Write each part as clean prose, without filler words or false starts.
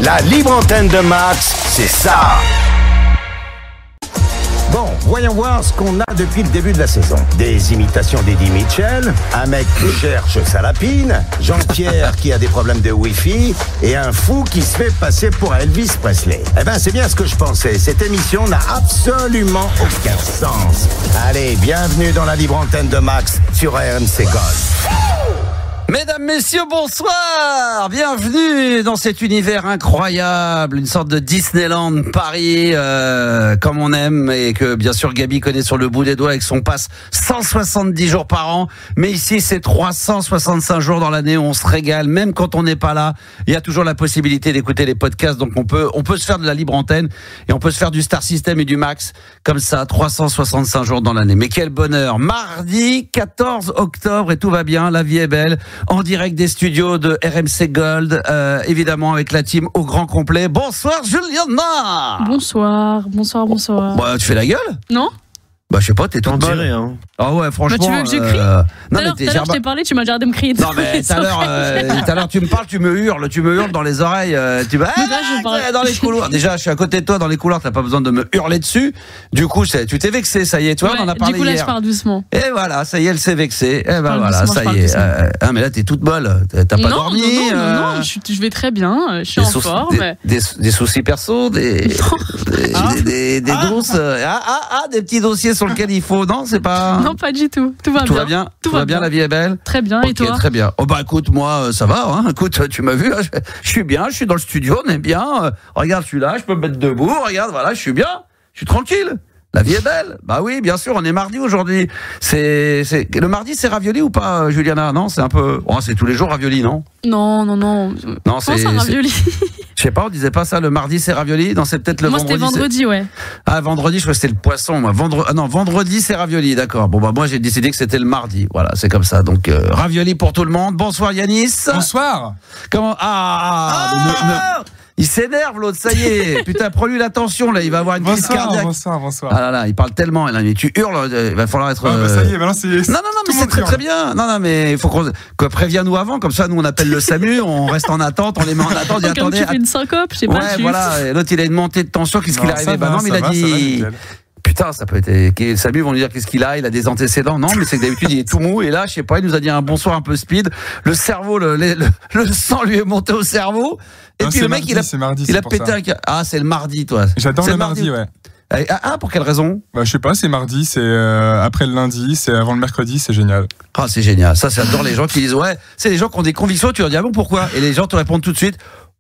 La libre antenne de Max, c'est ça. Bon, voyons voir ce qu'on a depuis le début de la saison. Des imitations d'Eddie Mitchell, un mec qui cherche sa lapine, Jean-Pierre qui a des problèmes de Wi-Fi et un fou qui se fait passer pour Elvis Presley. Eh ben, c'est bien ce que je pensais. Cette émission n'a absolument aucun sens. Allez, bienvenue dans la libre antenne de Max sur RMC Golf. Mesdames, messieurs, bonsoir. Bienvenue dans cet univers incroyable, une sorte de Disneyland Paris, comme on aime et que bien sûr Gabi connaît sur le bout des doigts avec son pass 170 jours par an. Mais ici, c'est 365 jours dans l'année où on se régale, même quand on n'est pas là. Il y a toujours la possibilité d'écouter les podcasts, donc on peut se faire de la libre antenne et on peut se faire du Star System et du Max comme ça, 365 jours dans l'année. Mais quel bonheur. Mardi 14 octobre et tout va bien, la vie est belle. En direct des studios de RMC Gold, évidemment avec la team au grand complet. Bonsoir Juliana. Bonsoir. Bah, tu fais la gueule? Non. Bah je sais pas, t'es toute bonne. Hein. Ah ouais, franchement. Bah, tu veux que je crie? Non mais tout à l'heure je t'ai parlé, tu m'as déjà de me crier. Non mais tout à l'heure tu me parles, tu me hurles dans les oreilles, tu vas dans les couloirs. Déjà, je suis à côté de toi dans les couloirs, t'as pas besoin de me hurler dessus. Du coup, tu t'es vexé, ça y est, toi, on en a parlé hier. Du coup là, je parle doucement. Et voilà, ça y est, elle s'est vexée. Et ben voilà, ça y est. Ah mais là t'es toute molle, t'as pas dormi. Non, je vais très bien, je suis en forme. Des soucis perso, des grosses, des petits dossiers sur lesquels il faut. Non, c'est pas. Non, pas du tout. Tout va bien. Tout va bien, la vie est belle. Très bien, okay, et toi? Très bien. Oh bah écoute, moi ça va. Hein. Écoute, tu m'as vu, je suis bien, je suis dans le studio, on est bien. Regarde, je suis là, je peux me mettre debout. Regarde, voilà, je suis bien, je suis tranquille. La vie est belle. Bah oui, bien sûr, on est mardi aujourd'hui. Le mardi, c'est ravioli ou pas, Juliana? Non, c'est un peu. Oh, c'est tous les jours ravioli, non? Non, c'est ravioli. Je sais pas, on disait pas ça, le mardi c'est ravioli? Non, c'est peut-être le vendredi. Moi, c'était vendredi, ouais. Ah, vendredi, je crois que c'était le poisson, moi. Vendredi, c'est ravioli, d'accord. Bon, bah, moi, j'ai décidé que c'était le mardi. Voilà, c'est comme ça. Donc, ravioli pour tout le monde. Bonsoir, Yanis. Bonsoir. Comment? Il s'énerve, l'autre, ça y est. Putain, prends-lui l'attention, là, il va avoir une crise cardiaque. Bonsoir. Ah là là, il parle tellement, là, mais tu hurles, il va falloir être. Ça y est, maintenant c'est. Non, mais c'est très bien. Non, mais il faut qu'on prévienne-nous avant, comme ça, nous, on appelle le SAMU, on reste en attente, on les met en attente, et attendez. Tu fais une syncope, je sais pas. Ouais, voilà, l'autre, il a une montée de tension, qu'est-ce qu'il est arrivé? Bah non, mais il a dit. Putain, ça peut être. Salut, vont lui dire qu'est-ce qu'il a, il a des antécédents. Non, mais c'est que d'habitude, il est tout mou. Et là, je sais pas, il nous a dit un bonsoir un peu speed. Le cerveau, le sang lui est monté au cerveau. Et non, puis le mec, mardi, il a pété un câble. Ah, c'est le mardi, toi. J'adore le mardi, ouais. Ah, pour quelle raison? Bah, je sais pas, c'est mardi, c'est après le lundi, c'est avant le mercredi, c'est génial. Ah, c'est génial. Ça, j'adore les gens qui disent, ouais, c'est les gens qui ont des convictions, tu leur dis, ah bon, pourquoi? Et les gens te répondent tout de suite,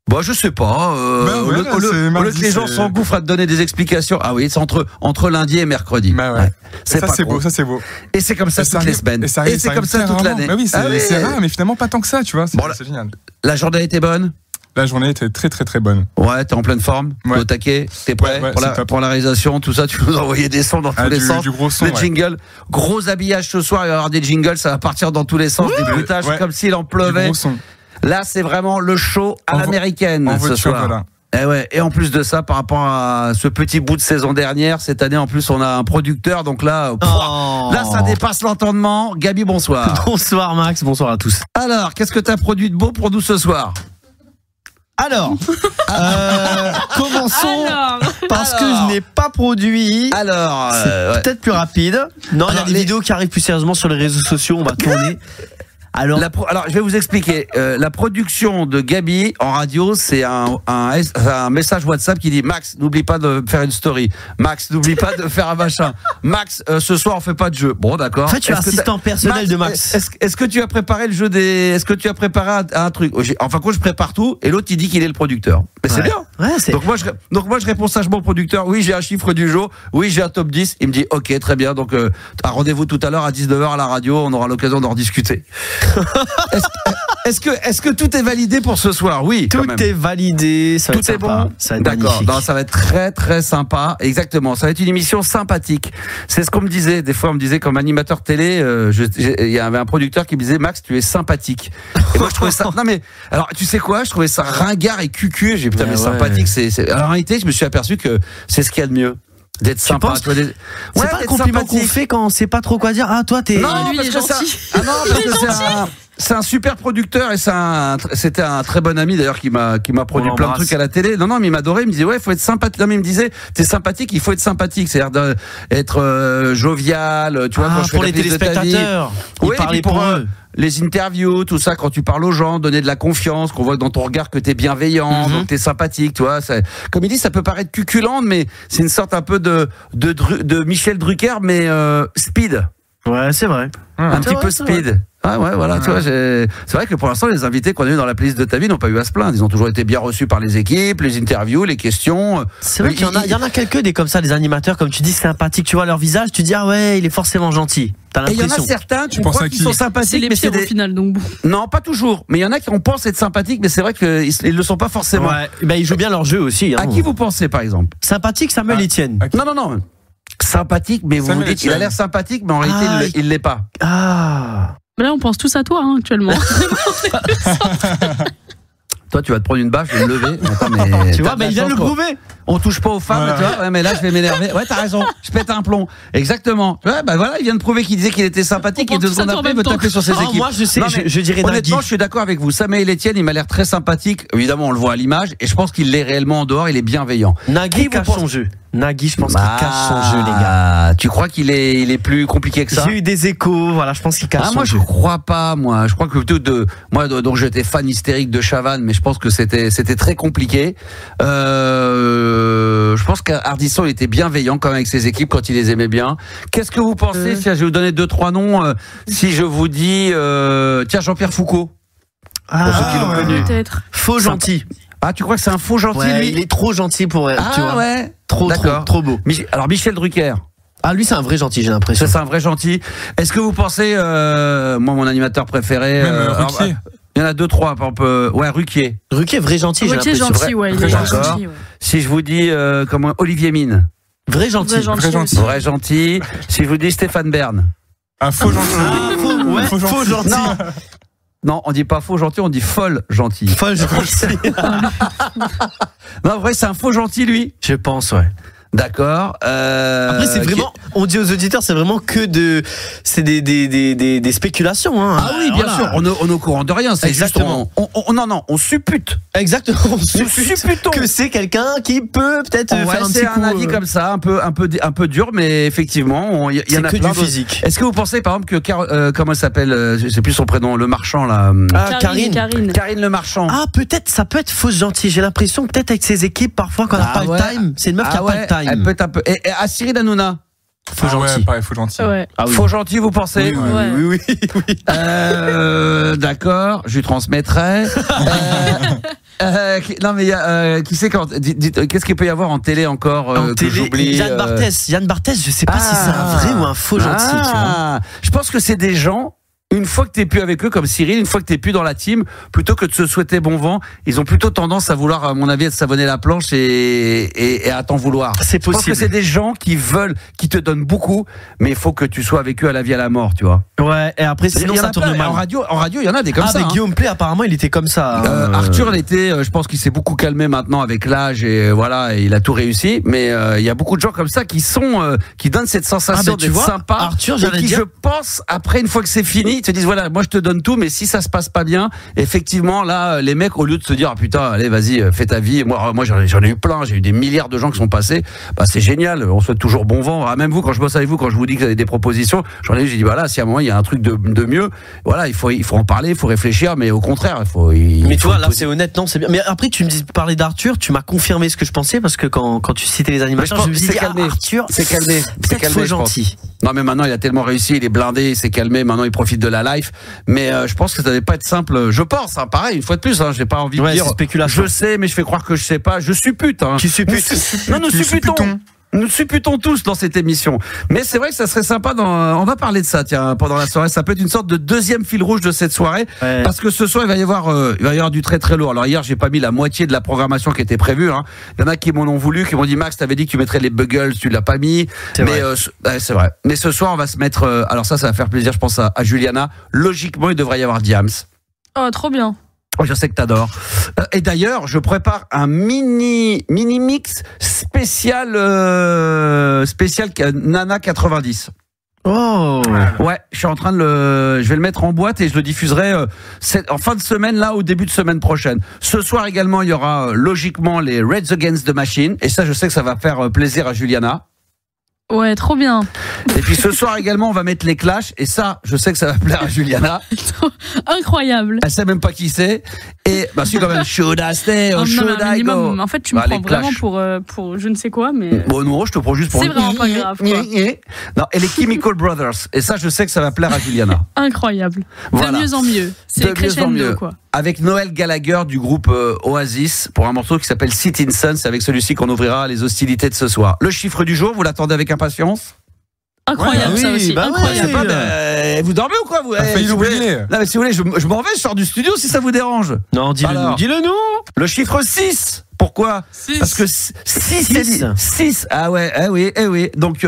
bah, je sais pas. Au lieu que les gens s'engouffrent à te donner des explications. Ah oui, c'est entre lundi et mercredi. Bah ouais. Ça, c'est beau. Et c'est comme ça toutes les semaines. Et c'est comme ça toute l'année. Bah oui, c'est rare, mais finalement pas tant que ça, tu vois. C'est génial. La journée était bonne? La journée était très très très bonne. Ouais, t'es en pleine forme, t'es au taquet, t'es prêt pour la réalisation, tout ça. Tu nous envoyais des sons dans tous les sens. Du gros son, des jingles. Gros habillage ce soir, il va y avoir des jingles, ça va partir dans tous les sens, des bruitages comme s'il en pleuvait. Là, c'est vraiment le show à l'américaine ce soir. Voilà. Et en plus de ça, par rapport à ce petit bout de saison dernière, cette année en plus on a un producteur, donc là, là ça dépasse l'entendement. Gabi, bonsoir. Bonsoir Max, bonsoir à tous. Alors, qu'est-ce que t'as produit de beau pour nous ce soir? Alors, commençons parce que je n'ai pas produit. Alors, c'est peut-être plus rapide. Non, il y a des vidéos qui arrivent plus sérieusement sur les réseaux sociaux, on va tourner. Alors, je vais vous expliquer. La production de Gabi en radio, c'est un message WhatsApp qui dit Max, n'oublie pas de faire une story. Max, n'oublie pas de faire un machin. Max, ce soir on fait pas de jeu. Bon, d'accord. En fait, tu es assistant personnel de Max. Est-ce que tu as préparé le jeu des? Est-ce que tu as préparé un truc? Enfin, quoi, je prépare tout et l'autre il dit qu'il est le producteur. Mais c'est bien. Ouais, donc moi je réponds sagement au producteur. Oui, j'ai un chiffre du jour. Oui, j'ai un top 10. Il me dit OK, très bien. Donc rendez-vous tout à l'heure à 19h à la radio. On aura l'occasion d'en rediscuter. Est-ce que tout est validé pour ce soir? Oui, tout est validé, ça va être sympa. Bon. Ça va être d'accord. Non, ça va être très très sympa. Exactement. Ça va être une émission sympathique. C'est ce qu'on me disait. Des fois, on me disait comme animateur télé, il y avait un producteur qui me disait Max, tu es sympathique. Et moi, je trouvais ça. Non mais alors, tu sais quoi? Je trouvais ça ringard et cucu. J'ai dit putain, mais sympathique. Alors en réalité, je me suis aperçu que c'est ce qu'il y a de mieux. D'être sympa. C'est pas un compliment qu'on fait quand on sait pas trop quoi dire. Ah, toi, t'es. Non, lui, parce il est que gentil. parce que c'est un super producteur et c'était un très bon ami d'ailleurs qui m'a produit plein de trucs à la télé. Non, mais il m'adorait. Il me disait ouais, il faut être sympathique. Non, mais il me disait t'es sympathique, il faut être sympathique. C'est-à-dire être jovial. Tu vois, quand je fais pour les téléspectateurs. Oui, parler pour pour eux. Les interviews, tout ça, quand tu parles aux gens, donner de la confiance, qu'on voit dans ton regard que t'es bienveillant, donc t'es sympathique, tu vois. Comme il dit, ça peut paraître cuculante, mais c'est une sorte un peu de Michel Drucker, mais speed. Ouais, c'est vrai. Un petit peu speed. Ah ouais, voilà, tu vois, c'est vrai que pour l'instant, les invités qu'on a eu dans la playlist de ta vie n'ont pas eu à se plaindre. Ils ont toujours été bien reçus par les équipes, les interviews, les questions. C'est vrai qu'il y en a quelques des comme ça, des animateurs, comme tu dis, sympathiques. Tu vois leur visage, tu dis, ah ouais, il est forcément gentil. T'as Et il y en a l'impression. certains, tu crois qu'ils sont sympathiques, C'est les mais pires c'est au final, donc bon. Non, pas toujours. Mais il y en a qui on pense être sympathiques, mais c'est vrai qu'ils le sont pas forcément. Ouais, ben ils jouent bien leur jeu aussi. Hein. À qui vous pensez, par exemple? Sympathique, Samuel Etienne. Non. Sympathique, mais vous dites qu'il a l'air sympathique, mais en réalité, il l'est pas. Ah. Mais là, on pense tous à toi, hein, actuellement. Toi, tu vas te prendre une bâche, je vais me lever. Attends, mais Tu vois, il vient de le prouver. On touche pas aux femmes, tu vois. Ouais, mais là, je vais m'énerver. Ouais, t'as raison. Je pète un plomb. Exactement. Ouais, voilà, il vient de prouver qu'il disait qu'il était sympathique et 2 secondes après, il veut taper sur ses équipes. Moi, je sais, je dirais Nagui. Honnêtement, je suis d'accord avec vous. Samuel Etienne, il m'a l'air très sympathique. Évidemment, on le voit à l'image. Et je pense qu'il l'est réellement en dehors. Il est bienveillant. Nagui cache son jeu. Nagui, je pense qu'il cache son jeu, les gars. Tu crois qu'il est plus compliqué que ça? J'ai eu des échos, voilà, je pense qu'il cache son moi, jeu. je crois pas, moi. Je crois que plutôt donc j'étais fan hystérique de Chavannes, mais je pense que c'était très compliqué. Je pense qu'Ardisson, il était bienveillant quand même avec ses équipes quand il les aimait bien. Qu'est-ce que vous pensez, si je vais vous donner 2-3 noms, si je vous dis, tiens, Jean-Pierre Foucault. Pour ceux qui l'ont connu. Peut-être. Faux gentil. Ah, tu crois que c'est un faux gentil, lui? Il est trop gentil pour elle, tu vois. Ouais. Trop beau. Alors, Michel Drucker. Ah, lui, c'est un vrai gentil, j'ai l'impression. Ça, c'est un vrai gentil. Est-ce que vous pensez, moi, mon animateur préféré, Ruquier. il y en a 2-3, par exemple, Ruquier. Ruquier, vrai gentil, j'ai Ruquier l'impression. gentil, ouais, il est gentil. Ouais. Si je vous dis, comment, Olivier Mine. Vrai gentil. Vrai gentil. Si je vous dis Stéphane Bern. Un faux gentil. Faux gentil. Non, on dit pas faux gentil, on dit folle gentil. Folle gentil. Non, en vrai, c'est un faux gentil, lui. Je pense, ouais. D'accord. Après, c'est vraiment, on dit aux auditeurs, c'est vraiment que c'est des spéculations, hein. Ah oui, bien sûr. On est au courant de rien. C'est exactement. On suppute. Exactement. Supputons que c'est quelqu'un qui peut-être faire un petit coup. Un avis comme ça, un peu dur, mais effectivement, il y en a que plein du physique. Est-ce que vous pensez, par exemple, que comment elle s'appelle, je sais plus son prénom, le marchand là. Karine. Karine le marchand. Ah, peut-être, ça peut être fausse gentille. J'ai l'impression, peut-être avec ses équipes, parfois, quand on n'a pas le time. C'est une meuf qui n'a pas le time. Elle peut être un peu. Et à Cyril Hanouna. Faux gentil. Pareil, faux gentil. Ouais. Ah oui. Faux gentil, vous pensez? Oui. D'accord, je lui transmettrai. Non mais qui sait quand qu'est-ce qu'il peut y avoir en télé encore en que j'oublie? Yann Barthès, je sais pas si c'est un vrai ou un faux gentil. Tu vois. Je pense que c'est des gens. Une fois que t'es plus avec eux, comme Cyril, une fois que t'es plus dans la team, plutôt que de se souhaiter bon vent, ils ont plutôt tendance à vouloir, à mon avis, à te savonner la planche et à t'en vouloir. C'est possible. Je pense que c'est des gens qui qui te donnent beaucoup, mais il faut que tu sois avec eux à la vie à la mort, tu vois. Ouais. Et après, sinon ça tourne mal. En radio, il y en a des comme ça. Avec Guillaume Play, apparemment, il était comme ça. Arthur l'était. Je pense qu'il s'est beaucoup calmé maintenant avec l'âge et voilà, et il a tout réussi. Mais il y a beaucoup de gens comme ça qui donnent cette sensation d'être sympa. Arthur, et qui, je pense, après une fois que c'est fini, te disent voilà, moi je te donne tout, mais si ça se passe pas bien, effectivement là, les mecs, au lieu de se dire ah putain, allez vas-y, fais ta vie. Moi j'en ai eu plein, j'ai eu des milliards de gens qui sont passés. Bah c'est génial, on souhaite toujours bon vent. Ah, même vous, quand je bosse avec vous, quand je vous dis que vous avez des propositions, j'ai dit voilà, si à un moment il y a un truc de mieux, voilà, il faut en parler, il faut réfléchir, mais au contraire, mais tu vois, là c'est honnête, non, c'est bien. Mais après tu me dis parler d'Arthur, tu m'as confirmé ce que je pensais parce que quand tu citais les animateurs, je me dis Arthur, c'est calmé, c'est calmé, gentil. Non mais maintenant il a tellement réussi, il est blindé, il s'est calmé, maintenant il profite de la life. Mais je pense que ça devait pas être simple. Je pense, hein, pareil, une fois de plus, hein, j'ai pas envie de dire. Je sais, mais je fais croire que je sais pas. Je suppute. Hein. Tu supputes. Non, nous supputons. Nous supputons tous dans cette émission. Mais c'est vrai que ça serait sympa on va parler de ça, tiens, pendant la soirée. Ça peut être une sorte de deuxième fil rouge de cette soirée. Ouais. Parce que ce soir, il va y avoir du très très lourd. Alors hier, j'ai pas mis la moitié de la programmation qui était prévue, hein. Il y en a qui m'en ont voulu, qui m'ont dit, Max, t'avais dit que tu mettrais les Buggles, tu l'as pas mis. Mais, c'est vrai. Mais ce soir, on va se mettre, alors ça va faire plaisir, je pense, à Juliana. Logiquement, il devrait y avoir Diams. Oh, trop bien. Je sais que t'adores. Et d'ailleurs, je prépare un mini mix spécial Nana 90. Oh. Ouais, je vais le mettre en boîte et je le diffuserai en fin de semaine, là, au début de semaine prochaine. Ce soir également, il y aura logiquement les Rage Against the Machine, et ça, je sais que ça va faire plaisir à Juliana. Ouais, trop bien. Et puis ce soir également, on va mettre les Clash, et ça, je sais que ça va plaire à Juliana. Incroyable. Elle sait même pas qui c'est. Et bah si, quand même, should I stay or should I go? En fait, tu me prends vraiment pour je ne sais quoi, mais. Bon, non, je te prends juste pour. C'est vraiment pas grave, quoi. Non, et les Chemical Brothers. Et ça, je sais que ça va plaire à Juliana. Incroyable. Voilà. De mieux en mieux. C'est crescendo, quoi. Avec Noël Gallagher du groupe Oasis pour un morceau qui s'appelle Sit in Sun. C'est avec celui-ci qu'on ouvrira les hostilités de ce soir. Le chiffre du jour, vous l'attendez avec impatience? Incroyable, ça aussi. Incroyable. Vous dormez ou quoi, vous? Failli l'oublier. Non, mais si vous voulez, je m'en vais, je sors du studio si ça vous dérange. Non, dis-le nous. Le chiffre 6. Pourquoi? 6. Parce que 6. Ah ouais, eh oui. Donc,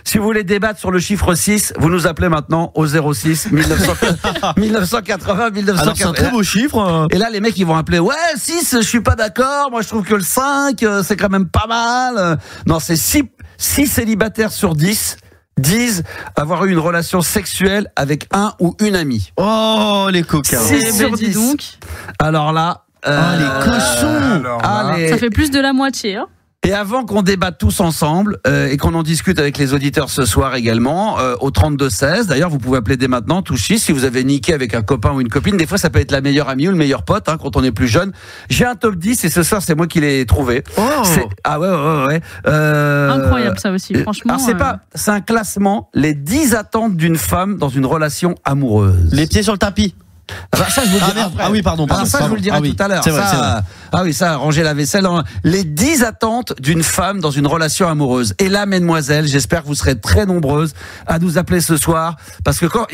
si vous voulez débattre sur le chiffre 6, vous nous appelez maintenant au 06 1980 1980. Alors, c'est un très beau chiffre. Et là, les mecs, ils vont appeler, ouais, 6, je suis pas d'accord. Moi, je trouve que le 5, c'est quand même pas mal. Non, c'est 6 célibataires sur 10 disent avoir eu une relation sexuelle avec un ou une amie. Oh, les coquins. 6 sur 10. Donc. Alors là, les cochons. Ça fait plus de la moitié, hein. Et avant qu'on débatte tous ensemble et qu'on en discute avec les auditeurs ce soir également, au 32-16, d'ailleurs vous pouvez appeler dès maintenant, touchez, si vous avez niqué avec un copain ou une copine, des fois ça peut être la meilleure amie ou le meilleur pote hein, quand on est plus jeune. J'ai un top 10 et ce soir c'est moi qui l'ai trouvé. Oh. Ah ouais. Incroyable ça aussi, franchement. Alors c'est un classement, les 10 attentes d'une femme dans une relation amoureuse. Les pieds sur le tapis. Enfin, ça, je vous le dirai après. Ah oui, pardon. Ça, je vous le dirai tout à l'heure. C'est vrai. Ah oui, ça, ranger la vaisselle. Les 10 attentes d'une femme dans une relation amoureuse. Et là, mesdemoiselles, j'espère que vous serez très nombreuses à nous appeler ce soir. Parce que quand,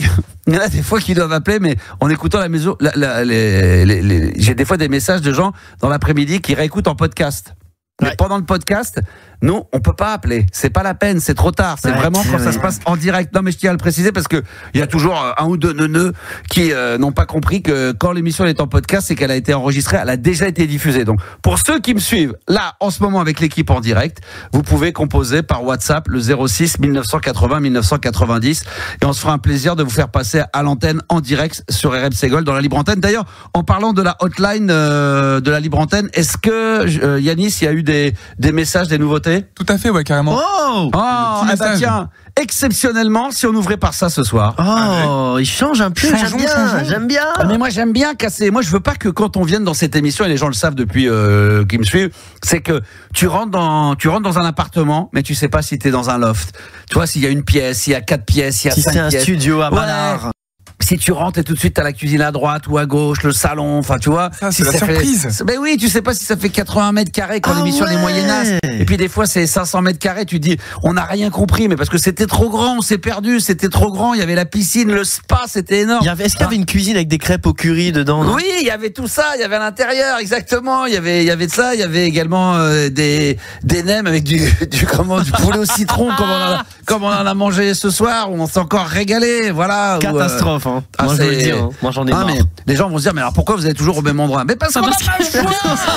il y en a des fois qui doivent appeler, mais en écoutant la maison, j'ai des fois des messages de gens dans l'après-midi qui réécoutent en podcast. Mais pendant le podcast, nous, on peut pas appeler. C'est pas la peine, c'est trop tard. C'est vraiment quand ça se passe en direct. Non, mais je tiens à le préciser parce que il y a toujours un ou deux neuneux qui n'ont pas compris que quand l'émission est en podcast, c'est qu'elle a été enregistrée, elle a déjà été diffusée. Donc, pour ceux qui me suivent, là, en ce moment, avec l'équipe en direct, vous pouvez composer par WhatsApp le 06 1980 1990 et on se fera un plaisir de vous faire passer à l'antenne en direct sur RMC Gold dans la libre antenne. D'ailleurs, en parlant de la hotline de la libre antenne, est-ce que Yanis, il y a eu des messages, des nouveautés? Tout à fait, ouais, carrément. Oh, tiens, exceptionnellement, si on ouvrait par ça ce soir. Oh, il change un peu, j'aime bien. Ah, mais moi, j'aime bien casser. Moi, je veux pas que quand on vienne dans cette émission, et les gens le savent depuis qui me suivent, c'est que tu rentres dans un appartement, mais tu sais pas si t'es dans un loft. Tu vois, s'il y a une pièce, s'il y a 4 pièces, s'il y a 5 pièces. Si c'est un studio à Ballard. Si tu rentres et tout de suite t'as la cuisine à droite ou à gauche, le salon, enfin tu vois. C'est la surprise. Ben oui, tu sais pas si ça fait 80 mètres carrés quand l'émission est moyennasse. Et puis des fois c'est 500 mètres carrés, tu dis on n'a rien compris, mais parce que c'était trop grand, on s'est perdu, c'était trop grand. Il y avait la piscine, le spa, c'était énorme. Est-ce qu'il y avait une cuisine avec des crêpes au curry dedans? Oui, il y avait tout ça, il y avait à l'intérieur, exactement. Il y avait de ça, il y avait également des nems avec du poulet au citron comme on en a mangé ce soir, où on s'est encore régalé, voilà. Catastrophe, hein. Moi je veux le dire, hein. Moi j'en ai marre. Mais les gens vont se dire mais alors pourquoi vous êtes toujours au même endroit? Mais parce qu'on a pas le choix.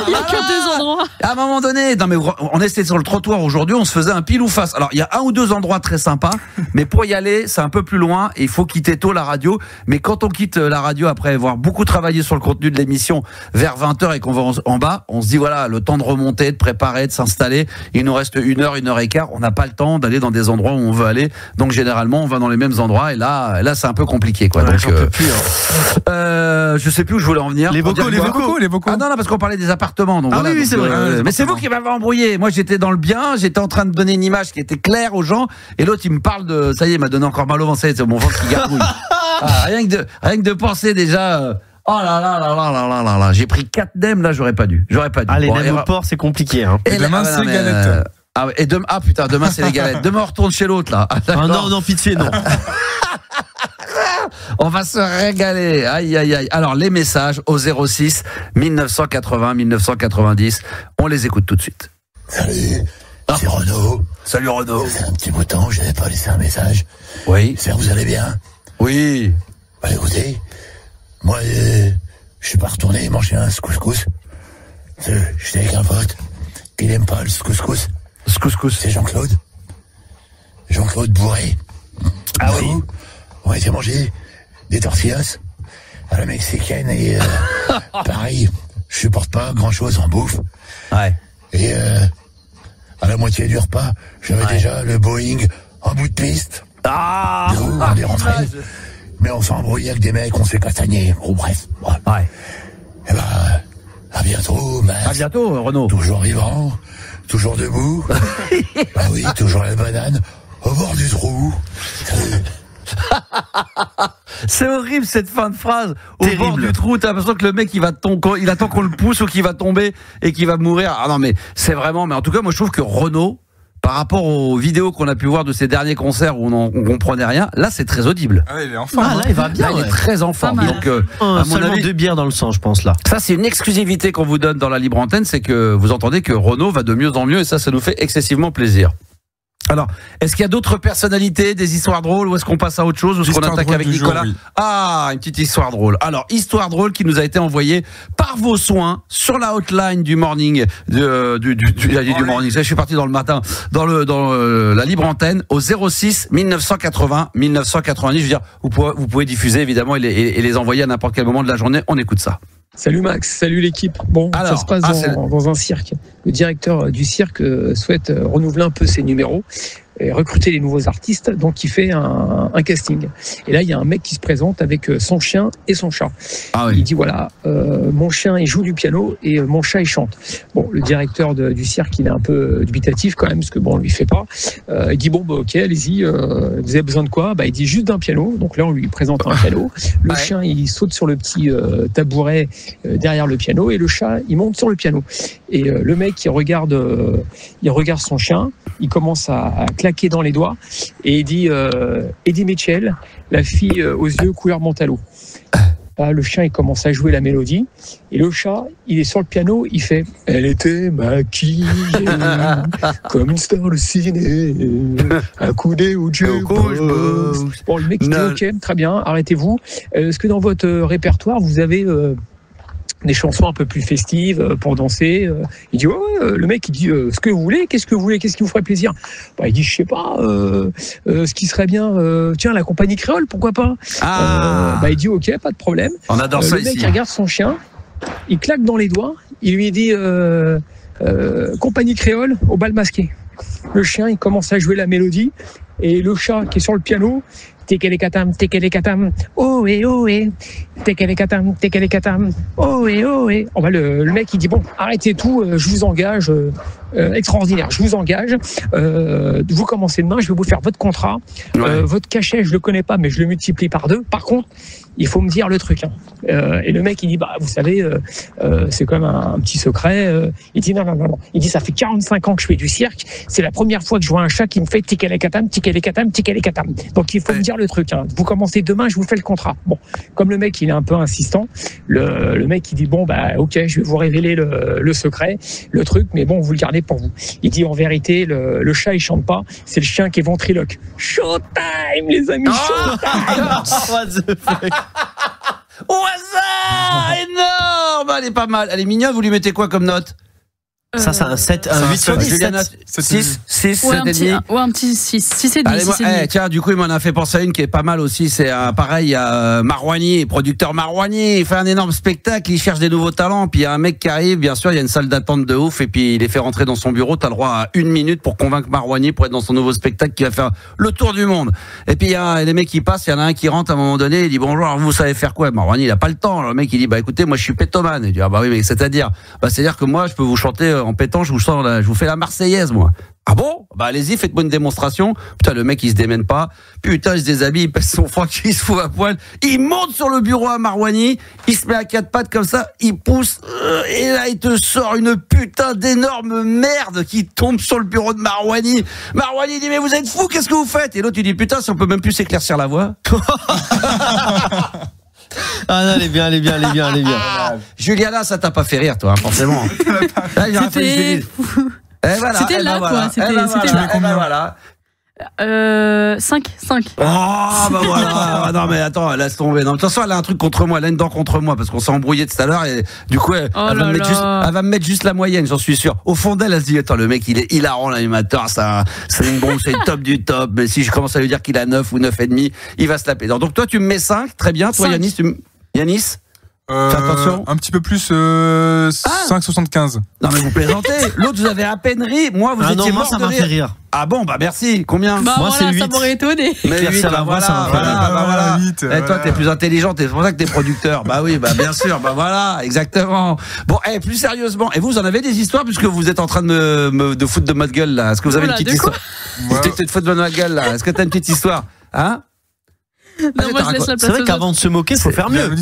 Il y a que 2 endroits. À un moment donné, non mais on était sur le trottoir aujourd'hui, on se faisait un pile ou face. Alors il y a 1 ou 2 endroits très sympas, mais pour y aller, c'est un peu plus loin et il faut quitter tôt la radio. Mais quand on quitte la radio après avoir beaucoup travaillé sur le contenu de l'émission vers 20h et qu'on va en bas, on se dit voilà, le temps de remonter, de préparer, de s'installer, il nous reste 1 heure, 1 heure et quart, on n'a pas le temps d'aller dans des endroits où on veut aller. Donc généralement, on va dans les mêmes endroits et là c'est un peu compliqué quoi. Ouais, donc j'en peux plus, hein. Je sais plus où je voulais en venir. Les vocaux. Ah non, parce qu'on parlait des appartements. Donc oui, c'est vrai. Mais c'est vous qui m'avez embrouillé. Moi, j'étais dans le bien, j'étais en train de donner une image qui était claire aux gens, et l'autre, il me parle de. Ça y est, il m'a donné encore mal au ventre. C'est mon ventre qui gargouille. Rien que de penser déjà. Oh là là. J'ai pris 4 nems, là, j'aurais pas dû. Les nems au porc, c'est compliqué, hein. Et demain, c'est galette. Demain c'est les galettes. Demain on retourne chez l'autre là. Non, pitié, non. On va se régaler. Aïe. Alors les messages au 06 1980 1990, on les écoute tout de suite. Salut, c'est Renaud. Salut Renaud. Ça fait un petit bout de temps, je n'avais pas laissé un message. Oui. J'espère que vous allez bien. Oui. Bah écoutez, moi je suis pas retourné manger un couscous. J'étais avec un pote qui n'aime pas le couscous. Couscous. C'est Jean-Claude. Jean-Claude Bourré. Ah oui. On a été manger des tortillas à la mexicaine et pareil, je supporte pas grand-chose en bouffe. Ouais. Et à la moitié du repas, j'avais déjà le Boeing en bout de piste. Ah, on est rentré. Mais on s'est embrouillé avec des mecs, on s'est castagné. Bon, bref. Ouais. Et bah, à bientôt, Max. À bientôt, Renaud. Toujours vivant, toujours debout. Ah oui, toujours la banane au bord du trou. C'est horrible cette fin de phrase. Au Terrible. bord du trou, t'as l'impression que le mec il attend qu'on le pousse ou qu'il va tomber et qu'il va mourir. Ah non mais c'est vraiment. Mais en tout cas, moi je trouve que Renaud, par rapport aux vidéos qu'on a pu voir de ses derniers concerts où on comprenait rien, là c'est très audible. Ah, il est en forme. Ah, là, il va bien. Là, il est très en forme. Pas mal. Donc, à mon Seulement avis, 2 bières dans le sang, je pense, là. ça c'est une exclusivité qu'on vous donne dans la libre antenne, c'est que vous entendez que Renaud va de mieux en mieux et ça nous fait excessivement plaisir. Alors, est-ce qu'il y a d'autres personnalités, des histoires drôles, ou est-ce qu'on passe à autre chose, ou est-ce qu'on L'histoire attaque drôle avec du jour, Nicolas? oui. Ah, une petite histoire drôle. Alors, histoire drôle qui nous a été envoyée par vos soins sur la hotline du morning, du morning. Je suis parti dans le matin, dans la libre antenne au 06 1980 1990. Je veux dire, vous pouvez diffuser évidemment et les envoyer à n'importe quel moment de la journée. On écoute ça. Salut Max, salut l'équipe. Bon, Alors, ça se passe dans un cirque. Le directeur du cirque souhaite renouveler un peu ses numéros et recruter les nouveaux artistes, donc il fait un casting. Et là, il y a un mec qui se présente avec son chien et son chat. Ah Il oui. dit voilà, mon chien il joue du piano et mon chat il chante. Bon, le directeur du cirque il est un peu dubitatif quand même parce que bon, on lui fait pas. Il dit bon bah ok, allez-y, vous avez besoin de quoi? Bah il dit juste d'un piano. Donc là on lui présente un piano. Le chien il saute sur le petit tabouret derrière le piano et le chat il monte sur le piano. Et le mec il regarde son chien, il commence à claquer dans les doigts et il dit Eddie Mitchell, la fille aux yeux couleur mentalo. Là, le chien il commence à jouer la mélodie et le chat il est sur le piano, il fait elle était maquillée comme une star de ciné, accoudée au jukebox. Bon, le mec il dit ok, très bien, arrêtez-vous. Est-ce que dans votre répertoire vous avez des chansons un peu plus festives pour danser? Il dit ouais, le mec il dit ce que vous voulez, qu'est-ce que vous voulez, qu'est-ce qui vous ferait plaisir? Bah il dit je sais pas, ce qui serait bien, tiens la compagnie créole, pourquoi pas? Bah il dit ok, pas de problème. On adore ça le mec ici. il regarde son chien, il claque dans les doigts, il lui dit compagnie créole au bal masqué. Le chien il commence à jouer la mélodie et le chat qui est sur le piano Tekelekatam, tekelekatam, oh eh, tekelekatam, tekelekatam, oh eh. Oh, bah, le mec il dit bon, arrêtez tout, je vous engage, extraordinaire, je vous engage, vous commencez demain, je vais vous faire votre contrat, votre cachet je le connais pas mais je le multiplie par 2. Par contre, il faut me dire le truc. Et le mec il dit bah vous savez, c'est quand même un petit secret. Il dit non. Il dit ça fait 45 ans que je fais du cirque, c'est la première fois que je vois un chat qui me fait tikelekatam, tikelekatam, tikelekatam. Donc il faut me dire le truc. Vous commencez demain, je vous fais le contrat. Bon, comme le mec il est un peu insistant, le mec il dit bon bah ok, je vais vous révéler le secret, le truc, mais bon vous le gardez pour vous. Il dit en vérité le chat il chante pas, c'est le chien qui est ventriloque. Showtime les amis, showtime. What the fuck? Au hasard, énorme. Elle est pas mal. Elle est mignonne. Vous lui mettez quoi comme note? Ça, c'est un 7, un 8 sur 10. Juliana, 6, 7 Ouais, et demi. un petit 6. 6 et demi. Allez, tiens, du coup, il m'en a fait penser à une qui est pas mal aussi. C'est pareil, Marouani, producteur Marouani. Il fait un énorme spectacle, il cherche des nouveaux talents. Puis il y a un mec qui arrive, bien sûr, il y a une salle d'attente de ouf. Et puis il les fait rentrer dans son bureau. T'as le droit à 1 minute pour convaincre Marouani pour être dans son nouveau spectacle qui va faire le tour du monde. Et puis il y a des mecs qui passent, il y en a un qui rentre à un moment donné. Il dit bonjour, alors vous savez faire quoi? Marouani, il a pas le temps. Le mec, il dit bah écoutez, moi je suis pétomane. Il dit ah bah oui, mais c'est-à-dire que moi je peux vous chanter en pétant, je vous fais la Marseillaise, moi. Ah bon? Bah allez-y, faites-moi une démonstration. Putain, le mec il se démène pas. Putain, il se déshabille, il pèse son froc, il se fout à poil. Il monte sur le bureau à Marouani, il se met à 4 pattes comme ça, il pousse, et là il te sort une putain d'énorme merde qui tombe sur le bureau de Marouani. Marouani dit mais vous êtes fous, qu'est-ce que vous faites? Et l'autre il dit putain, si on peut même plus s'éclaircir la voix. Ah non, elle est bien. Juliana, ça t'a pas fait rire, toi, hein, forcément. Là, il aurait fallu que je lui dise. C'était là, quoi. C'était là. Voilà. 5. Ah bah voilà. Ah, non mais attends, laisse tomber. Non, de toute façon, elle a un truc contre moi, elle a une dent contre moi parce qu'on s'est embrouillé tout à l'heure et du coup, elle va me mettre juste la moyenne, j'en suis sûr. Au fond d'elle, elle se dit attends, le mec, il est hilarant, l'animateur, c'est une bombe, c'est le top du top. Mais si je commence à lui dire qu'il a 9 ou 9,5, il va se taper. Donc toi, tu me mets 5, très bien. Toi, 5. Yanis, fais attention. Un petit peu plus, 5,75. Non mais vous plaisantez. L'autre, vous avez à peine ri. Moi, vous étiez mort ça de m'a fait rire. Ah bon, bah merci. Combien? Bah Moi, voilà, c'est ça 8. m'aurait étonné. Mais 8, bah voilà. 8, Et toi, t'es plus intelligent, c'est pour ça que t'es producteur. Bah oui, bah bien sûr, bah voilà, exactement. Bon, plus sérieusement, et vous en avez des histoires puisque vous êtes en train de foutre de mode gueule là. Est-ce que vous avez une petite histoire? Tu te fous de mode gueule là. Est-ce que t'as une petite histoire? Hein? Non, moi je laisse la place. C'est vrai qu'avant de se moquer, faut faire mieux.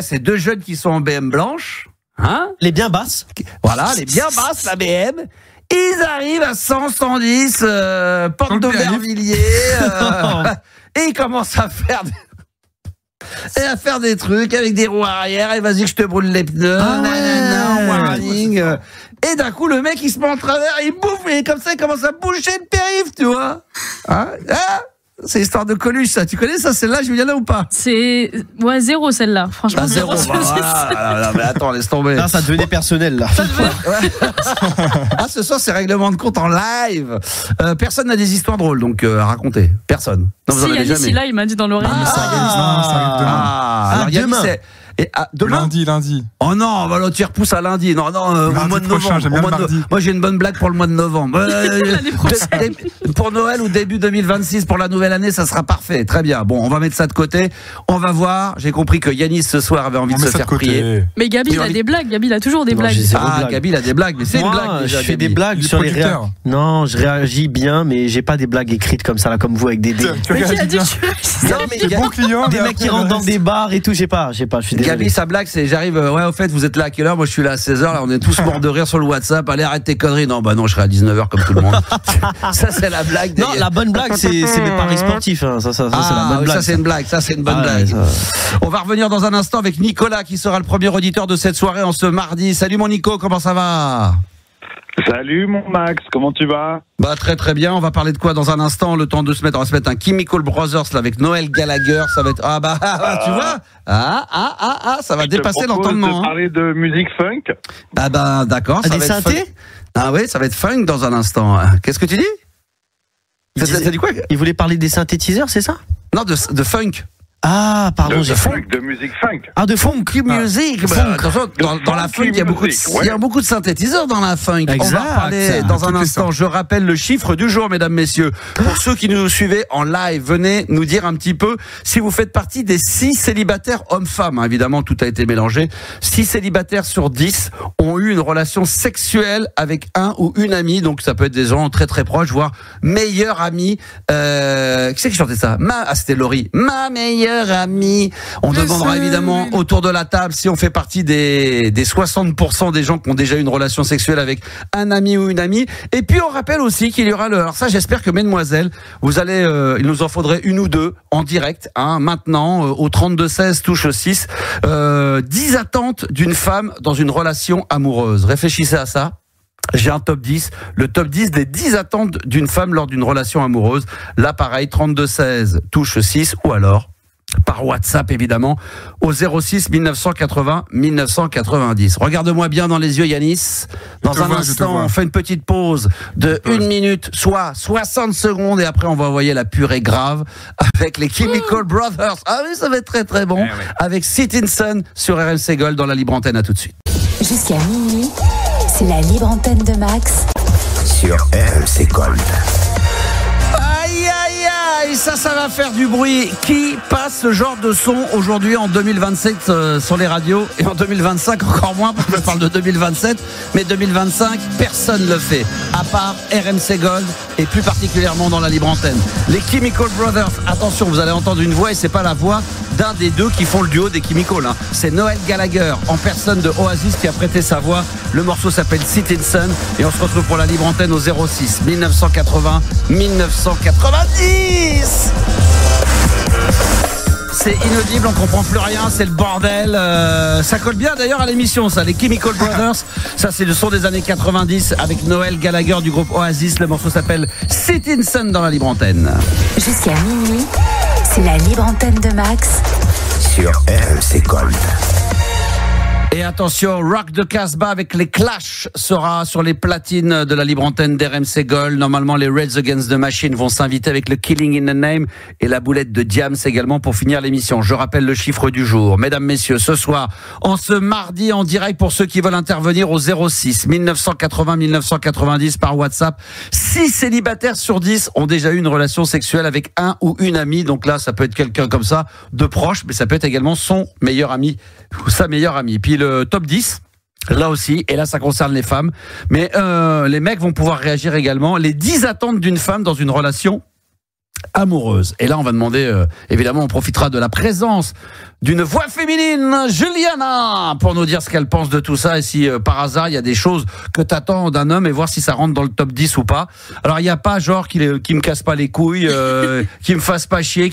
C'est deux jeunes qui sont en BM blanche, hein? Les bien basses. Voilà, les bien basses, la BM. Ils arrivent à 100, 110, porte d'Aubervilliers, et ils commencent à faire des trucs avec des roues arrière, et vas-y que je te brûle les pneus, warning. Et d'un coup, le mec, il se met en travers, il bouffe, et comme ça, il commence à boucher le périph', tu vois. C'est histoire de Coluche, ça. Tu connais ça, celle-là, Juliana, ou pas? C'est 0 celle-là. Franchement, 0. Voilà. Mais attends, laisse tomber. Là, ça devenait personnel, là. Ce soir, c'est règlement de compte en live. Personne n'a des histoires drôles, donc à raconter. Personne. Non, vous en avez jamais. Là, il m'a dit dans l'oreille. Ça arrive demain. Alors, Yannis, c'est. Demain lundi. Oh non, bah, tu repousses à lundi. Non, au mois de novembre. Moi, j'ai une bonne blague pour le mois de novembre. L'année prochaine. Pour Noël ou début 2026, pour la nouvelle année, ça sera parfait. Très bien. Bon, on va mettre ça de côté. On va voir. J'ai compris que Yanis, ce soir, avait envie de se faire prier. Mais Gabi, il a des blagues. Gabi, il a toujours des blagues. Gabi, il a des blagues. Mais c'est une blague. Je fais des blagues sur les réactions. Non, je réagis bien, mais j'ai pas des blagues écrites comme ça, là, comme vous, avec des. Mais qui a dit que tu bon client. Des mecs qui rentrent dans des bars et tout, j'ai pas. Je suis désolé. Gabi, sa blague, c'est j'arrive, au fait, vous êtes là à quelle heure? Moi, je suis là à 16h, là, on est tous morts de rire sur le WhatsApp. Allez, arrête tes conneries. Non, bah non, je serai à 19h comme tout le monde. Ça, c'est la blague. Non, la bonne blague, c'est mes paris sportifs. Hein. Ça, c'est la bonne blague. Ça, c'est une blague. Ça, c'est une bonne blague. On va revenir dans un instant avec Nicolas, qui sera le premier auditeur de cette soirée en ce mardi. Salut, mon Nico, comment ça va? Salut mon Max, comment tu vas? Bah très très bien, on va parler de quoi dans un instant, le temps de se mettre, on va se mettre un Chemical Brothers là, avec Noel Gallagher, ça va être, tu vois, ça va dépasser l'entendement. On va parler de musique funk. Ah bah d'accord, ça des va synthés être funk. Ah oui, ça va être funk dans un instant. Qu'est-ce que tu dis? Ça dit quoi? Il voulait parler des synthétiseurs, c'est ça? Non, de funk. Ah, pardon, j'ai funk. De musique funk. Ah, de funk music. Dans la funk, il y a beaucoup de synthétiseurs dans la funk. Exact. On va en parler dans un instant. Je rappelle le chiffre du jour, mesdames, messieurs. Pour ceux qui nous suivez en live, venez nous dire un petit peu si vous faites partie des 6 célibataires hommes-femmes. Évidemment, tout a été mélangé. 6 célibataires sur 10 ont eu une relation sexuelle avec un ou une amie. Donc, ça peut être des gens très très proches, voire meilleurs amis. Qui c'est qui chantait ça? C'était Laurie. Ma meilleure amie. On demandera évidemment autour de la table si on fait partie des 60% des gens qui ont déjà eu une relation sexuelle avec un ami ou une amie. Et puis on rappelle aussi qu'il y aura alors ça, j'espère que mesdemoiselles, vous allez, il nous en faudrait une ou deux en direct, maintenant, au 32-16 touche 6, 10 attentes d'une femme dans une relation amoureuse. Réfléchissez à ça. J'ai un top 10, le top 10 des 10 attentes d'une femme lors d'une relation amoureuse. Là, pareil, 32-16 touche 6, ou alors par WhatsApp évidemment au 06 1980 1990. Regarde-moi bien dans les yeux, Yanis. Dans un instant, on fait une petite pause de 1 minute, soit 60 secondes, et après on va envoyer la purée grave avec les Chemical Brothers. Ah oui, ça va être très très bon. Avec Sitting Sun sur RMC Gold dans la libre antenne. À tout de suite. Jusqu'à minuit, c'est la libre antenne de Max sur RMC Gold. Ça va faire du bruit. Qui passe ce genre de son aujourd'hui en 2027 sur les radios, et en 2025 encore moins, parce que je parle de 2027, mais 2025 personne le fait à part RMC Gold et plus particulièrement dans la libre antenne. Les Chemical Brothers, attention, vous allez entendre une voix et c'est pas la voix d'un des deux qui font le duo des Chemical, c'est Noel Gallagher en personne de Oasis qui a prêté sa voix. Le morceau s'appelle Sitting Sun et on se retrouve pour la libre antenne au 06 1980 1990. c'est inaudible, on comprend plus rien, c'est le bordel. Ça colle bien d'ailleurs à l'émission, ça, les Chemical Brothers. Ça, c'est le son des années 90 avec Noel Gallagher du groupe Oasis. Le morceau s'appelle Sitting Sun dans la libre antenne. Jusqu'à minuit, c'est la libre antenne de Max Sur RMC Gold. Et attention, Rock de Casbah avec les Clash sera sur les platines de la libre antenne d'RMC Gold. Normalement, les Rage Against the Machine vont s'inviter avec le Killing in the Name et la boulette de Diams également pour finir l'émission. Je rappelle le chiffre du jour. Mesdames, messieurs, ce soir, en ce mardi en direct pour ceux qui veulent intervenir au 06 1980 1990 par WhatsApp. 6 célibataires sur 10 ont déjà eu une relation sexuelle avec un ou une amie. Donc là, ça peut être quelqu'un comme ça, de proche, mais ça peut être également son meilleur ami ou sa meilleure amie. Puis le top 10, là aussi, et là ça concerne les femmes, mais les mecs vont pouvoir réagir également. Les 10 attentes d'une femme dans une relation amoureuse. Et là on va demander, évidemment on profitera de la présence d'une voix féminine, Juliana, pour nous dire ce qu'elle pense de tout ça et si par hasard il y a des choses que t'attends d'un homme et voir si ça rentre dans le top 10 ou pas. Alors il n'y a pas genre qui me casse pas les couilles, qui me fasse pas chier,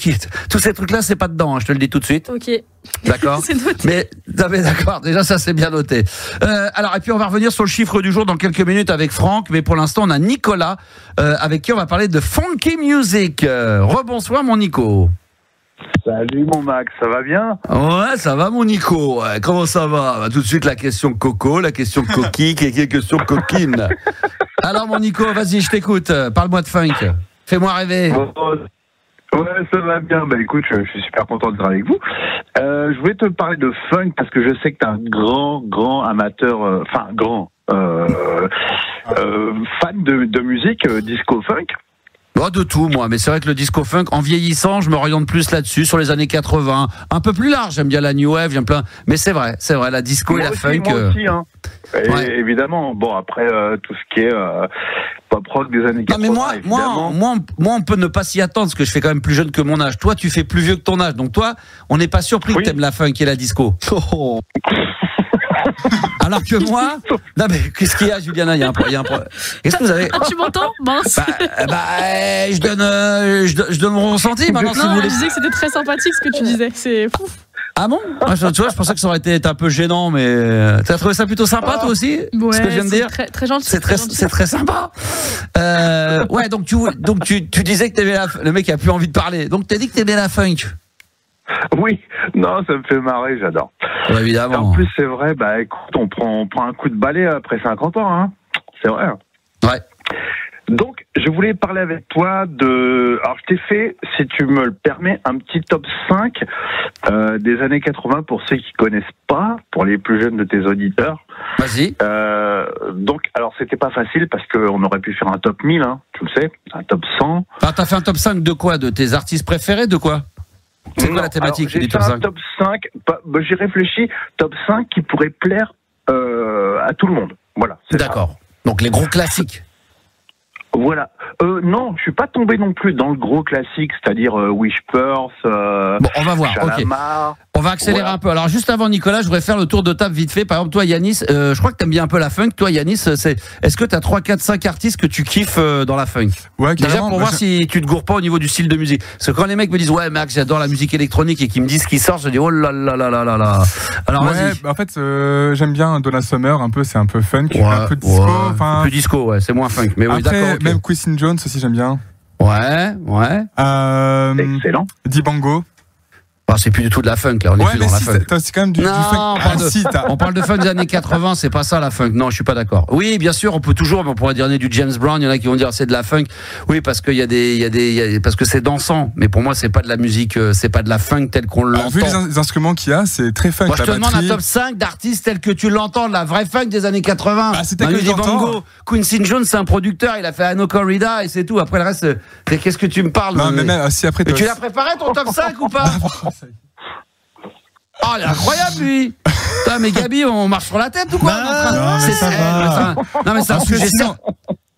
tous ces trucs là c'est pas dedans, hein, je te le dis tout de suite. Ok. D'accord. C'est noté. Mais d'accord, déjà ça c'est bien noté. Alors et puis on va revenir sur le chiffre du jour dans quelques minutes avec Franck, mais pour l'instant on a Nicolas avec qui on va parler de funky music. Rebonsoir mon Nico. Salut mon Max, ça va bien? Ouais, ça va mon Nico. Ouais, comment ça va? Bah, tout de suite la question coco, la question coquille, qui est question coquine. Alors mon Nico, vas-y, je t'écoute. Parle-moi de funk. Fais-moi rêver. Ouais, ça va bien. Bah écoute, je suis super content d'être avec vous. Je voulais te parler de funk parce que je sais que t'es un grand amateur, fan de musique disco funk. Oh, de tout, moi, mais c'est vrai que le disco funk, en vieillissant, je me oriente plus là-dessus, sur les années 80, un peu plus large, j'aime bien la new wave, j'aime plein, mais c'est vrai, la disco moi et la aussi, funk. Moi aussi, hein. Ouais. Évidemment, bon, après, tout ce qui est pop rock des années 80, non, mais moi, on peut ne pas s'y attendre, parce que je fais quand même plus jeune que mon âge. Toi, tu fais plus vieux que ton âge, donc toi, on n'est pas surpris que t'aimes la funk et la disco. Oh. Alors que moi, non mais qu'est-ce qu'il y a, Juliana? Il y a un problème. Qu'est-ce que vous avez? Ah, tu m'entends? Mince. Je donne mon ressenti maintenant. Non, si vous voulez. je disais que c'était très sympathique ce que tu disais. C'est fou. Ah bon? Tu vois, je pensais que ça aurait été un peu gênant, mais t'as trouvé ça plutôt sympa toi aussi? Ouais, ce que je viens de dire? Très, très gentil. C'est très sympa. Ouais, donc tu disais que t'aimais le mec a plus envie de parler. Donc t'as dit que t'aimais la funk. Oui, non, ça me fait marrer, j'adore. Ouais, évidemment. Et en plus, c'est vrai, bah écoute, on prend un coup de balai après 50 ans, hein. C'est vrai. Ouais. Donc, je voulais parler avec toi de... Alors, je t'ai fait, si tu me le permets, un petit top 5 des années 80 pour ceux qui connaissent pas, pour les plus jeunes de tes auditeurs. Vas-y. Donc, alors, c'était pas facile parce qu'on aurait pu faire un top 1000, hein, tu le sais, un top 100. Ah, t'as fait un top 5 de quoi? De tes artistes préférés? De quoi? C'est quoi la thématique du top 5? Top 5, j'ai réfléchi, top 5 qui pourrait plaire à tout le monde. Voilà. D'accord. Ça. Donc les gros classiques. Voilà. Non, je suis pas tombé non plus dans le gros classique, c'est-à-dire Whispers. Bon, on va voir. Chalamar. Ok. On va accélérer un peu. Alors juste avant Nicolas, je voudrais faire le tour de table vite fait. Par exemple, toi Yanis, je crois que t'aimes bien un peu la funk. Toi Yanis, est-ce que t'as 3, 4, 5 artistes que tu kiffes dans la funk? Ouais, déjà pour voir si tu te gourres pas au niveau du style de musique. Parce que quand les mecs me disent ouais Max, j'adore la musique électronique et qu'ils me disent ce qui sort, je dis oh là là là là là là. Alors vas-y. Bah, en fait, j'aime bien Donna Summer, c'est un peu funk, un peu disco. Un peu disco, ouais, c'est moins funk. Mais oui, après, d'accord. Okay. Même Quincy Jones aussi j'aime bien. Ouais. Excellent. Dibango. Ah, c'est plus du tout de la funk là, on est plus dans la funk. C'est quand même du funk. On parle de funk des années 80, c'est pas ça la funk. Non, je suis pas d'accord. Oui, bien sûr, on pourrait dire du James Brown, il y en a qui vont dire c'est de la funk. Oui, parce qu'il y a des parce que c'est dansant, mais pour moi c'est pas de la musique, c'est pas de la funk telle qu'on l'entend. Vu les instruments qu'il y a, c'est très funk. Moi, je te demande un top 5 d'artistes tels que tu l'entends, de la vraie funk des années 80. C'était que Bango, Quincy Jones, c'est un producteur, il a fait Anno Corrida et c'est tout. Après le reste, qu'est-ce que tu me parles? Non, mais si après. Mais tu l'as préparé ton top 5 ou pas? Oh, il est incroyable lui. Putain, mais Gabi, on marche sur la tête ou quoi? Non, mais c'est un sujet sérieux.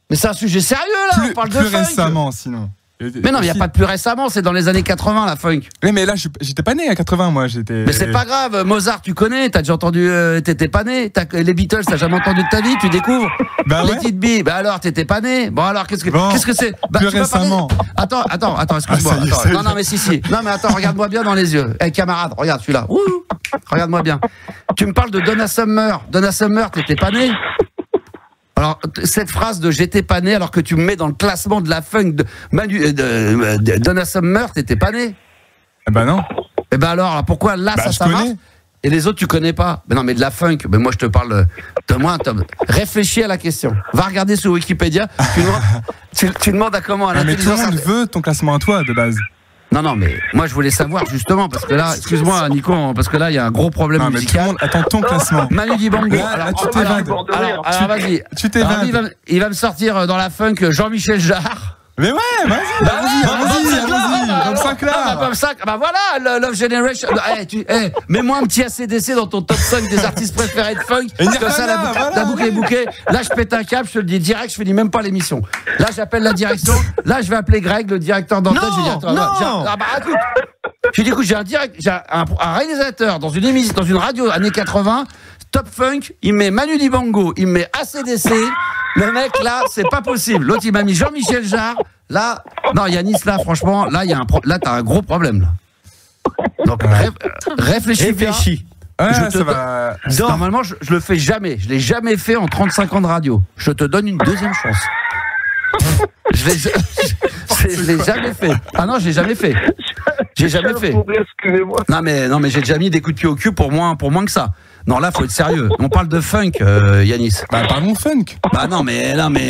Mais c'est un sujet sérieux là. On parle de funk. Plus récemment, sinon. Mais non, il n'y a pas de plus récemment, c'est dans les années 80 la funk. Oui, mais là, j'étais pas né à 80, moi. Mais c'est pas grave, Mozart, tu connais, t'as déjà entendu, t'étais pas né. Les Beatles, t'as jamais entendu de ta vie, tu découvres. Bah les ouais. Tite B, bah alors, t'étais pas né. Bon, alors, qu'est-ce que c'est bah, plus récemment. Attends, excuse-moi. Ah, ça y est. Non, mais si. Non, mais attends, regarde-moi bien dans les yeux. Camarade, regarde, celui-là. Regarde-moi bien. Tu me parles de Donna Summer. Donna Summer, t'étais pas né. Alors, cette phrase de j'étais pas né alors que tu me mets dans le classement de la funk de Donna Summer, t'étais pas né. Eh ben non. Eh ben alors, pourquoi là ça marche et les autres tu connais pas? Mais non, mais de la funk, mais moi je te parle de moi, Tom. Réfléchis à la question. Va regarder sur Wikipédia. Tu demandes à comment à Mais tout le l'intelligence. monde veut ton classement à toi de base. Non, mais moi je voulais savoir justement parce que là, excuse-moi Nico, parce que là il y a un gros problème Non, mais tout le musical. monde attends ton classement. Manu Dibango. Là, tu t'évades. Alors vas-y. Tu t'évades. Il va me sortir dans la funk Jean-Michel Jarre. Mais ouais, vas-y, comme ça que là. Comme ça, bah voilà, Love Generation. Mets-moi un petit ACDC dans ton top 5 des artistes préférés de funk. Comme ça, la boucle est bouquée. Là, je pète un câble, je te le dis direct, je finis même pas l'émission. Là, j'appelle la direction. Là, je vais appeler Greg, le directeur d'antenne. Je vais dire, écoute, j'ai un réalisateur dans une émission, dans une radio années 80, top funk, il met Manu Dibango, il met ACDC. Le mec, là, c'est pas possible. L'autre, il m'a mis Jean-Michel Jarre. Là, non, Yanis, là, franchement, là, là, t'as un gros problème, là. Donc, réfléchis. Ouais, ça va. Normalement, je le fais jamais. Je l'ai jamais fait en 35 ans de radio. Je te donne une deuxième chance. Je l'ai jamais fait. Ah non, je l'ai jamais fait. J'ai jamais fait. Excusez-moi. Non, mais j'ai déjà mis des coups de pied au cul pour moins que ça. Non, là, faut être sérieux. On parle de funk, Yanis. Bah, parlons funk. Bah non, mais là. Moi,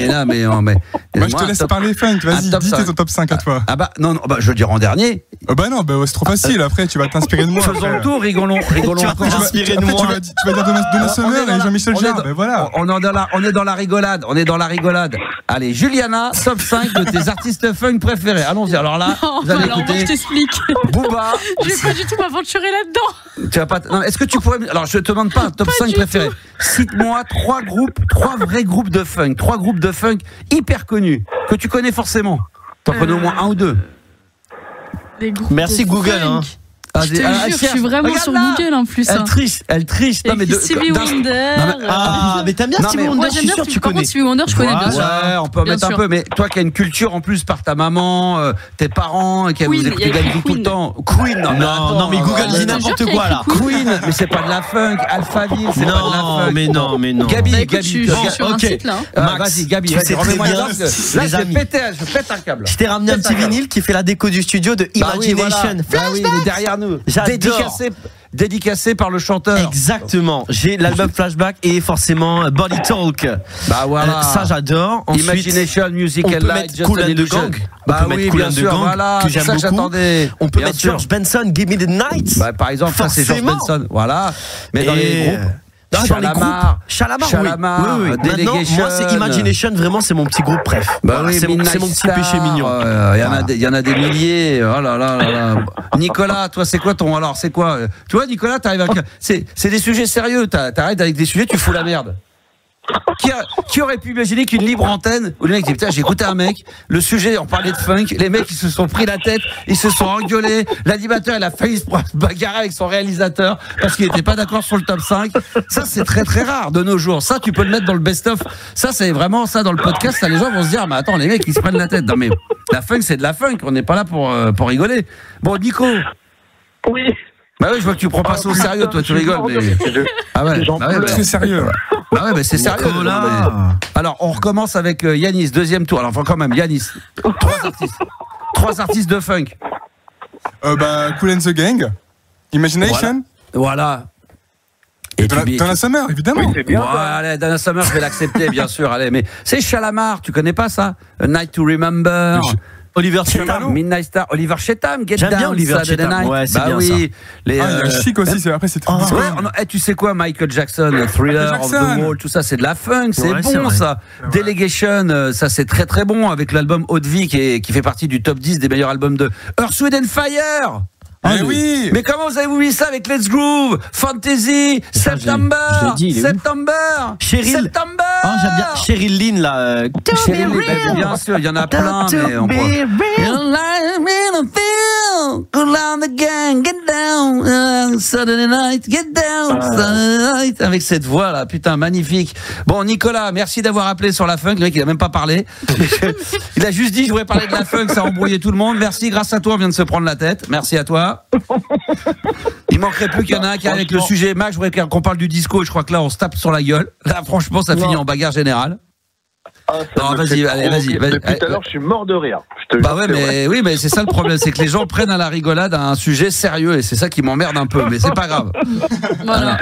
je te laisse parler funk. Vas-y, dis tes top 5 à toi. Ah bah, non, bah, je le dirai en dernier. Bah non, bah c'est trop facile. Après, tu vas t'inspirer de moi. Faisons le tour, rigolons encore. Inspiré de moi. Tu vas dire Donna Summer et Jean-Michel Jarre. Ben voilà. On est dans la rigolade. Allez, Juliana, top 5 de tes artistes funk préférés. Allons-y. Alors là, vous allez alors moi, je écouter. t'explique. Booba. Je vais pas du tout m'aventurer là-dedans. Tu vas pas. Non, est-ce que tu pourrais. Alors, je te demande pas un top 5 préféré. Cite-moi 3 vrais groupes de funk. 3 groupes de funk hyper connus. Que tu connais forcément. T'en connais au moins 1 ou 2. Merci Google. Hein. Je te jure, je suis vraiment sur Google en plus. Elle triche. Non, mais Stevie Wonder. Mais t'aimes bien Stevie Wonder, je suis sûr que tu connais. Stevie Wonder, je connais bien sûr. Ouais, on peut en mettre un peu, mais toi qui as une culture en plus par ta maman, tes parents, qui vous écoutez Gabi tout le temps. Queen, non, mais Google dit n'importe quoi là. Queen, mais c'est pas de la funk. Alphaville, c'est pas de la funk. Mais non. Gabi, Je suis sur un site là. Vas-y, Gabi, remets-moi là, je pète un câble. Je t'ai ramené un petit vinyle qui fait la déco du studio de Imagination. Bah oui, il est derrière nous. Dédicacé par le chanteur. Exactement. J'ai l'album Flashback et forcément Body Talk. Bah voilà. Ça j'adore. Ensuite, Imagination, Musical Light, Cool and the Gang. Bah oui, bien sûr. Voilà. Que j'aime beaucoup. J'attendais. On peut mettre George Benson, Give Me the Night. Bah par exemple, ça c'est George Benson. Voilà. Mais dans les groupes. Chalamar, oui. Delegation. Moi, c'est Imagination, vraiment, c'est mon petit groupe préf. Bah oui, c'est mon petit péché mignon. Il y en a des milliers. Oh là là. Nicolas, toi, c'est quoi ton. Alors, c'est quoi tu vois, Nicolas, t'arrives à. C'est des sujets sérieux. T'arrêtes avec des sujets, tu fous la merde. Qui aurait pu imaginer qu'une libre antenne où le mec dit putain, j'ai écouté un mec, le sujet, on parlait de funk, les mecs ils se sont pris la tête, ils se sont engueulés, l'animateur il a failli se bagarrer avec son réalisateur parce qu'il était pas d'accord sur le top 5. Ça c'est très très rare de nos jours. Ça tu peux le mettre dans le best-of. Ça c'est vraiment ça dans le podcast, ça, les gens vont se dire mais attends, les mecs ils se prennent la tête. Non mais la funk c'est de la funk, on n'est pas là pour rigoler. Bon Nico. Oui. Bah oui, je vois que tu prends pas ça au sérieux, toi tu rigoles mais. Ah ouais, c'est sérieux. Bah ouais, mais c'est sérieux. Alors, on recommence avec Yanis, deuxième tour. Alors, enfin, quand même, Yanis. 3 artistes de funk. Bah, Cool and the Gang, Imagination. Voilà. Et Donna Summer, évidemment. Oui, c'est bien. Allez, Donna Summer, je vais l'accepter, bien sûr. Allez, mais c'est Chalamar, tu connais pas ça? A Night to Remember. Oliver Chetham. Midnight Star, Oliver Chetham, Get J'aime Down, bien Oliver Saturday Chetham. Night. Ouais, c'est bah bien oui. ça. Les, il y a Chic aussi, après c'était tu sais quoi, Michael Jackson, Thriller of the Wall, tout ça, c'est de la funk, c'est bon ça. Delegation, ça c'est très très bon avec l'album Haute Vie qui fait partie du top 10 des meilleurs albums de Earth, Wind and Fire. Oui. Mais comment vous avez oublié ça avec Let's Groove, Fantasy, September, Cheryl. September. Ah, j'aime bien Cheryl Lynn là. Cheryl, bien sûr, il y en a plein, mais on Saturday night, get down, Saturday night. Avec cette voix là, putain, magnifique. Bon, Nicolas, merci d'avoir appelé sur la funk. Le mec, il a même pas parlé. Il a juste dit, je voudrais parler de la funk, ça a embrouillé tout le monde. Merci, grâce à toi, on vient de se prendre la tête. Merci à toi. Il manquerait plus qu'il y en a un qui avec le sujet. Max, je voudrais qu'on parle du disco. Je crois que là, on se tape sur la gueule. Là, franchement, ça finit en bagarre générale. Non, vas-y. Depuis tout à l'heure, je suis mort de rire. Bah ouais, mais c'est ça le problème, c'est que les gens prennent à la rigolade un sujet sérieux et c'est ça qui m'emmerde un peu, mais c'est pas grave. Voilà.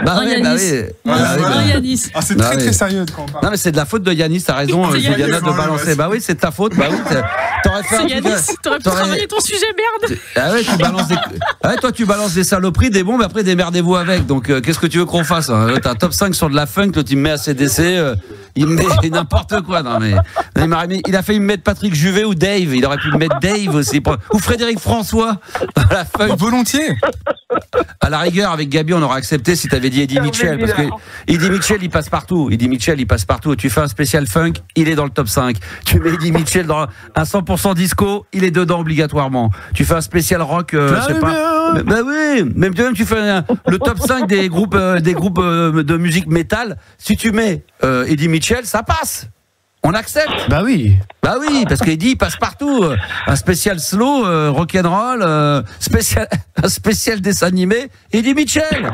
Yanis. Ah, c'est très sérieux quand on parle. Non mais c'est de la faute de Yanis, t'as raison, Juliana, de balancer. Bah oui, c'est de ta faute. Bah oui, t'aurais fait un Yanis, t'aurais pu travailler ton sujet, merde. Ah ouais, tu balances des saloperies, des bombes, après démerdez-vous avec. Donc qu'est-ce que tu veux qu'on fasse? T'as un top 5 sur de la funk, l'autre il me met ACDC, il me met n'importe quoi. Non mais il a failli me mettre Patrick Juvet ou Dave, il aurait pu me mettre Dave aussi, ou Frédéric François à la funk. Volontiers. À la rigueur, avec Gabi, on aurait accepté si t'avais dit Eddie Mitchell, parce que Eddie Mitchell, il passe partout. Tu fais un spécial funk, il est dans le top 5. Tu mets Eddie Mitchell dans un 100% disco, il est dedans obligatoirement. Tu fais un spécial rock, je sais pas. Bah oui, même tu fais le top 5 des groupes de musique métal. Si tu mets Eddie Mitchell, ça passe. On accepte. Bah oui, parce qu'Eddie il passe partout. Un spécial slow, rock'n'roll, un spécial dessin animé, Eddie Mitchell.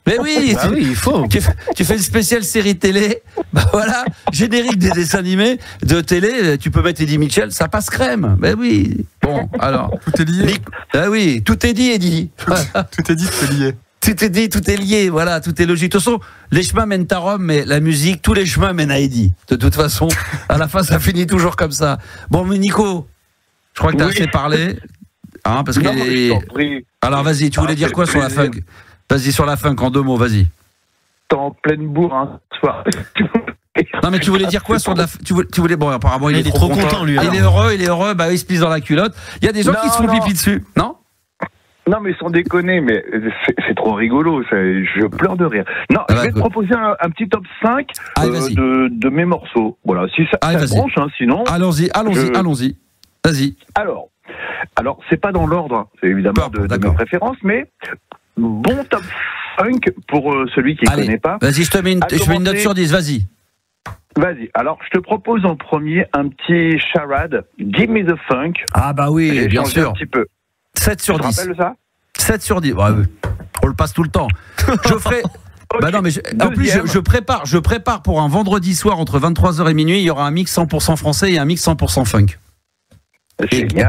Mais oui, il faut. Tu fais une spéciale série télé, bah voilà, générique des dessins animés de télé, tu peux mettre Eddie Mitchell, ça passe crème. Mais oui. Bon, alors. Tout est lié. Ah oui, tout est dit, Eddie. Tout est dit, tout est lié. Tout est dit, tout est lié, voilà, tout est logique. De toute façon, les chemins mènent à Rome, mais la musique, tous les chemins mènent à Eddie. De toute façon, à la fin, ça finit toujours comme ça. Bon, mais Nico, je crois que t'as assez parlé. Hein, parce que alors, vas-y, tu voulais dire quoi sur la funk? Vas-y, sur la funk, en 2 mots, vas-y. T'es en pleine bourre, hein, ce soir. Non, mais tu voulais dire quoi sur de la tu voulais bon, apparemment, il est trop content, lui. Il est heureux, bah, il se pisse dans la culotte. Il y a des gens qui se font pipi dessus, non? Non, mais sans déconner, mais c'est trop rigolo, je pleure de rire. Non, je vais te proposer un petit top 5 de mes morceaux. Voilà, si ça branche, hein, sinon... Allons-y. Vas-y. Alors, c'est pas dans l'ordre, c'est évidemment de mes préférences, mais bon top funk pour celui qui ne connaît pas. Vas-y, je te mets une note sur 10, vas-y. Vas-y, alors je te propose en premier un petit charade, Give Me the Funk. Ah bah oui, bien sûr. Un petit peu. 7 sur 10. Tu te rappelles ça? 7 sur 10. Ouais, on le passe tout le temps. Je ferai. Bah non, mais en plus, je prépare pour un vendredi soir entre 23h et minuit. Il y aura un mix 100% français et un mix 100% funk.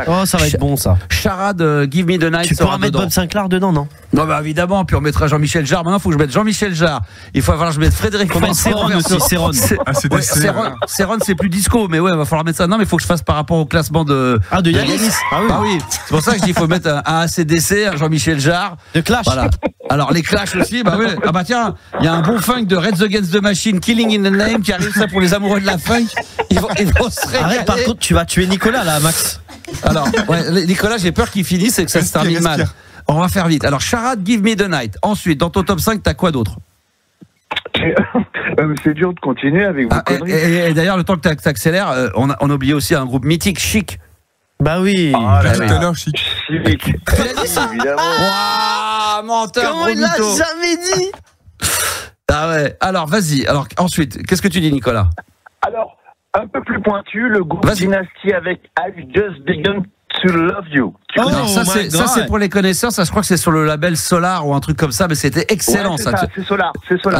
Oh, ça va être bon ça. Charade, Give Me the Night. Tu pourras mettre Bob Sinclair dedans, non? Non, bah évidemment, puis on mettra Jean-Michel Jarre. Maintenant, il faut que je mette Jean-Michel Jarre. Il va falloir que je mette Frédéric Céron aussi. Céron, c'est plus disco, mais ouais, il va falloir mettre ça. Non, mais il faut que je fasse par rapport au classement de Yanis. Ah oui. C'est pour ça que je dis il faut mettre un ACDC, un Jean-Michel Jarre. De Clash. Voilà. Alors, les Clash aussi, bah oui. Ah bah tiens, il y a un bon funk de Rage Against the Machine, Killing in the Name, qui arrive ça pour les amoureux de la funk. Ils vont se régaler. Arrête, par contre, tu vas tuer Nicolas là, Max. Alors, Nicolas, j'ai peur qu'il finisse et que ça se termine mal. On va faire vite. Alors, Charade, Give Me the Night. Ensuite, dans ton top 5, t'as quoi d'autre? C'est dur de continuer avec vos conneries. Et d'ailleurs, le temps que t'accélères, on a oublié aussi un groupe mythique, Chic. Bah oui. Tout à l'heure, Chic. Évidemment. Waouh, menteur. Comment il l'a jamais dit? Ah ouais. Alors, vas-y. Alors, ensuite, qu'est-ce que tu dis, Nicolas? Alors, un peu plus pointu, le groupe Dynasty avec I've Just Begun to Love You. Ça, c'est pour les connaisseurs. Ça, je crois que c'est sur le label Solar ou un truc comme ça, mais c'était excellent. Ouais, c'est Solar.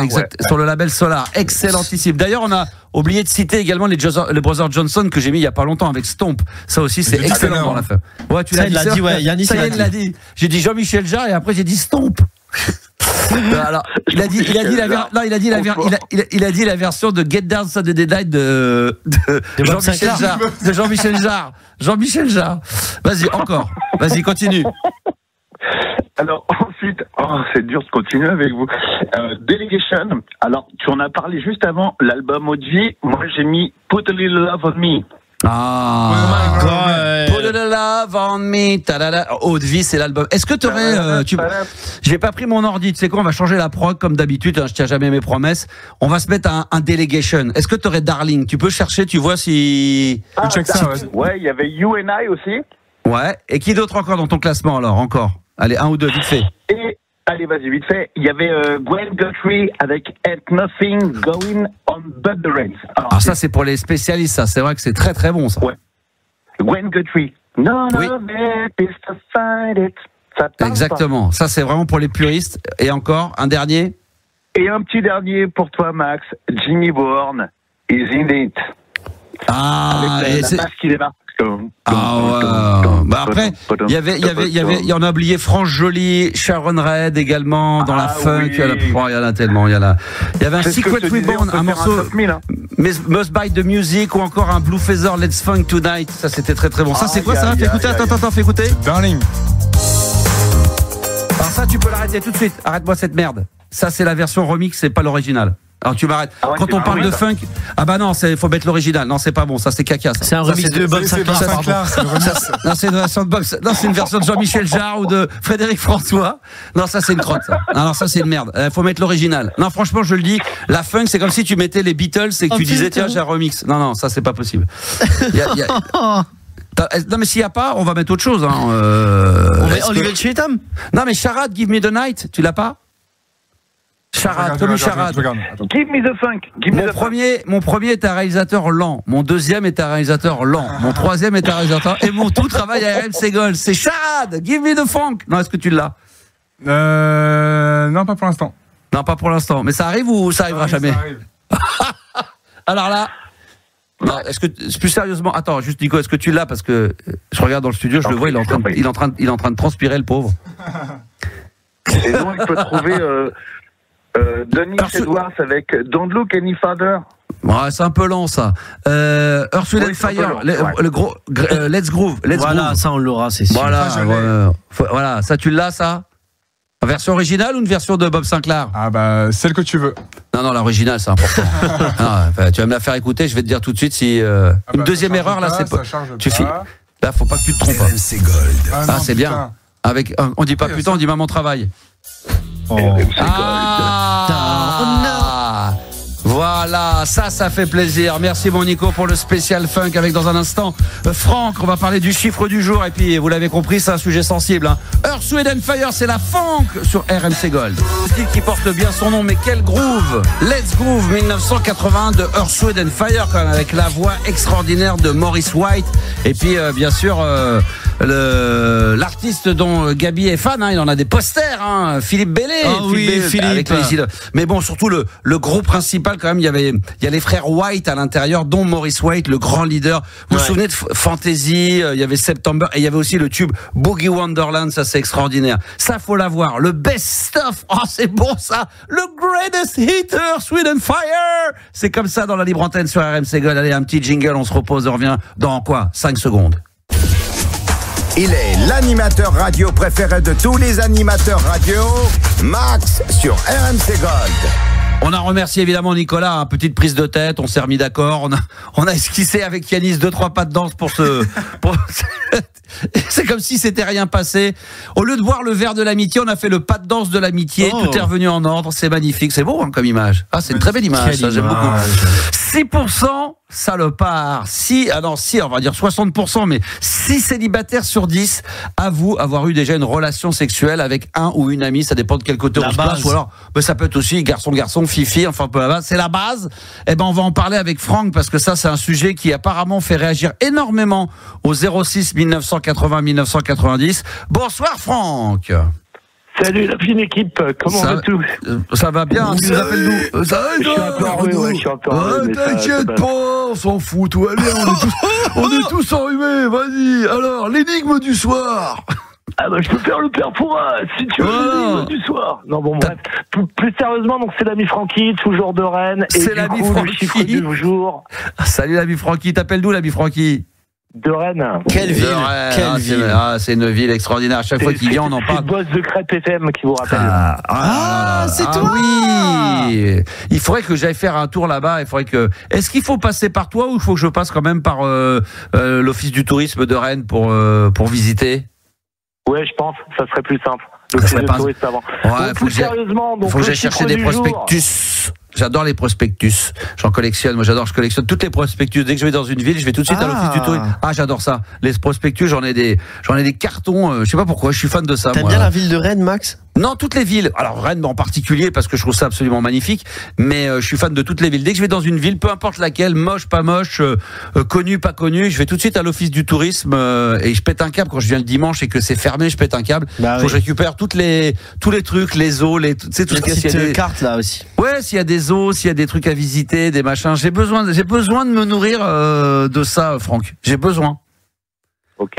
Exact. Ouais. Sur le label Solar. Excellentissime. D'ailleurs, on a oublié de citer également les Brothers Johnson que j'ai mis il y a pas longtemps avec Stomp. Ça aussi, c'est excellent dans la fin. Ouais, tu l'as dit. Ouais, Yanis l'a dit. J'ai dit Jean-Michel Jarre et après j'ai dit Stomp. Alors, il a dit la version de Get Down Saturday Night de Jean-Michel Jarre. Jean-Michel Jarre. Vas-y, encore. Vas-y, continue. Alors ensuite, c'est dur de continuer avec vous. Delegation. Alors, tu en as parlé juste avant l'album Audrey. Moi, j'ai mis Put a Little Love on Me. Ah, oh my God. Put Put the love on me. Eau de vie, c'est l'album. Est-ce que t'aurais, j'ai pas pris mon ordi. Tu sais quoi, on va changer la prog comme d'habitude. Hein, je tiens jamais mes promesses. On va se mettre un Delegation. Est-ce que t'aurais Darling? Tu peux chercher, tu vois si. Check ça. Ouais, il y avait You and I aussi. Ouais. Et qui d'autre encore dans ton classement alors? Encore. Allez, un ou deux, vite fait. Et allez, vas-y, vite fait. Il y avait Gwen Guthrie avec Ain't Nothing Going On But The Rain. Alors ça, c'est pour les spécialistes, ça. C'est vrai que c'est très très bon, ça. Ouais. Gwen Guthrie. Non, oui. Exactement. Ça, c'est vraiment pour les puristes. Et encore, un dernier. Et un petit dernier pour toi, Max. Jimmy Bourne. Isn't It? Ah, avec la basse qui démarre. Ah ouais. Bah après, il y en a oublié France Jolie, Sharon Red également dans la funk. Oui. Il y en a tellement. Il y avait un Secret Reborn, un morceau Must Buy the Music ou encore un Blue Feather Let's Funk Tonight. Ça c'était très très bon. Ça c'est quoi ça? Fais écouter. Attends, fais écouter. Darling. Alors ça tu peux l'arrêter tout de suite. Arrête-moi cette merde. Ça c'est la version remix, c'est pas l'original. Alors tu m'arrêtes. Quand on parle de funk, ah bah non, faut mettre l'original. Non, c'est pas bon, ça c'est caca. Ça. C'est un remix de Bob Sinclair. Non, c'est une version de Bob. Non, c'est une version de Jean-Michel Jarre ou de Frédéric François. Non, ça c'est une crotte. Ça. Alors ça c'est une merde. Faut mettre l'original. Non, franchement, je le dis, la funk, c'est comme si tu mettais les Beatles et que tu disais tiens, j'ai un remix. Non, ça c'est pas possible. Non mais s'il y a pas, on va mettre autre chose. Olivier Chetam. Non mais Charade, Give Me the Night, tu l'as pas? Charade, Tommy Charade. Give me the funk. Mon premier est un réalisateur lent. Mon deuxième est un réalisateur lent. Mon troisième est un réalisateur. Et mon tout travail à RMC Gold. C'est Charade. Give me the funk. Non, est-ce que tu l'as? Non, pas pour l'instant. Non, pas pour l'instant. Mais ça arrive ou ça arrivera jamais? Ça arrive. Alors là. Non, est-ce que plus sérieusement, attends, juste Nico, est-ce que tu l'as? Parce que je regarde dans le studio, je le vois, il est en train de transpirer, le pauvre. Et donc il peut trouver. Dennis Edwards avec Don't Look Any Farther. Ouais, c'est un peu lent ça. Earth, Wind and Fire, le gros Let's Groove. Voilà, ça on l'aura, c'est sûr. Voilà, ça tu l'as ça? En version originale ou une version de Bob Sinclair? Ah bah celle que tu veux. Non, l'original c'est important. Tu vas me la faire écouter, je vais te dire tout de suite si une deuxième erreur là, c'est pas. Là, faut pas que tu te trompes. RMC Gold. Ah, c'est bien. Avec, on dit pas putain, on dit maman travail. Voilà, ça fait plaisir. Merci mon Nico pour le spécial funk avec dans un instant Franck, on va parler du chiffre du jour et puis vous l'avez compris, c'est un sujet sensible. Earth, Wind and Fire, c'est la funk sur RMC Gold. Style qui porte bien son nom, mais quel groove! Let's Groove 1980 de Earth, Wind and Fire quand même, avec la voix extraordinaire de Maurice White et puis bien sûr l'artiste dont Gabi est fan, il en a des posters, Philippe Bellet. Philippe. Mais bon, surtout le gros principal quand même, il y a les frères White à l'intérieur, dont Maurice White, le grand leader. Vous vous souvenez de Fantasy, il y avait September et il y avait aussi le tube Boogie Wonderland, ça c'est extraordinaire. Ça faut l'avoir. Le best stuff, c'est bon ça. Le greatest hitter, Wind and Fire. C'est comme ça dans la libre antenne sur RMC Gold. Allez, un petit jingle, on se repose, on revient dans quoi? 5 secondes. Il est l'animateur radio préféré de tous les animateurs radio, Max sur RMC Gold. On a remercié évidemment Nicolas, petite prise de tête, on s'est remis d'accord, on a esquissé avec Yanis 2-3 pas de danse c'est comme si c'était rien passé. Au lieu de boire le verre de l'amitié, on a fait le pas de danse de l'amitié, tout est revenu en ordre, c'est magnifique, c'est beau comme image. C'est une très belle image, ça, j'aime beaucoup. 6% salopard. On va dire 60%, mais 6 célibataires sur 10 avouent avoir eu déjà une relation sexuelle avec un ou une amie, ça dépend de quel côté on se place, ou alors ça peut être aussi garçon, fifi, enfin peu la base, c'est la base. On va en parler avec Franck parce que ça c'est un sujet qui apparemment fait réagir énormément au 06 1980 1990. Bonsoir Franck. Salut la fine équipe, comment vas-tu? Ça va bien, tu nous appelles d'où? Ça va, je suis encore enrhumé. T'inquiète pas, on s'en fout, tout va bien, on est tous enrhumés, vas-y. Alors, l'énigme du soir. Ah bah je peux faire le père Fouras si tu veux, l'énigme du soir. Non bon bref, plus sérieusement, donc c'est l'ami Francky, toujours de Rennes. Et c'est l'ami Francky. Le chiffre du jour. Salut l'ami Francky, t'appelles d'où l'ami Francky? De Rennes. Quelle ville, quelle ville. C'est une ville extraordinaire. À chaque fois qu'il vient, on en parle. C'est le boss de Crêpe FM qui vous rappelle. C'est toi. Oui. Il faudrait que j'aille faire un tour là-bas. Est-ce qu'il faut passer par toi ou il faut que je passe quand même par l'office du tourisme de Rennes pour visiter? Ouais, je pense. Ça serait plus simple. Avant. Ouais, donc, faut que j'aille chercher des prospectus. J'adore les prospectus. J'en collectionne. Moi, je collectionne toutes les prospectus. Dès que je vais dans une ville, je vais tout de suite à l'office du tourisme. Ah, j'adore ça. Les prospectus, j'en ai des cartons. Je sais pas pourquoi. Je suis fan de ça. T'aimes bien la ville de Rennes, Max? Non, toutes les villes. Alors Rennes en particulier parce que je trouve ça absolument magnifique. Mais je suis fan de toutes les villes. Dès que je vais dans une ville, peu importe laquelle, moche, pas moche, connue, pas connue, je vais tout de suite à l'office du tourisme et je pète un câble quand je viens le dimanche et que c'est fermé. Je pète un câble. Faut que je récupère tous les trucs, les eaux, tout ce qu'il y a. Des cartes là aussi. Ouais, s'il y a des eaux, s'il y a des trucs à visiter, des machins. J'ai besoin de me nourrir de ça, Franck. J'ai besoin. Ok,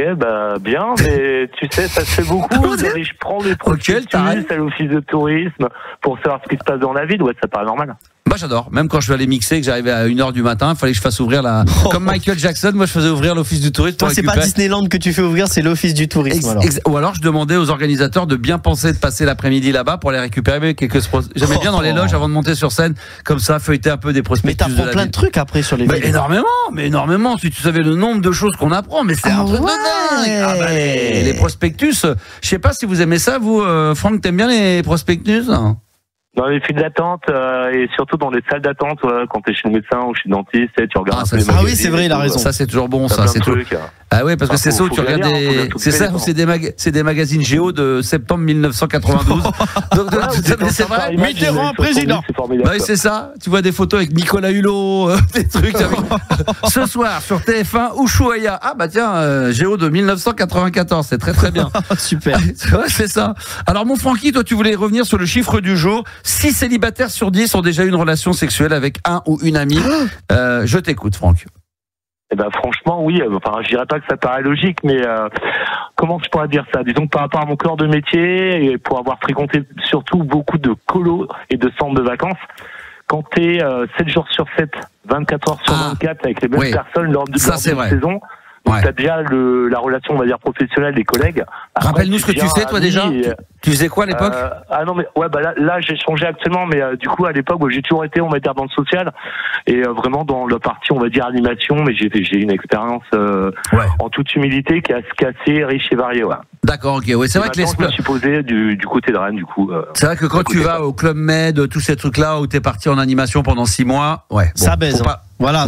bien, mais tu sais, ça se fait beaucoup. Je prends les prospectus à l'office de tourisme pour savoir ce qui se passe dans la ville. Ouais, ça paraît normal. Bah j'adore, même quand je vais aller mixer, que j'arrivais à 1h du matin, il fallait que je fasse ouvrir comme Michael Jackson, moi je faisais ouvrir l'office du tourisme. Toi c'est pas Disneyland que tu fais ouvrir, c'est l'office du tourisme. Ou alors je demandais aux organisateurs de bien penser de passer l'après-midi là-bas pour aller récupérer quelques. J'aimais bien dans les loges avant de monter sur scène, comme ça feuilleter un peu des prospectus. Mais t'apprends plein de trucs après sur les villes. Énormément. Si tu savais le nombre de choses qu'on apprend, mais c'est un truc de dingue. Les prospectus, je sais pas si vous aimez ça, vous, Franck, t'aimes bien les prospectus? Dans les files d'attente et surtout dans les salles d'attente, quand t'es chez le médecin ou chez le dentiste, tu regardes. Ah oui, c'est vrai, il a raison. Ça c'est toujours bon, ça c'est tout. Ah oui, parce que c'est ça où tu regardes c'est ça où c'est des magazines Géo de septembre 1992. C'est vrai. Mitterrand président. Oui, c'est ça. Tu vois des photos avec Nicolas Hulot, des trucs. Ce soir sur TF1 Ushuaïa. Ah bah tiens, Géo de 1994, c'est très très bien. Super. Ouais, c'est ça. Alors mon Francky, toi tu voulais revenir sur le chiffre du jour. 6 célibataires sur 10 ont déjà eu une relation sexuelle avec un ou une amie. Je t'écoute, Franck. Eh ben franchement oui, enfin je dirais pas que ça paraît logique, mais comment je pourrais dire ça? Disons que par rapport à mon corps de métier et pour avoir fréquenté surtout beaucoup de colos et de centres de vacances, quand t'es 7 jours sur 7, 24 heures sur 24 avec les mêmes personnes lors d'une saison, t'as déjà la relation, on va dire, professionnelle des collègues. Rappelle-nous ce que tu fais toi déjà. Tu faisais quoi à l'époque? Non mais ouais là j'ai changé actuellement, mais du coup à l'époque j'ai toujours été, on va dire, dans le social et vraiment dans la partie, on va dire, animation, mais j'ai une expérience en toute humilité qui est assez riche et variée. Ouais. D'accord, ok, ouais, c'est vrai que je suis posé du côté de Rennes, du coup. C'est vrai que quand tu vas au Club Med, tous ces trucs-là où t'es parti en animation pendant 6 mois, ça baise. Voilà,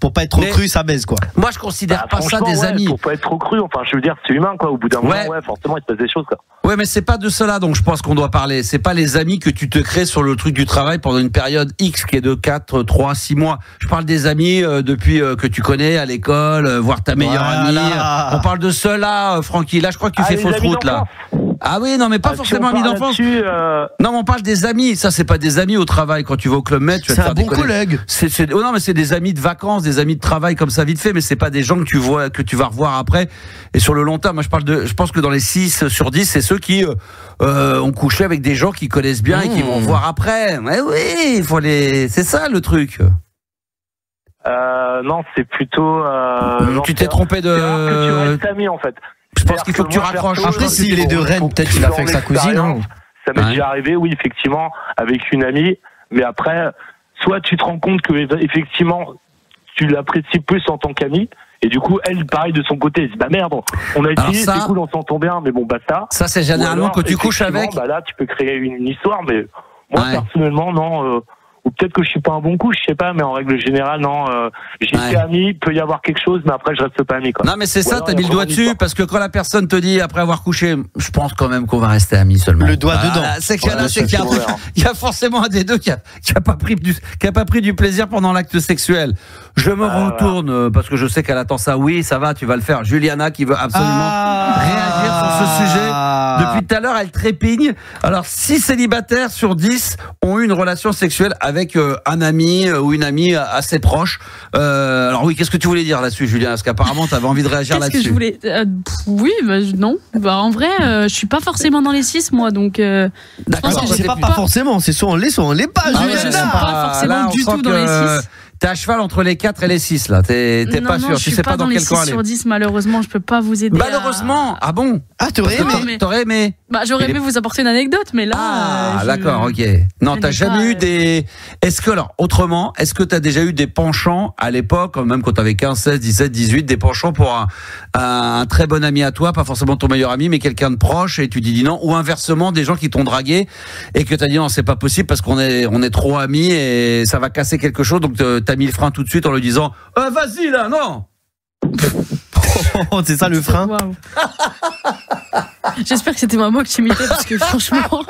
pour pas être trop cru, ça baise quoi. Moi je considère pas ça des amis. Pour pas être trop cru, enfin je veux dire, c'est humain quoi. Au bout d'un moment, forcément il se passe des choses quoi. Ouais, mais c'est pas de cela dont je pense qu'on doit parler. C'est pas les amis que tu te crées sur le truc du travail pendant une période X qui est de 4, 3, 6 mois. Je parle des amis depuis que tu connais à l'école, voir ta meilleure amie. On parle de cela, Francky. Là, je crois que tu fais fausse route là. Ah oui, non, mais pas forcément amis d'enfance. Non, mais on parle des amis. Ça, c'est pas des amis au travail. Quand tu vas au Club Med, tu vas te faire des collègues. Non, mais c'est des amis de vacances, des amis de travail comme ça vite fait. Mais c'est pas des gens que tu vas revoir après. Et sur le long terme, moi, je pense que dans les 6 sur 10, c'est ceux qui ont couché avec des gens qui connaissent bien et qui vont voir après. Mais oui, c'est ça le truc. Non, c'est plutôt. Tu t'es trompé de. Que tu restes ami en fait. Je pense qu'il faut que tu raccroches. Après, s'il est de Rennes, peut-être qu'il a fait avec sa cousine. Non ça m'est déjà arrivé, oui, effectivement, avec une amie. Mais après, soit tu te rends compte que effectivement, tu l'apprécies plus en tant qu'amie. Et du coup, elle, pareil de son côté, elle se dit bah merde, on a essayé, c'est cool, on s'entend bien, mais bon, basta. Ça, c'est généralement que tu couches avec. Bah là, tu peux créer une histoire, mais moi, personnellement, non. Ou peut-être que je suis pas un bon coup, je sais pas, mais en règle générale, non. J'ai été ami, peut y avoir quelque chose, mais après je reste pas ami quoi. Non, mais c'est ça, t'as mis le doigt dessus, parce que quand la personne te dit après avoir couché, je pense quand même qu'on va rester amis seulement. Le doigt dedans. C'est qu'il y a forcément un des deux qui a pas pris du plaisir pendant l'acte sexuel. Je me retourne parce que je sais qu'elle attend ça. Oui, ça va, tu vas le faire. Juliana qui veut absolument réagir sur ce sujet. Depuis tout à l'heure, elle trépigne. Alors, 6 célibataires sur 10 ont eu une relation sexuelle avec un ami ou une amie assez proche. Alors oui, qu'est-ce que tu voulais dire là-dessus, Julien? Parce qu'apparemment, tu avais envie de réagir là-dessus. Qu'est-ce que je voulais oui, non. En vrai, je suis pas forcément dans les 6, moi, donc. D'accord, c'est pas forcément. C'est soit on l'est pas. Je suis pas forcément du tout dans les 6. T'es à cheval entre les 4 et les 6 là. T'es pas sûr. Tu sais pas dans quel coin aller. Sur 10, malheureusement, je peux pas vous aider. Malheureusement. Ah bon? Ah, t'aurais aimé. Bah, j'aurais aimé vous apporter une anecdote, mais là. Ah, d'accord, ok. Non, t'as jamais eu des. Est-ce que t'as déjà eu des penchants à l'époque, même quand t'avais 15, 16, 17, 18, des penchants pour un très bon ami à toi, pas forcément ton meilleur ami, mais quelqu'un de proche, et tu dis non, ou inversement, des gens qui t'ont dragué et que t'as dit non, c'est pas possible parce qu'on est trop amis et ça va casser quelque chose, donc t'as mis le frein tout de suite en lui disant vas-y là, non. C'est ça le frein. Wow. J'espère que c'était ma moque que tu imitais parce que franchement.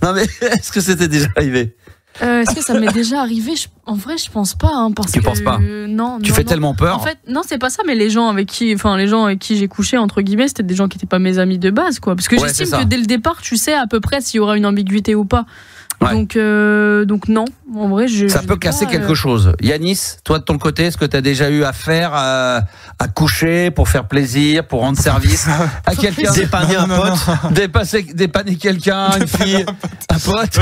Non mais est-ce que c'était déjà arrivé? Est-ce que ça m'est déjà arrivé? En vrai, je pense pas. Tu penses pas? Non. Tu fais tellement peur. En fait, non, c'est pas ça. Mais les gens avec qui j'ai couché entre guillemets, c'était des gens qui étaient pas mes amis de base, quoi. Parce que j'estime que dès le départ, tu sais à peu près s'il y aura une ambiguïté ou pas. Ouais. Donc non, en vrai, ça peut casser quelque chose. Yanis, toi de ton côté, est-ce que tu as déjà eu affaire à coucher pour faire plaisir, pour rendre service à quelqu'un, dépanner un pote, dépanner quelqu'un, une fille, un pote?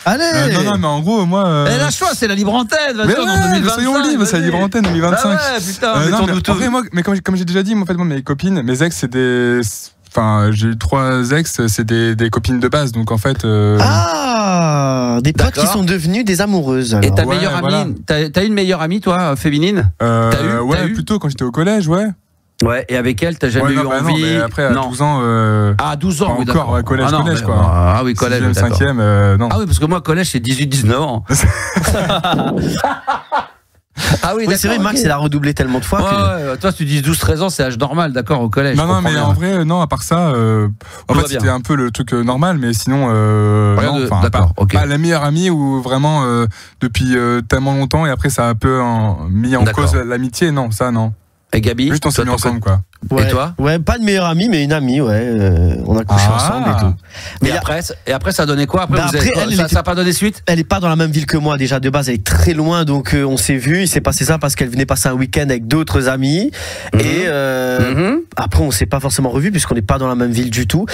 Allez. Non, mais en gros, moi. Lâche-toi, c'est la libre antenne. Mais ouais, en 2025. Soyons libres, c'est la libre antenne 2025. Ah ouais, putain. Mais comme j'ai déjà dit, moi, mes copines, mes ex, c'est des. Enfin, j'ai eu 3 ex, c'est des copines de base, donc en fait. Des potes qui sont devenues des amoureuses. Alors. Et ta meilleure amie, t'as une meilleure amie, toi, féminine? T'as eu plutôt quand j'étais au collège, ouais. Ouais, et avec elle, t'as jamais eu envie? Non, mais après, à 12 ans. À 12 ans, oui, d'accord. Encore, collège, quoi. Ah oui, collège. 6e, 5e, non. Ah oui, parce que moi, collège, c'est 18-19 ans. Ah oui, c'est vrai, Max, il a redoublé tellement de fois. Ouais, toi, tu dis 12-13 ans, c'est âge normal, d'accord, au collège. Non, mais en vrai, non, à part ça, en fait, c'était un peu le truc normal, mais sinon, d'accord, ok. Pas la meilleure amie ou vraiment depuis tellement longtemps et après, ça a un peu mis en cause l'amitié, non, ça, non. Et Gabi, juste on s'est mis ensemble, quoi. Ouais. Et toi? Ouais, pas de meilleure amie, mais une amie, ouais. On a couché ensemble et tout. Mais après, ça a donné quoi? Après, ça n'a pas donné suite? Elle est pas dans la même ville que moi, déjà, de base, elle est très loin, donc on s'est vu. Il s'est passé ça parce qu'elle venait passer un week-end avec d'autres amis. Et après, on s'est pas forcément revus puisqu'on n'est pas dans la même ville du tout.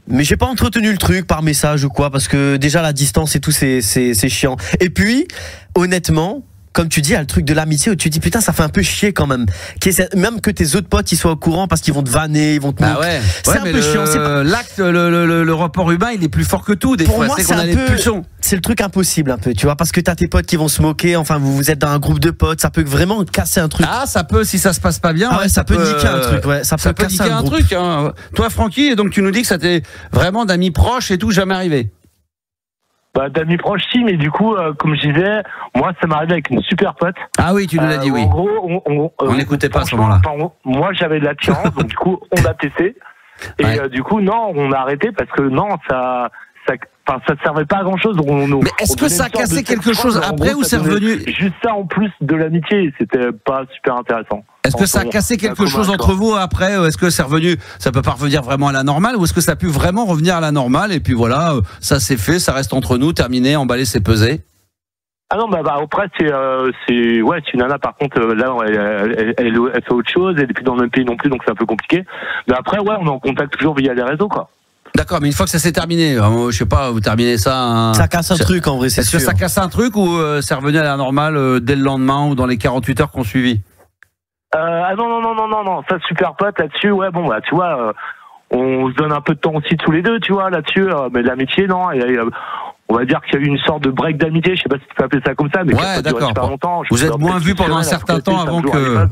Mais j'ai pas entretenu le truc par message ou quoi, parce que déjà, la distance et tout, c'est chiant. Et puis, honnêtement, comme tu dis, il y a le truc de l'amitié où tu dis putain, ça fait un peu chier quand même. Même que tes autres potes ils soient au courant parce qu'ils vont te vanner, ils vont te moquer. C'est un peu chiant. L'acte, le rapport humain, il est plus fort que tout. Des fois, moi, c'est le truc impossible un peu, tu vois, parce que t'as tes potes qui vont se moquer. Enfin, vous êtes dans un groupe de potes, ça peut vraiment casser un truc. Ah, ça peut, si ça se passe pas bien. Ça peut niquer un truc. Ouais, ça peut casser un truc. Toi, Francky, et donc tu nous dis que ça t'est vraiment d'amis proches et tout jamais arrivé. Bah, d'amis proches, si, mais du coup, comme je disais, moi, ça m'est arrivé avec une super pote. Ah oui, tu nous l'as dit, oui. En gros, on n'écoutait pas à ce moment-là. Moi, j'avais de l'attirance, donc du coup, on a testé. Et du coup, non, on a arrêté parce que non, ça servait pas à grand chose. Mais est-ce que ça a cassé quelque chose après ou c'est revenu? Juste ça en plus de l'amitié, c'était pas super intéressant. Est-ce que ça a cassé quelque chose entre vous après? Est-ce que c'est revenu? Ça peut pas revenir vraiment à la normale, ou est-ce que ça a pu vraiment revenir à la normale et puis voilà, ça c'est fait, ça reste entre nous, terminé, emballé, c'est pesé? Ah non, après c'est une nana, par contre là elle fait autre chose, elle est plus dans le même pays non plus, donc c'est un peu compliqué. Mais après on est en contact toujours via les réseaux, quoi. D'accord, mais une fois que ça s'est terminé, je sais pas, vous terminez ça. Ça casse un truc en vrai, c'est sûr. Est-ce que ça casse un truc ou c'est revenu à la normale dès le lendemain ou dans les 48 heures qu'on suivit? Non, ça super pote là-dessus, tu vois, on se donne un peu de temps aussi tous les deux, tu vois, là-dessus, mais l'amitié, non, on va dire qu'il y a eu une sorte de break d'amitié, je sais pas si tu peux appeler ça comme ça, mais ouais, d'accord. Super longtemps. Vous êtes moins vu pendant un certain temps avant que.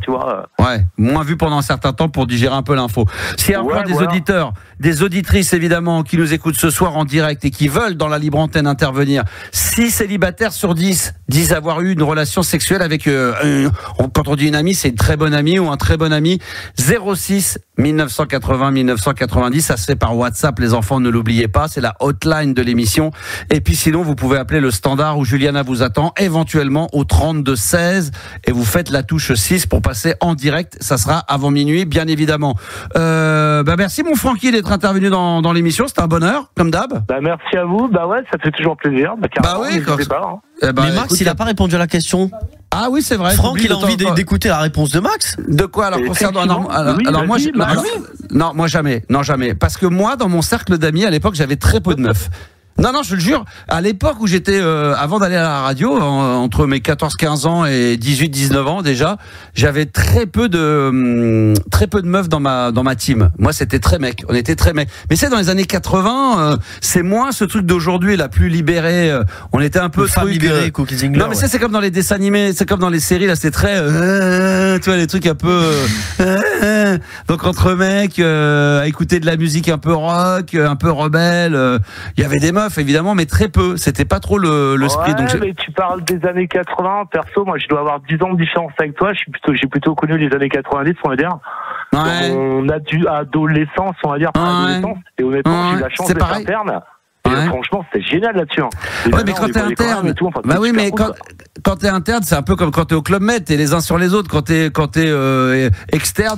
Ouais, moins vu pendant un certain temps pour digérer un peu l'info. S'il y a encore des auditeurs, des auditrices évidemment, qui nous écoutent ce soir en direct et qui veulent dans la libre antenne intervenir, 6 célibataires sur 10 disent avoir eu une relation sexuelle avec, quand on dit une amie, c'est une très bonne amie ou un très bon ami. 06 1980 1990, ça se fait par WhatsApp, les enfants, ne l'oubliez pas, c'est la hotline de l'émission. Et puis sinon, vous pouvez appeler le standard où Juliana vous attend, éventuellement au 32 16, et vous faites la touche 6 pour passer en direct. Ça sera avant minuit, bien évidemment. Merci mon Francky d'être intervenu dans l'émission, c'était un bonheur, comme d'hab. Merci à vous, ça fait toujours plaisir. Mais Max, il n'a pas répondu à la question. Ah oui, c'est vrai. Franck, il a envie d'écouter la réponse de Max. De quoi alors concernant moi jamais. Non, jamais. Parce que moi, dans mon cercle d'amis à l'époque, j'avais très peu de meufs. Non, je le jure. À l'époque où j'étais, avant d'aller à la radio, entre mes 14-15 ans et 18-19 ans déjà, j'avais très peu de meufs dans ma team. Moi, c'était très mec. On était très mec. Mais c'est dans les années 80, c'est moins ce truc d'aujourd'hui, la plus libérée. On était un peu femme libérée, Cookie Zingler. Non, mais c'est comme dans les dessins animés, c'est comme dans les séries. Là, c'était très, tu vois, les trucs un peu. Donc entre mecs, à écouter de la musique un peu rock, un peu rebelle. Il y avait des meufs évidemment, mais très peu. C'était pas trop le split. Donc mais tu parles des années 80. Perso, moi, je dois avoir 10 ans de différence avec toi. J'ai plutôt connu les années 90, on va dire. Ouais. On a dû adolescence, on va dire, adolescence. Et honnêtement, j'ai eu la chance d'être interne. Et franchement, c'était génial là-dessus. Ouais, mais quand t'es interne, bah oui, mais quand t'es interne, c'est un peu comme quand t'es au Club Med, t'es les uns sur les autres. Quand t'es externe,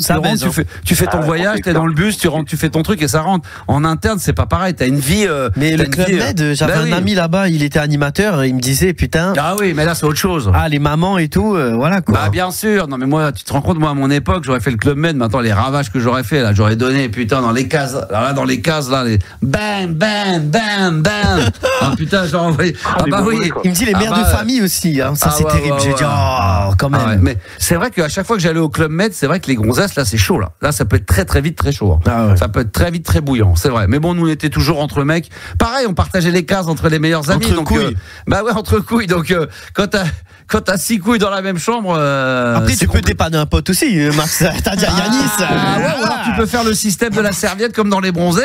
tu fais ton voyage, t'es dans le bus, tu rentres, tu fais ton truc et ça rentre. En interne, c'est pas pareil. T'as une vie. Mais le Club Med, j'avais un ami là-bas, il était animateur, et il me disait putain. Ah oui, mais là c'est autre chose. Ah, les mamans et tout, voilà quoi. Bah bien sûr. Non mais moi, tu te rends compte, moi à mon époque, j'aurais fait le Club Med. Maintenant les ravages que j'aurais fait là, j'aurais donné putain dans les cases, là, les bam bam bam bam. Ah putain, j'ai envoyé. Ah bah oui. Il me dit les mères de famille aussi. Hein. Ça c'est terrible. J'ai dit quand même. Ouais. Mais c'est vrai qu'à chaque fois que j'allais au Club Med, c'est vrai que les gonzesses là, c'est chaud là. Là, ça peut être très très vite très chaud. Hein. Ça peut être très vite très bouillant. C'est vrai. Mais bon, nous on était toujours entre mecs. Pareil, on partageait les cases entre les meilleurs amis. Entre couilles. Bah ouais, entre couilles. Donc quand t'as 6 couilles dans la même chambre. Après, tu peux dépanner un pote aussi, Max. T'as dit Yanis. Ouais, alors tu peux faire le système de la serviette comme dans les bronzés,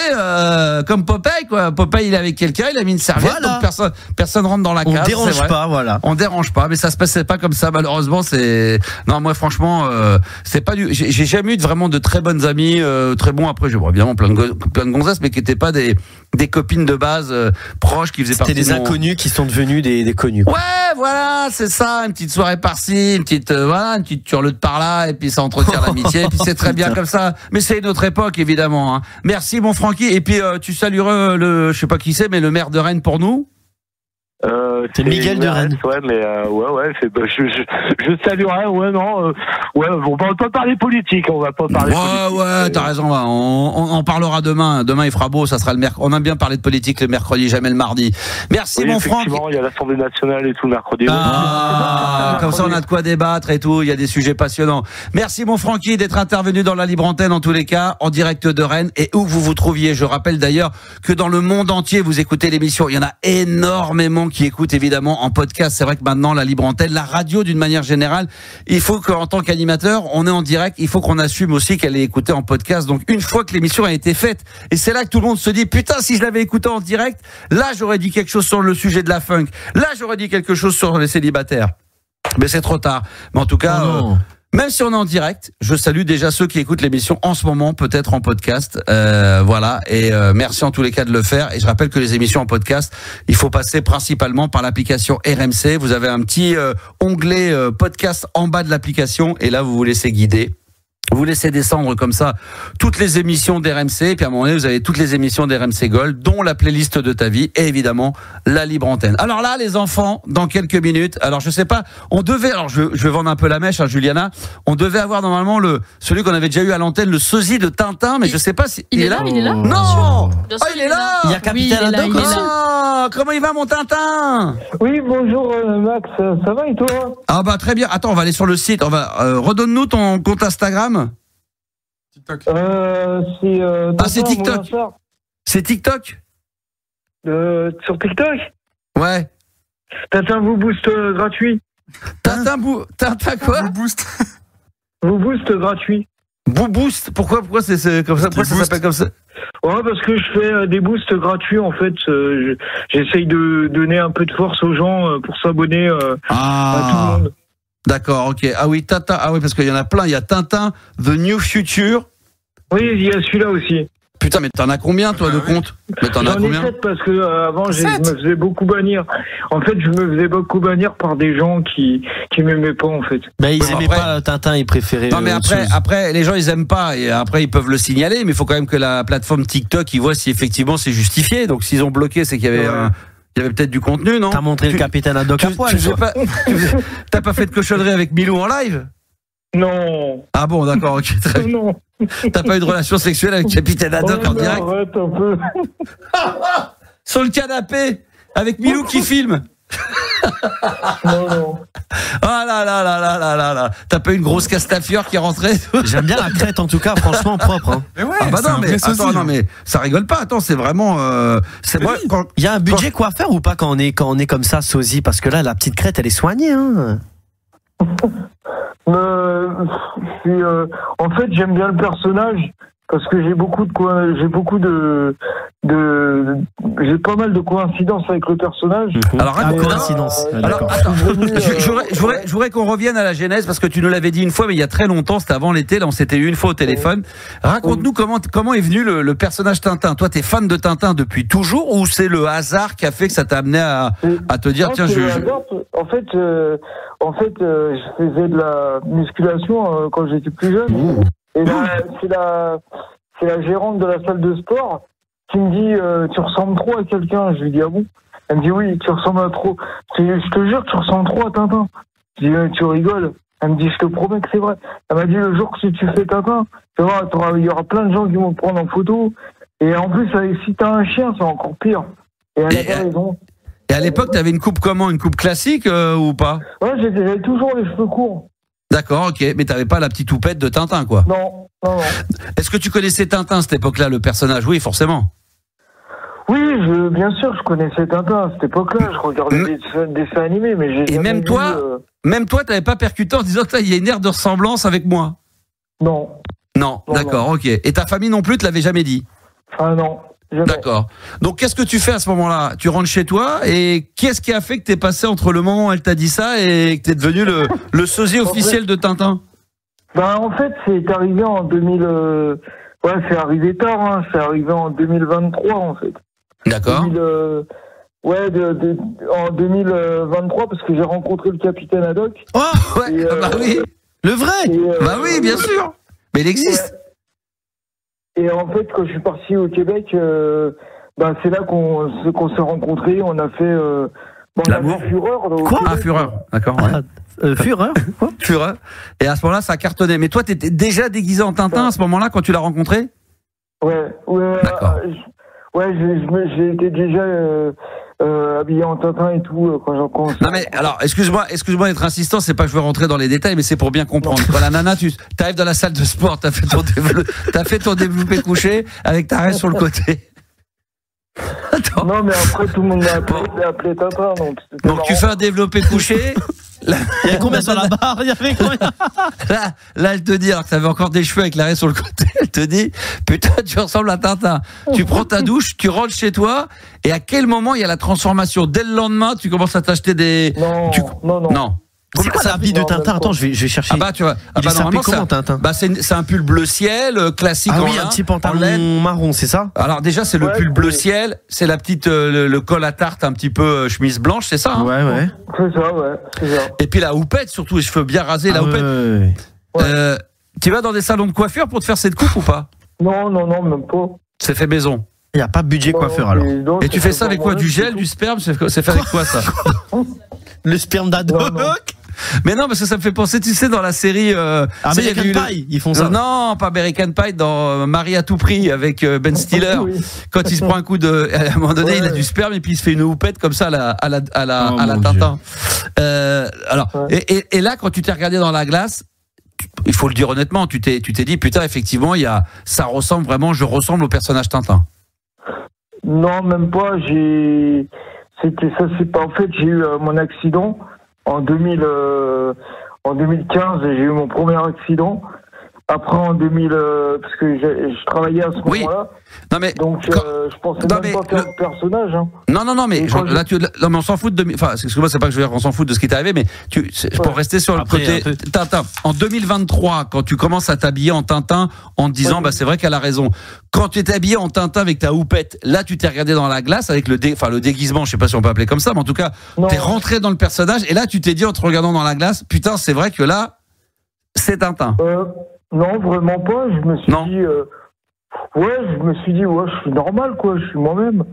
comme Popeye, quoi. Popeye, il est avec quelqu'un, il a mis une serviette, donc personne rentre dans la case. On dérange pas, voilà. On dérange pas, mais ça se passait pas comme ça, malheureusement. Non, moi, franchement, c'est pas j'ai jamais eu vraiment de très bonnes amies, très bons. Après, j'ai évidemment plein de gonzesses, mais qui étaient pas des copines de base proches qui faisaient partie. C'était des inconnus qui sont devenus des connus. Ouais, voilà, c'est ça. Une petite soirée par-ci, une petite turlute par-là, et puis ça entretient l'amitié, et puis c'est très bien comme ça. Mais c'est une autre époque, évidemment. Hein. Merci, mon Francky. Et puis tu salueras je sais pas qui c'est, mais le maire de Rennes pour nous. C'est Miguel de Rennes. Ouais, mais je saluerai. On va pas parler politique, on va pas parler politique. Ouais, t'as raison. On en parlera demain. Demain, il fera beau, ça sera le mercredi. On aime bien parler de politique le mercredi, jamais le mardi. Merci, mon Franck. Il y a l'Assemblée nationale et tout le mercredi. Comme ça, on a de quoi débattre et tout. Il y a des sujets passionnants. Merci, mon Francky, d'être intervenu dans la libre antenne en tous les cas, en direct de Rennes et où vous vous trouviez. Je rappelle d'ailleurs que dans le monde entier, vous écoutez l'émission. Il y en a énormément qui écoutent évidemment en podcast. C'est vrai que maintenant la libre antenne, la radio d'une manière générale, il faut qu'en tant qu'animateur, on est en direct, il faut qu'on assume aussi qu'elle est écoutée en podcast. Donc une fois que l'émission a été faite, et c'est là que tout le monde se dit putain, si je l'avais écoutée en direct, là j'aurais dit quelque chose sur le sujet de la funk, là j'aurais dit quelque chose sur les célibataires. Mais c'est trop tard. Mais en tout cas, même si on est en direct, je salue déjà ceux qui écoutent l'émission en ce moment, peut-être en podcast. Voilà, et merci en tous les cas de le faire. Et je rappelle que les émissions en podcast, il faut passer principalement par l'application RMC. Vous avez un petit onglet podcast en bas de l'application, et là vous vous laissez guider. Vous laissez descendre comme ça toutes les émissions d'RMC, et puis à un moment donné, vous avez toutes les émissions d'RMC Gold, dont la playlist de ta vie, et évidemment, la libre antenne. Alors là, les enfants, dans quelques minutes, alors je sais pas, on devait, alors je vais vendre un peu la mèche, hein, Juliana, on devait avoir normalement celui qu'on avait déjà eu à l'antenne, le sosie de Tintin, mais je sais pas si... Il est là. Non. Il est là. Il y a Capitaine Haddock aussi. Comment il va, mon Tintin? Oui, bonjour Max, ça va et toi? Ah bah très bien, attends, on va aller sur le site, redonne-nous ton compte Instagram. TikTok. C'est TikTok. C'est TikTok? Sur TikTok? Ouais. Tintin vous boost gratuit. Tintin quoi? Vous boost gratuit. Vous boost? Pourquoi c'est comme ça? Pourquoi ça s'appelle comme ça? Ouais, parce que je fais des boosts gratuits en fait. J'essaye de donner un peu de force aux gens pour s'abonner à tout le monde. D'accord, ok. Ah oui, Tintin. Ah oui, parce qu'il y en a plein. Il y a Tintin, The New Future. Oui, il y a celui-là aussi. Putain, mais t'en as combien, toi, de comptes? Mais t'en as combien? 7 parce que avant, je me faisais beaucoup bannir. En fait, je me faisais beaucoup bannir par des gens qui m'aimaient pas, en fait. Ben, ils aimaient pas Tintin, ils préféraient. Non, mais après, les gens, ils aiment pas. Et après, ils peuvent le signaler. Mais il faut quand même que la plateforme TikTok, ils voient si effectivement c'est justifié. Donc, s'ils ont bloqué, c'est qu'il y avait il y avait peut-être du contenu, non? T'as montré le Capitaine Haddock à poil. T'as pas fait de cochonnerie avec Milou en live? Non. Ah bon, d'accord, ok, très bien. Non. T'as pas eu de relation sexuelle avec Capitaine Haddock en direct? Arrête un peu. sur le canapé avec Milou qui filme. Non. Ah là. T'as pas une grosse Castafiore qui est rentrée? J'aime bien la crête en tout cas, franchement propre. Hein. Mais ouais, Ah bah non, mais sosie, attends, non mais ça rigole pas. Attends, c'est vraiment. C'est moi. Il y a un budget quoi faire ou pas quand on est comme ça sosie, parce que là la petite crête elle est soignée. Hein. En fait, j'aime bien le personnage parce que j'ai pas mal de coïncidences avec le personnage. Alors raconte. Coïncidence. Alors attends, je voudrais qu'on revienne à la genèse parce que tu nous l'avais dit une fois, mais il y a très longtemps, c'était avant l'été. Là, on s'était eu une fois au téléphone. Raconte-nous comment est venu le personnage Tintin. Toi, t'es fan de Tintin depuis toujours ou c'est le hasard qui a fait que ça t'a amené à te dire tiens En fait, je faisais de la musculation quand j'étais plus jeune. Et là, c'est la gérante de la salle de sport qui me dit tu ressembles trop à quelqu'un. Je lui dis ah bon? Elle me dit oui, tu ressembles à trop. Je te jure, tu ressembles trop à Tintin. Je dis tu rigoles. Elle me dit je te promets que c'est vrai. Elle m'a dit le jour que tu fais Tintin, tu vois, il y aura plein de gens qui vont te prendre en photo. Et en plus, si t'as un chien, c'est encore pire. Et elle a pas raison. Et à l'époque, t'avais une coupe comment? Une coupe classique ou pas? Ouais, j'avais toujours les cheveux courts. D'accord, ok, mais t'avais pas la petite toupette de Tintin, quoi. Non. Est-ce que tu connaissais Tintin à cette époque-là, le personnage? Oui, forcément. Oui, bien sûr, je connaissais Tintin à cette époque-là. Je regardais des dessins animés, mais j'ai. Et même toi, t'avais pas percuté en disant il y a une aire de ressemblance avec moi? Non. Non, d'accord, ok. Et ta famille non plus te l'avait jamais dit? Ah non. Jamais. D'accord. Donc qu'est-ce que tu fais à ce moment-là? Tu rentres chez toi et qu'est-ce qui a fait que t'es passé entre le moment où elle t'a dit ça et que t'es devenu le sosie officiel de Tintin? En fait, c'est arrivé en 2000. Ouais, c'est arrivé tard. Hein. C'est arrivé en 2023 en fait. D'accord. En 2023 parce que j'ai rencontré le capitaine Haddock. Oh ouais. Bah oui. Le vrai. Bah oui, bien sûr. Mais il existe. Ouais. Et en fait, quand je suis parti au Québec, c'est là qu'on s'est rencontrés. On a fait l'amour. Fureur. Quoi? Ah, Fureur, d'accord. Ouais. Fureur. Quoi? Fureur. Et à ce moment-là, ça cartonnait. Mais toi, t'étais déjà déguisé en Tintin à ce moment-là quand tu l'as rencontré? Ouais. D'accord. J'ai été déjà habillé en Tintin et tout quand j'en commence. Non mais alors, excuse-moi d'être insistant, c'est pas que je veux rentrer dans les détails, mais c'est pour bien comprendre. Quand la nana, tu arrives dans la salle de sport, t'as fait ton développé couché avec ta reste sur le côté. Attends. Non mais après tout le monde m'a appelé Tintin, donc tu fais un développé couché. Il y a combien sur la barre? Il y avait combien? Là, elle te dit, alors que t'avais encore des cheveux avec l'arrêt sur le côté, elle te dit, putain, tu ressembles à Tintin. Tu prends ta douche, tu rentres chez toi, et à quel moment il y a la transformation? Dès le lendemain, tu commences à t'acheter des... Non. C'est quoi l'habit de Tintin? Attends, je vais chercher. Ah bah tu vois. Normalement comment Tintin? C'est un pull bleu ciel classique. Ah oui, un petit pantalon marron, c'est ça? Alors déjà c'est le pull bleu ciel, c'est la petite le col à tarte un petit peu chemise blanche, c'est ça? Hein? Ouais. C'est ça, ouais. Et puis la houppette surtout, les cheveux bien rasés, la houppette. Ouais. Tu vas dans des salons de coiffure pour te faire cette coupe ou pas? Non, même pas. C'est fait maison. Il n'y a pas de budget coiffeur alors. Et tu fais ça avec quoi? Du gel, du sperme? C'est fait avec quoi ça? Le sperme d'Haddock? Mais non, parce que ça me fait penser, tu sais, dans la série American Pie, ils font ça. Non, pas American Pie, dans Marie à tout prix avec Ben Stiller. Oui. Quand il se prend un coup de, à un moment donné, il a du sperme et puis il se fait une houppette comme ça à la Tintin. Et là, quand tu t'es regardé dans la glace, il faut le dire honnêtement, tu t'es dit putain, effectivement, ça ressemble vraiment, je ressemble au personnage Tintin. Non, même pas. En fait, j'ai eu mon accident. En 2015, j'ai eu mon premier accident. Après, en 2000, parce que je travaillais à ce moment-là. Non mais donc je pensais même pas faire le personnage. Hein. Non mais mais on s'en fout de. Enfin, excuse-moi, c'est pas que je veux dire qu'on s'en fout de ce qui t'est arrivé, mais pour rester sur le côté Tintin. En 2023, quand tu commences à t'habiller en Tintin en te disant c'est vrai qu'elle a raison. Quand tu étais habillé en Tintin avec ta houppette, là tu t'es regardé dans la glace avec le déguisement, je sais pas si on peut appeler comme ça, mais en tout cas t'es rentré dans le personnage et là tu t'es dit en te regardant dans la glace, putain c'est vrai que là c'est Tintin. Non, vraiment pas. Je me suis dit, je suis normal, quoi. Je suis moi-même.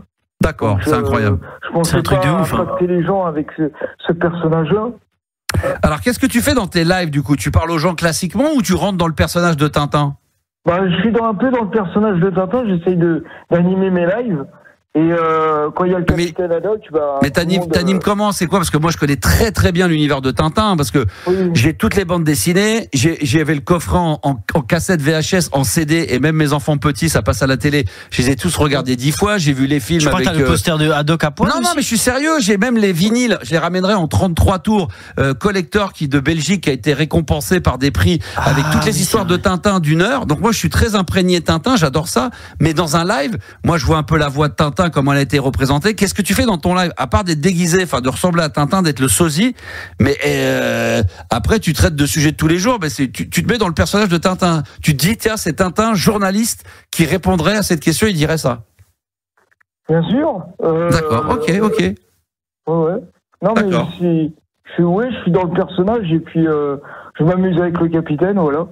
D'accord, c'est incroyable. Je pensais pas impacter les gens avec ce personnage-là. Alors, qu'est-ce que tu fais dans tes lives, du coup? Tu parles aux gens classiquement ou tu rentres dans le personnage de Tintin? Je suis un peu dans le personnage de Tintin. J'essaye d'animer mes lives. Et quand il y a le capitaine Haddock, mais t'animes comment? C'est quoi? Parce que moi je connais très très bien l'univers de Tintin, parce que j'ai toutes les bandes dessinées, j'avais le coffret en cassette VHS, en CD, et même mes enfants petits, ça passe à la télé. Je les ai tous regardés 10 fois. J'ai vu les films. Tu crois avec que t'as le poster de Haddock à poil? Non, mais je suis sérieux. J'ai même les vinyles. Je les ramènerai en 33 tours collector de Belgique, qui a été récompensé par des prix avec toutes les histoires de Tintin d'une heure. Donc moi je suis très imprégné Tintin, j'adore ça. Mais dans un live, moi je vois un peu la voix de Tintin, comment elle a été représentée. Qu'est-ce que tu fais dans ton live, à part d'être déguisé, enfin de ressembler à Tintin, d'être le sosie, mais après tu traites de sujets de tous les jours, mais tu te mets dans le personnage de Tintin. Tu te dis, tiens, c'est Tintin, journaliste, qui répondrait à cette question, il dirait ça. Bien sûr. D'accord, ok. Ouais. Non, mais je suis dans le personnage, et puis je m'amuse avec le capitaine, voilà.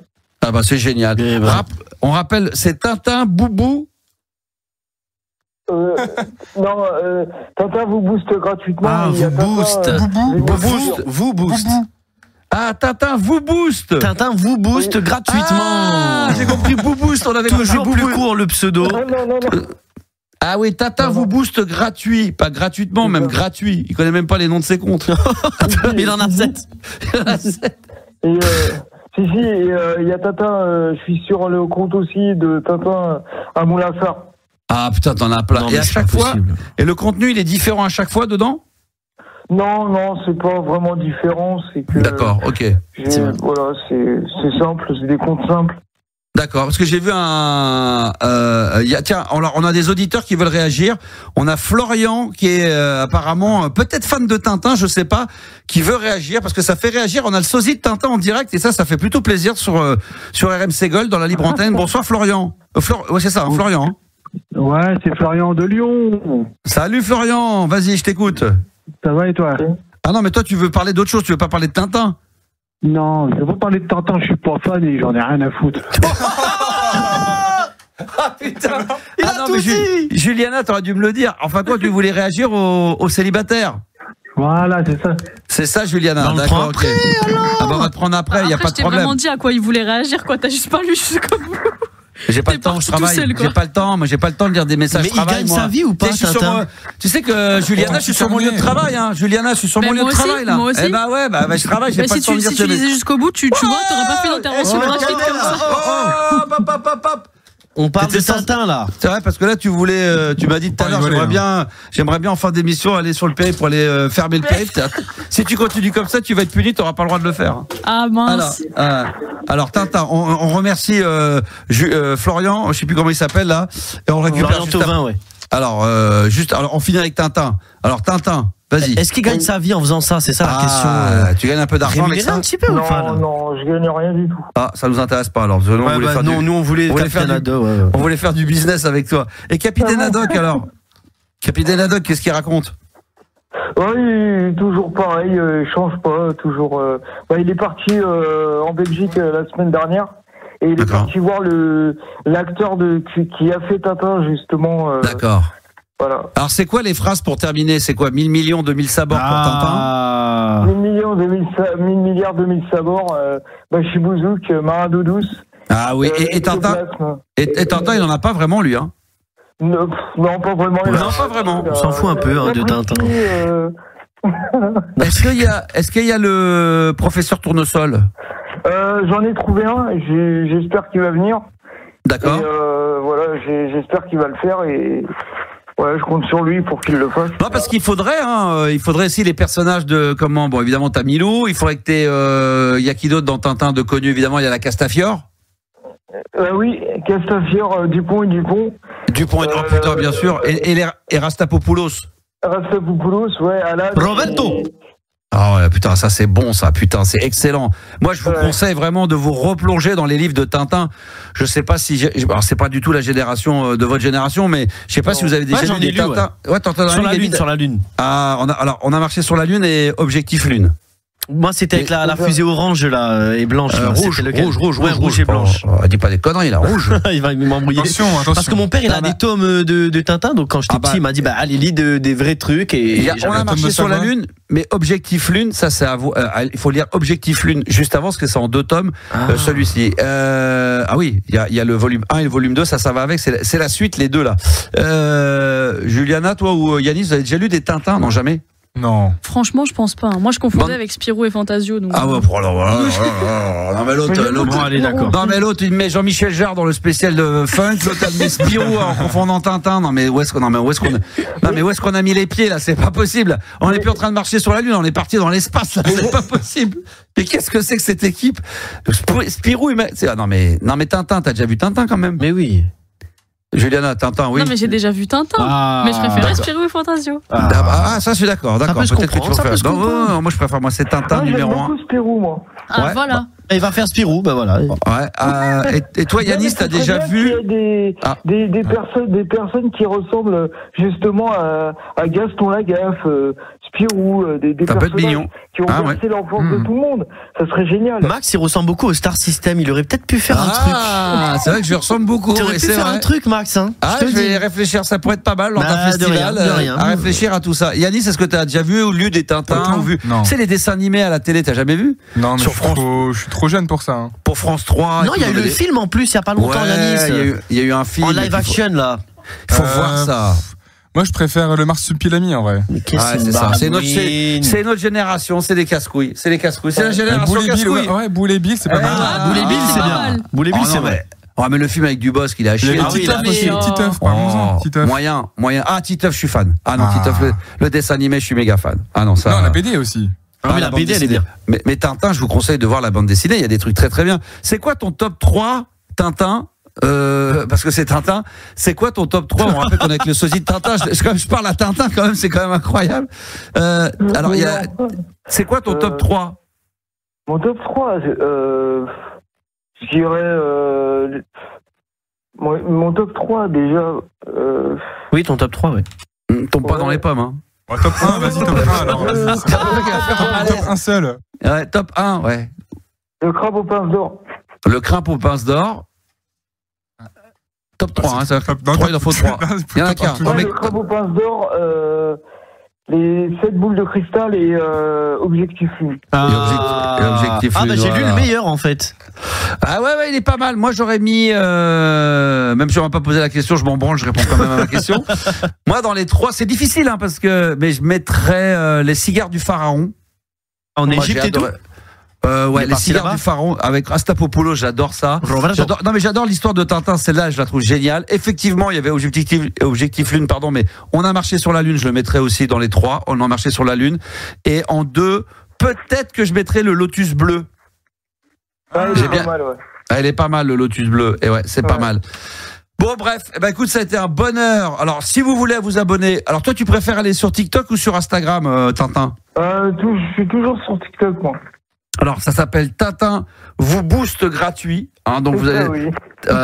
Ah bah c'est génial. On rappelle, c'est Tintin Boubou. Non, Tintin vous booste gratuitement. Ah, vous booste. Ah, Tintin vous booste. Tintin vous booste gratuitement. Ah, j'ai compris, vous booste. On avait toujours plus court le pseudo. Non. Ah oui, Tintin vous booste gratuit, pas gratuitement, même gratuit. Il connaît même pas les noms de ses comptes. Il en a 7. Et il y a Tintin. Je suis sur le compte aussi de Tintin à Moulinsart. Ah putain, t'en as plein. Non, et à chaque fois, et le contenu, il est différent à chaque fois dedans? Non, c'est pas vraiment différent. C'est que. D'accord, ok. Voilà, c'est simple, c'est des comptes simples. D'accord, parce que j'ai vu tiens, on a des auditeurs qui veulent réagir. On a Florian qui est apparemment peut-être fan de Tintin, je sais pas, qui veut réagir parce que ça fait réagir. On a le sosie de Tintin en direct et ça fait plutôt plaisir sur RMC Gold dans la libre antenne. Bonsoir Florian. Ouais, c'est ça, Florian. Ouais, c'est Florian de Lyon. Salut Florian, vas-y, je t'écoute. Ça va et toi? Ah non, mais toi tu veux parler d'autre chose, tu veux pas parler de Tintin? Non, je veux parler de Tintin, je suis pas fan et j'en ai rien à foutre. Ah putain, il a tout dit. Juliana, t'aurais dû me le dire. Enfin quoi, tu voulais réagir aux célibataires? Voilà, c'est ça. C'est ça, Juliana. D'accord, ok. Ah bah on va te prendre après, il y a pas de problème. Je t'ai vraiment dit à quoi il voulait réagir, quoi. T'as juste pas lu jusqu'au bout. J'ai pas le temps, je travaille. J'ai pas le temps, moi j'ai pas le temps de lire des messages. Mais il gagne sa vie ou pas, Tintin? Tu sais que Juliana, je suis sur mon lieu de travail. Juliana, je suis sur mon lieu de travail là. Moi aussi. Eh bah ouais, je travaille. J'ai pas le temps de lire. Si tu lisais jusqu'au bout, tu vois, t'aurais pas fait d'intervention gratuite comme ça. On parle de Tintin là. C'est vrai, parce que là tu m'as dit tout à l'heure, j'aimerais bien en fin d'émission aller sur le périph' pour aller fermer le périph'. Si tu continues comme ça, tu vas être puni, t'auras pas le droit de le faire. Ah mince. Alors Tintin, on remercie Florian, je sais plus comment il s'appelle là, et on récupère Florian Thauvin, ouais. Alors on finit avec Tintin. Alors Tintin, vas-y. Est-ce qu'il gagne sa vie en faisant ça? C'est ça la question. Tu gagnes un peu d'argent avec ça? Un petit peu ou pas? Non, je gagne rien du tout. Ah, ça nous intéresse pas alors. Nous, on voulait faire du business avec toi. Et Capitaine Haddock alors? Capitaine Haddock, qu'est-ce qu'il raconte? Oui, toujours pareil, il change pas, toujours. Il est parti en Belgique la semaine dernière. Et il est parti voir l'acteur qui a fait Tintin, justement. D'accord. Voilà. Alors, c'est quoi les phrases pour terminer? C'est quoi? 1000 millions, 2000 sabords pour Tintin? 1000 millions, 1000 milliards, 2000 sabords, Chibouzouk, Marin d'eau douce. Ah oui, et Tintin? Et Tintin, il en a pas vraiment, lui, hein? Non, pas vraiment. Non, pas vraiment. On s'en fout un peu de Tintin. Est-ce qu'il y a le professeur Tournesol? J'en ai trouvé un, j'espère qu'il va venir. D'accord. Voilà, j'espère qu'il va le faire et ouais, je compte sur lui pour qu'il le fasse. Non, parce qu'il faudrait aussi les personnages de comment. Bon, évidemment, t'as Milou. Il faudrait que t'aies. Y a qui d'autre dans Tintin de connu? Évidemment, il y a la Castafiore. Oui, Castafiore, Dupont et Dupont. Dupont et putain, bien sûr. Et Rastapopoulos. Rastapopoulos, ouais. Roberto. Ah ouais, putain, ça c'est bon, ça, putain, c'est excellent. Moi, je vous conseille vraiment de vous replonger dans les livres de Tintin. Je sais pas si, alors c'est pas du tout la génération de votre génération, mais je sais pas si vous avez déjà lu des Tintin. Ouais, Tintin sur la Lune. Ah, on a marché sur la Lune et Objectif Lune. Moi, c'était avec la fusée orange là et blanche. Rouge et blanche. Dis pas des conneries là, rouge. Il va m'embrouiller. Attention. Parce que mon père, il a des tomes de Tintin, donc quand j'étais petit, il m'a dit allez, lis des vrais trucs. Et on a marché sur la Lune, mais Objectif Lune, ça c'est à vous. Il faut lire Objectif Lune juste avant, parce que c'est en 2 tomes. Celui-ci. Ah oui, il y a le volume 1 et le volume 2, ça va avec. C'est la suite, les deux là. Juliana, toi ou Yannis, vous avez déjà lu des Tintins? Non, jamais. Non. Franchement, je pense pas. Moi, je confondais avec Spirou et Fantasio. Donc... Ah ouais, non mais l'autre, allez, d'accord. Non mais l'autre, il met Jean-Michel Jarre dans le spécial de Funk, l'autre il met Spirou en confondant Tintin. Non mais où est-ce qu'on a mis les pieds là? C'est pas possible. On n'est plus en train de marcher sur la lune, on est parti dans l'espace là. C'est pas possible. Mais qu'est-ce que c'est que cette équipe? Spirou, non mais Tintin, t'as déjà vu Tintin quand même? Mais oui. Juliana, Tintin, oui. Non, mais j'ai déjà vu Tintin. Mais je préférais Spirou et Fantasio. Ça, je suis d'accord. Peut-être que tu préfères. Non, moi, je préfère. Moi, c'est Tintin numéro 1. J'aime beaucoup Spirou, moi. Ah, voilà. Il va faire Spirou, ben voilà. Ouais. Et toi, Yannis, t'as déjà vu des personnes qui ressemblent justement à Gaston Lagaffe, Spirou, des personnages qui ont bercé l'enfance de tout le monde. Ça serait génial. Max, il ressemble beaucoup au Star System. Il aurait peut-être pu faire un truc. Ah, c'est vrai que je ressemble beaucoup. Tu aurais pu faire un truc, Max. Hein. Je vais réfléchir. Ça pourrait être pas mal lors d'un festival. À réfléchir à tout ça. Yannis, est-ce que t'as déjà vu ou lu des Tintins ou vu? C'est les dessins animés à la télé. T'as jamais vu? Non, mais je suis trop jeune pour ça. Hein. Pour France 3. Non, il y a eu le film en plus, il y a pas longtemps, Yannis. Il y a eu un film. En live action, là. Il faut voir ça. Moi, je préfère le Marsupilami, en vrai. C'est ça. C'est notre génération. C'est des casse-couilles. C'est les casse-couilles. C'est la génération casse-couilles. Ouais, Boule et Bill, c'est pas mal. Boule et Bill, c'est bien. Boule et Bill, c'est vrai. Oh, mais le film avec Dubosc, il a chier. Titeuf, parlons-en. Moyen. Ah, Titeuf, je suis fan. Ah non, Titeuf, le dessin animé, je suis méga fan. Ah non, ça. Non, la BD aussi. mais la BD, elle est bien. Mais Tintin, je vous conseille de voir la bande dessinée. Il y a des trucs très très bien. C'est quoi ton top 3 Tintin? Parce que c'est Tintin. C'est quoi ton top 3? On rappelle qu'on est avec le sosie de Tintin. Je parle à Tintin quand même, c'est quand même incroyable. Alors, c'est quoi ton top 3? Mon top 3, je dirais. Mon top 3, déjà. Oui, ton top 3, oui. Tombe pas dans les pommes, hein. Oh, top 1, vas-y, top 1 alors. Top 1 seul. Ouais, top 1, ouais. Le crabe aux pinces d'or. Le crabe aux pinces d'or. Top 3, hein, ça. 3, il en faut 3. Il y en a qu'un. Le crabe aux pinces d'or, les 7 boules de cristal et Objectif Lune. Objectif Lune. J'ai lu le meilleur en fait. Ah ouais, il est pas mal. Moi j'aurais mis, même si on m'a pas posé la question, je m'en branle, je réponds quand même à ma question. Moi dans les 3, c'est difficile hein, parce que, mais je mettrais les cigares du pharaon. En Égypte et tout. Ouais, les cigares du pharaon avec Rastapopoulos, j'adore ça. Non mais j'adore l'histoire de Tintin, celle-là, je la trouve géniale. Effectivement, il y avait Objectif Lune, pardon, mais on a marché sur la Lune, je le mettrais aussi dans les 3. On a marché sur la Lune. Et en 2, peut-être que je mettrais le Lotus bleu. Elle est pas mal, le Lotus bleu. Et ouais, c'est pas mal. Bon bref, écoute, ça a été un bonheur. Alors si vous voulez vous abonner, alors toi tu préfères aller sur TikTok ou sur Instagram, Tintin? Je suis toujours sur TikTok, moi. Alors ça s'appelle Tintin vous booste gratuit, hein, donc vous allez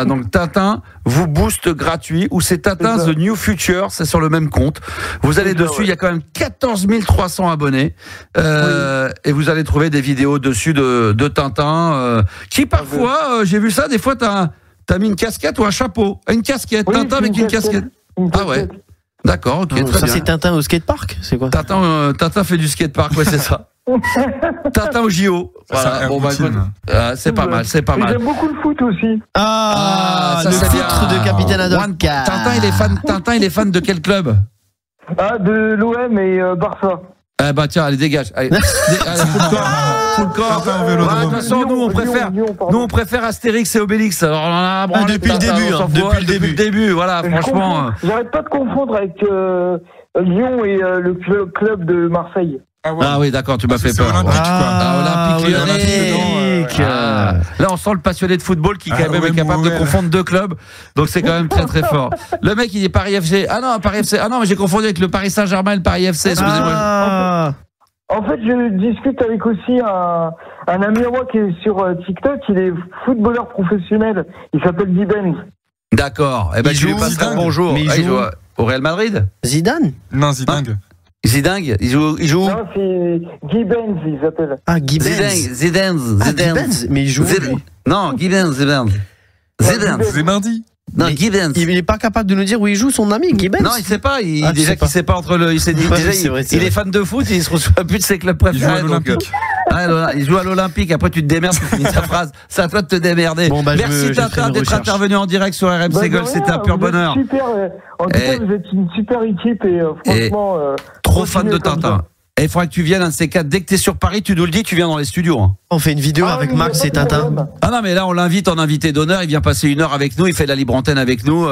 donc Tintin vous booste gratuit ou c'est Tintin The New Future, c'est sur le même compte. Vous allez dessus, il y a quand même 14 300 abonnés et vous allez trouver des vidéos dessus de Tintin qui parfois, j'ai vu ça, des fois t'as mis une casquette ou un chapeau, une casquette, Tintin avec une casquette. Ah ouais. D'accord, ok, très bien. Ça c'est Tintin au skatepark, c'est quoi? Tintin fait du skatepark, ouais, c'est ça. Tintin au JO. Voilà. Bon, c'est pas mal, c'est pas mal. J'aime beaucoup le foot aussi. Ça le c'est foot bien. de Capitaine Haddock. Tintin, il est fan de quel club? De l'OM et Barça. Tiens, allez, dégage. Allez, full corps. De toute façon, nous on préfère Astérix et Obélix. Alors, on en a branlé depuis le début, voilà, franchement. J'arrête pas de confondre avec Lyon et le club de Marseille. Ah oui, d'accord, tu m'as fait peur. Olympique Lyonnais. Là, on sent le passionné de football qui quand même est capable de confondre deux clubs. Donc c'est quand même très très fort. Le mec, il est Paris FC. Ah non, Paris FC. Ah non, mais j'ai confondu avec le Paris Saint-Germain et le Paris FC. Excusez-moi. En fait, je discute avec aussi un ami à moi qui est sur TikTok. Il est footballeur professionnel. Il s'appelle Guy Benz. D'accord. Je lui passerai un bonjour. Il joue au Real Madrid. Zidane? Non, Zidane. Zidane, il joue où? Non, c'est Guy Benz, il s'appelle. Ah, Guy Benz. Zidane. Mais il joue lui. Non, Guy Benz, Zemardi. Non, Guy Benz. Il est pas capable de nous dire où il joue, son ami, Guy Benz. Non, il sait pas. Il sait pas entre le. Il est fan de foot, il se reçoit plus de ses clubs préférés. Ah, il joue à l'Olympique, après tu te démerdes pour finir ta phrase. C'est à toi de te démerder. Bon, bah, merci Tintin d'être intervenu en direct sur RMC Gold, c'était un pur bonheur. Super, en tout cas, vous êtes une super équipe et franchement... trop fan de Tintin. Et il faudra que tu viennes, un de ces quatre. Dès que tu es sur Paris, tu nous le dis, tu viens dans les studios. Hein. On fait une vidéo avec Max et Tintin. Ah non, mais là, on l'invite en invité d'honneur. Il vient passer 1 heure avec nous. Il fait la libre antenne avec nous.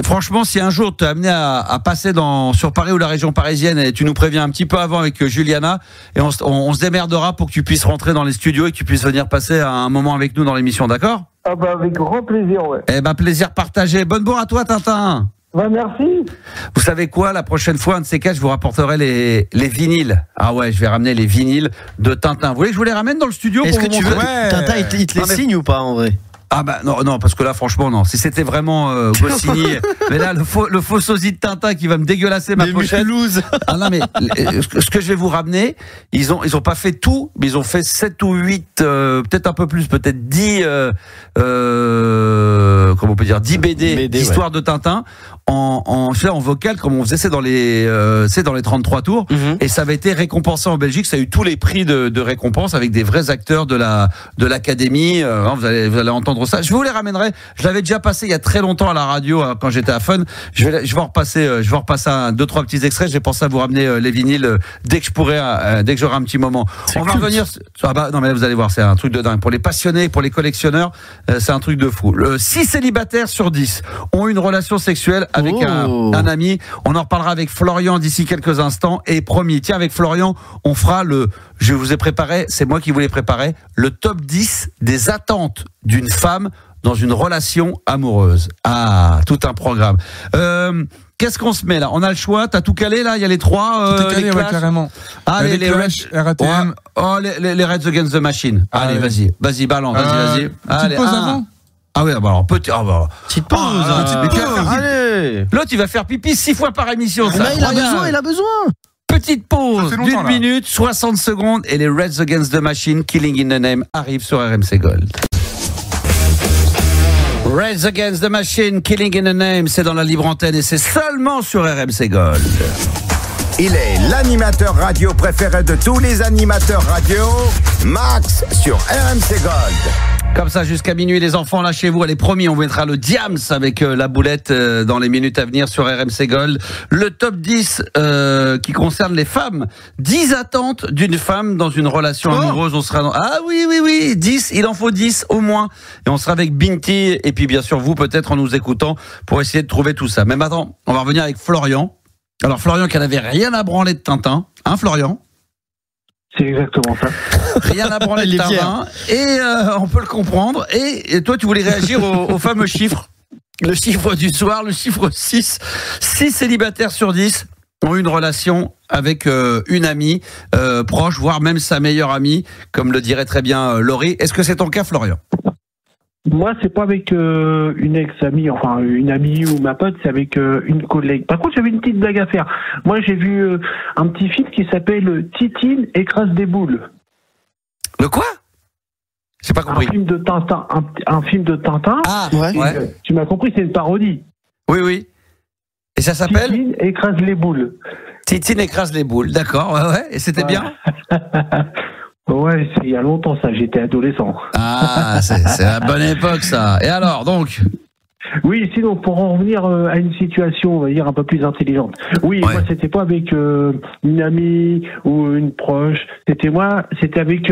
Franchement, si un jour tu es amené à passer sur Paris ou la région parisienne, et tu nous préviens un petit peu avant avec Juliana, et on se démerdera pour que tu puisses rentrer dans les studios et que tu puisses venir passer un moment avec nous dans l'émission, d'accord? Ah bah avec grand plaisir, ouais. Eh ben, plaisir partagé. Bonne bourre à toi, Tintin. Bah merci. Vous savez quoi, la prochaine fois, un de ces quatre, je vous rapporterai les vinyles. Ah ouais, je vais ramener les vinyles de Tintin. Vous voulez que je vous les ramène dans le studio? Est-ce que tu veux Tintin, il te les signe ou pas en vrai? Ah bah non, parce que là franchement non. Si c'était vraiment Goscinny, mais là le faux sosie de Tintin qui va me dégueulasser ma pochette. Ah non mais ce que je vais vous ramener, ils ont pas fait tout, mais ils ont fait 7 ou 8, peut-être un peu plus, peut-être 10 comment on peut dire, 10 BD d'histoire de Tintin en vocal, comme on faisait, c'est dans les 33 tours, et ça avait été récompensé en Belgique. Ça a eu tous les prix de récompense avec des vrais acteurs de l'académie. Vous allez entendre ça. Je vous les ramènerai. Je l'avais déjà passé il y a très longtemps à la radio quand j'étais à Fun. Je vais en repasser 2-3 petits extraits. J'ai pensé à vous ramener les vinyles dès que je pourrai, dès que j'aurai un petit moment. On va revenir. Non mais vous allez voir, c'est un truc de dingue. Pour les passionnés, pour les collectionneurs, c'est un truc de fou. 6 célibataires sur 10 ont une relation sexuelle avec un ami. On en reparlera avec Florian d'ici quelques instants. Et promis, tiens, avec Florian, on fera je vous ai préparé, c'est moi qui vous l'ai préparé, le top 10 des attentes d'une femme dans une relation amoureuse. Ah, tout un programme. Qu'est-ce qu'on se met là? On a le choix, t'as tout calé là? Il y a les 3 tout est calé, ouais, carrément. Ah, les Clash, RATM. Les Reds Against the Machine. Allez, vas-y, balance, vas-y. Petite pause avant? Ah oui, bah alors, petite pause. Allez. L'autre, il va faire pipi 6 fois par émission. Ça, il a besoin. Petite pause d'1 minute, 60 secondes, et les Reds Against the Machine, Killing in the Name, arrivent sur RMC Gold. Reds Against the Machine, Killing in the Name, c'est dans la libre antenne et c'est seulement sur RMC Gold. Il est l'animateur radio préféré de tous les animateurs radio, Max sur RMC Gold. Comme ça, jusqu'à minuit, les enfants, lâchez-vous. Allez, promis, on mettra le Diams avec la boulette dans les minutes à venir sur RMC Gold. Le top 10 qui concerne les femmes. 10 attentes d'une femme dans une relation amoureuse. On sera Ah oui, 10, il en faut 10 au moins. Et on sera avec Binti et puis bien sûr vous peut-être en nous écoutant pour essayer de trouver tout ça. Mais maintenant, on va revenir avec Florian. Alors Florian qui n'avait rien à branler de Tintin. Hein Florian? C'est exactement ça. Rien à branler de Tintin. Et on peut le comprendre. Et toi, tu voulais réagir au fameux chiffre. Le chiffre du soir, le chiffre 6. 6 célibataires sur 10 ont eu une relation avec une amie proche, voire même sa meilleure amie, comme le dirait très bien Laurie. Est-ce que c'est ton cas, Florian? Moi, c'est pas avec une ex-amie, enfin une amie ou ma pote, c'est avec une collègue. Par contre, j'avais une petite blague à faire. Moi, j'ai vu un petit film qui s'appelle Titine écrase des boules. Le quoi? J'ai pas compris. Un film de Tintin. Un film de Tintin. Ah, ouais. Tu m'as compris, c'est une parodie. Oui. Et ça s'appelle Titine écrase les boules. Titine écrase les boules, d'accord, ouais. Et c'était bien? Ouais, c'est il y a longtemps ça, j'étais adolescent. Ah, c'est la bonne époque ça. Et alors, donc? Oui, sinon, pour en revenir à une situation, on va dire, un peu plus intelligente. Oui, moi, c'était pas avec une amie ou une proche. C'était avec,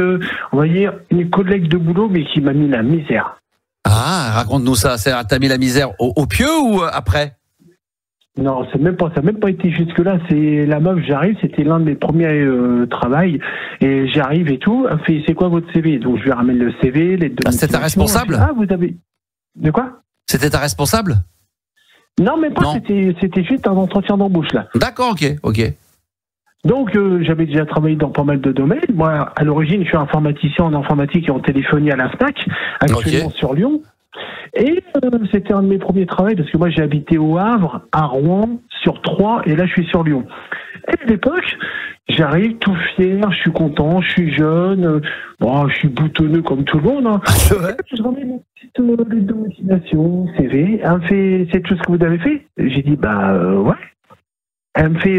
on va dire, une collègue de boulot, mais qui m'a mis la misère. Ah, raconte-nous ça. T'as mis la misère au pieu ou après? Non, ça n'a même pas été jusque-là. C'est la meuf, j'arrive, c'était l'un de mes premiers travails, et j'arrive et tout. Elle fait, c'est quoi votre CV? Donc je lui ramène le CV, les deux. Ah, c'était ta responsable? Ah, vous avez. De quoi? C'était ta responsable? Non, mais pas. C'était juste un entretien d'embauche là. D'accord, ok. Donc j'avais déjà travaillé dans pas mal de domaines. Moi, à l'origine, je suis informaticien en informatique et en téléphonie à la FNAC, actuellement sur Lyon. Et c'était un de mes premiers travaux parce que moi j'ai habité au Havre, à Rouen, sur Troyes, et là je suis sur Lyon. Et à l'époque, j'arrive tout fier, je suis content, je suis jeune, je suis boutonneux comme tout le monde. Hein. Je remets mon petite lettre de motivation, CV. Elle me fait, c'est tout ce que vous avez fait? J'ai dit, ouais. Elle me fait,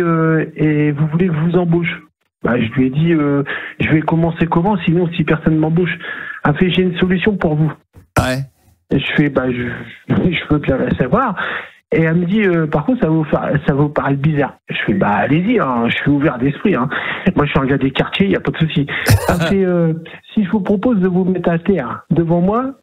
et vous voulez que je vous embauche? Bah, je lui ai dit, je vais commencer comment, sinon si personne m'embauche. Elle fait, j'ai une solution pour vous. Ouais. Et je fais, bah, je veux bien la savoir. Et elle me dit, par contre, ça vous paraît bizarre. Je fais, bah, allez-y, hein, je suis ouvert d'esprit. Hein. Moi, je suis un gars des quartiers, il n'y a pas de souci. Elle fait, si je vous propose de vous mettre à terre devant moi,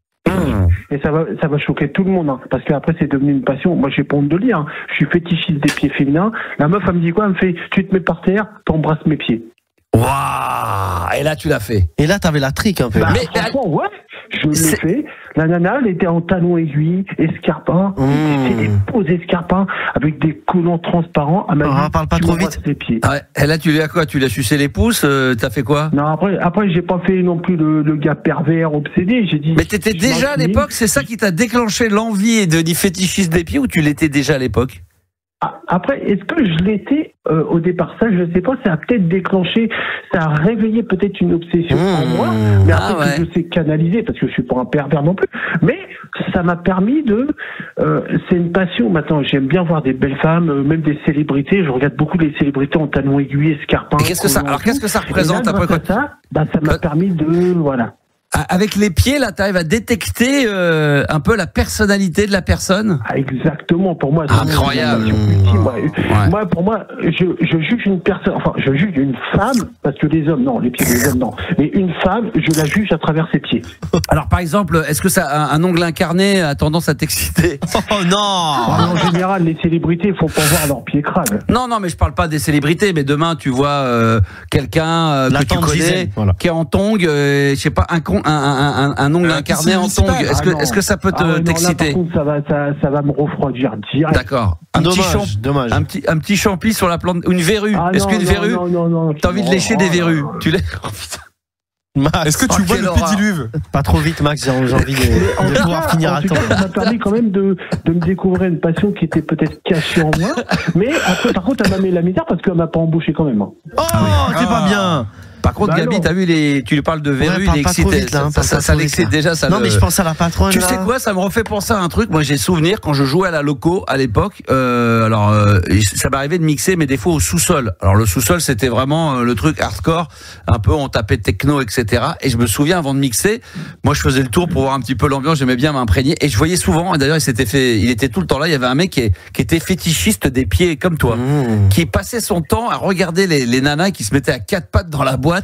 et ça va choquer tout le monde, hein, parce qu'après, c'est devenu une passion. Moi, j'ai pas honte de le dire. Hein. Je suis fétichiste des pieds féminins. La meuf, elle me dit quoi? Elle me fait, tu te mets par terre, t'embrasses mes pieds. Waouh! Et là, tu l'as fait. Et là, t'avais la trique un peu. Bah, franchement, ouais, je l'ai fait. La nana, elle était en talons aiguilles, escarpins, c'était des beaux escarpins avec des collants transparents. Elle m'a dit, parle pas trop vite. Les pieds. Ouais. Et là, tu lui as quoi? Tu lui as sucé les pouces? T'as fait quoi? Non, après, j'ai pas fait non plus le gars pervers, obsédé. J'ai dit. Mais t'étais déjà à l'époque? C'est ça qui t'a déclenché l'envie de fétichiste des pieds, ou tu l'étais déjà à l'époque? Après, est-ce que je l'étais au départ? Ça, je sais pas. Ça a peut-être déclenché, ça a réveillé peut-être une obsession en moi. Mais après, que je sais canaliser, parce que je suis pas un pervers non plus. Mais ça m'a permis de. C'est une passion maintenant. J'aime bien voir des belles femmes, même des célébrités. Je regarde beaucoup les célébrités en talons aiguilles, escarpins. Qu'est-ce que ça? Alors, qu'est-ce que ça représente après quoi? Ça m'a permis de voilà. Avec les pieds, là, tu arrives à détecter un peu la personnalité de la personne. Exactement, pour moi. Incroyable. Moi, pour moi, je juge une personne, enfin, je juge une femme, parce que les hommes, non, les pieds des hommes, non. Mais une femme, je la juge à travers ses pieds. Alors, par exemple, est-ce que ça, un ongle incarné a tendance à t'exciter? Oh non! En général, les célébrités, il faut pas voir leurs pieds crades. Non, mais je parle pas des célébrités, mais demain, tu vois quelqu'un que tu connais, qui est en tongs, je sais pas, un ongle incarné en tongs. Est-ce que ça peut t'exciter? Par contre, ça va me refroidir direct. D'accord. Dommage. Un petit champi sur la plante, une verrue. Est-ce qu'une verrue? Non. T'as envie de lécher des verrues? Tu l'es? Oh putain. Max, est-ce que tu vois le pédiluve? Pas trop vite, Max, j'ai envie de pouvoir finir à temps. Ça m'a permis quand même de me découvrir une passion qui était peut-être cachée en moi. Mais après, par contre, elle m'a mis la misère parce qu'elle m'a pas embauché quand même. Oh, c'est pas bien. Par contre, Gabi, t'as vu tu lui parles de verrues, il est excité. Ça l'excite déjà. Non, mais je pense à la patronne. Tu sais quoi, ça me refait penser à un truc. Moi, j'ai souvenir quand je jouais à la loco à l'époque. Ça m'arrivait de mixer, mais des fois au sous-sol. Alors le sous-sol, c'était vraiment le truc hardcore. Un peu, on tapait techno, etc. Et je me souviens avant de mixer, moi, je faisais le tour pour voir un petit peu l'ambiance. J'aimais bien m'imprégner. Et je voyais souvent. Et d'ailleurs, il était tout le temps là. Il y avait un mec qui était fétichiste des pieds comme toi, qui passait son temps à regarder les nanas qui se mettaient à quatre pattes dans la boîte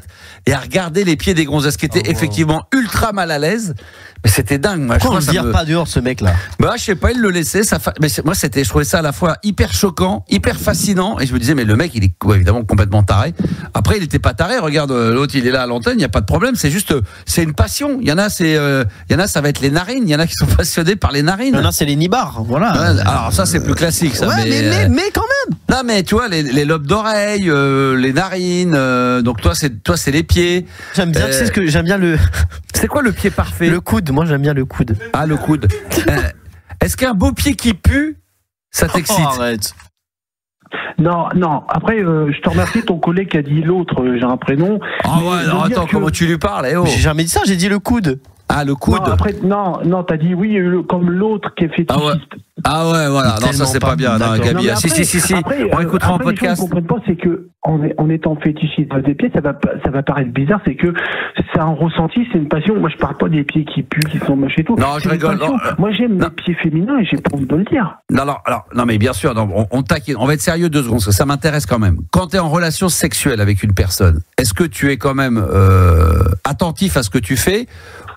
et à regarder les pieds des gonzesses qui étaient effectivement ultra mal à l'aise. Mais c'était dingue. Moi, pourquoi on le vire pas dehors, ce mec-là? Bah, je sais pas, il le laissait. Mais moi, je trouvais ça à la fois hyper choquant, hyper fascinant. Et je me disais, mais le mec, il est évidemment complètement taré. Après, il était pas taré. Regarde, l'autre, il est là à l'antenne, il n'y a pas de problème. C'est juste, c'est une passion. Il y en a, ça va être les narines. Il y en a qui sont passionnés par les narines. Il y en a, c'est les nibards. Voilà. Alors, ça, c'est plus classique, ça. Ouais, mais quand même. Non, mais tu vois, les lobes d'oreilles, les narines. Donc, toi, c'est les pieds. J'aime bien, tu sais ce que j'aime bien C'est quoi le pied parfait? Le coude. Moi, j'aime bien le coude. Ah, le coude. Est-ce qu'un beau pied qui pue, ça t'excite? Arrête. Non. Après, je te remercie, ton collègue qui a dit l'autre, j'ai un prénom. Ah ouais, alors attends, comment tu lui parles? J'ai jamais dit ça, j'ai dit le coude. Ah, le coude. Non, t'as dit oui, comme l'autre qui est fétichiste. Ah ouais, voilà. Non, ça c'est pas bien. Non, Gabi. Si. Après, on écoutera en podcast. Ce que je ne comprends pas, c'est que en étant fétichiste des pieds, ça va paraître bizarre, c'est que c'est un ressenti, c'est une passion. Moi, je parle pas des pieds qui puent, qui sont moches et tout. Non, je rigole. Moi, j'aime les pieds féminins et j'ai pas envie de le dire. Non, mais bien sûr, on taquine. On va être sérieux 2 secondes, parce que ça m'intéresse quand même. Quand tu es en relation sexuelle avec une personne, est-ce que tu es quand même attentif à ce que tu fais,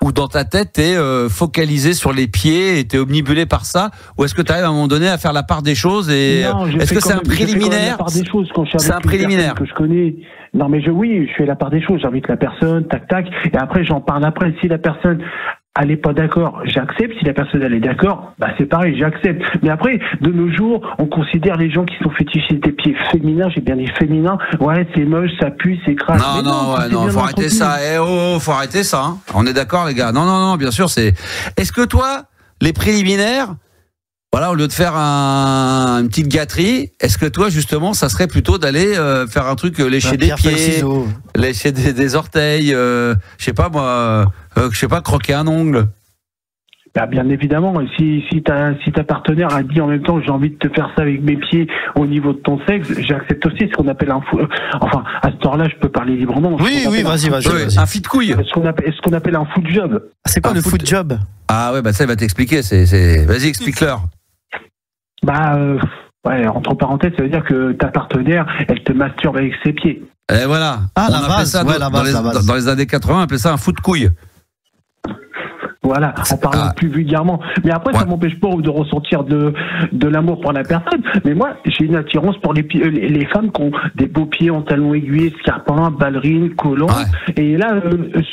ou dans ta tête, tu es focalisé sur les pieds et tu es omnibulé par ça, ou est-ce que tu arrives à un moment donné à faire la part des choses et est-ce que c'est un préliminaire? C'est un préliminaire que je connais. Non, mais oui, je fais la part des choses. J'invite la personne, tac, et après j'en parle après. Si la personne elle est pas d'accord, j'accepte. Si la personne elle est d'accord, bah c'est pareil, j'accepte. Mais après, de nos jours, on considère les gens qui sont fétichistes des pieds féminins, j'ai bien dit féminin, ouais, c'est moche, ça pue, c'est crasse. Non, faut arrêter ça. Faut arrêter ça. Hein. On est d'accord, les gars. Non, bien sûr, c'est. Est-ce que toi, les préliminaires, voilà, au lieu de faire une petite gâterie, est-ce que toi, justement, ça serait plutôt d'aller faire un truc, lécher des pieds, lécher des orteils, je sais pas moi, croquer un ongle? Bah, bien évidemment, si ta partenaire a dit en même temps j'ai envie de te faire ça avec mes pieds au niveau de ton sexe, j'accepte aussi ce qu'on appelle un enfin à ce temps-là je peux parler librement. Oui, vas-y. Un fit couille. Ce qu'on appelle un foot job. C'est quoi le foot job? Ah ouais, bah ça il va t'expliquer. Vas-y, explique-leur. Bah ouais, entre parenthèses, ça veut dire que ta partenaire, elle te masturbe avec ses pieds. Et voilà. Ah, on appelait ça la base. dans les années 80, on appelait ça un foot couille. Voilà, en parlant plus vulgairement. Mais après, ça m'empêche pas de ressentir de l'amour pour la personne. Mais moi, j'ai une attirance pour les femmes qui ont des beaux pieds en talons aiguilles, escarpins, ballerines, collants. Ouais. Et là,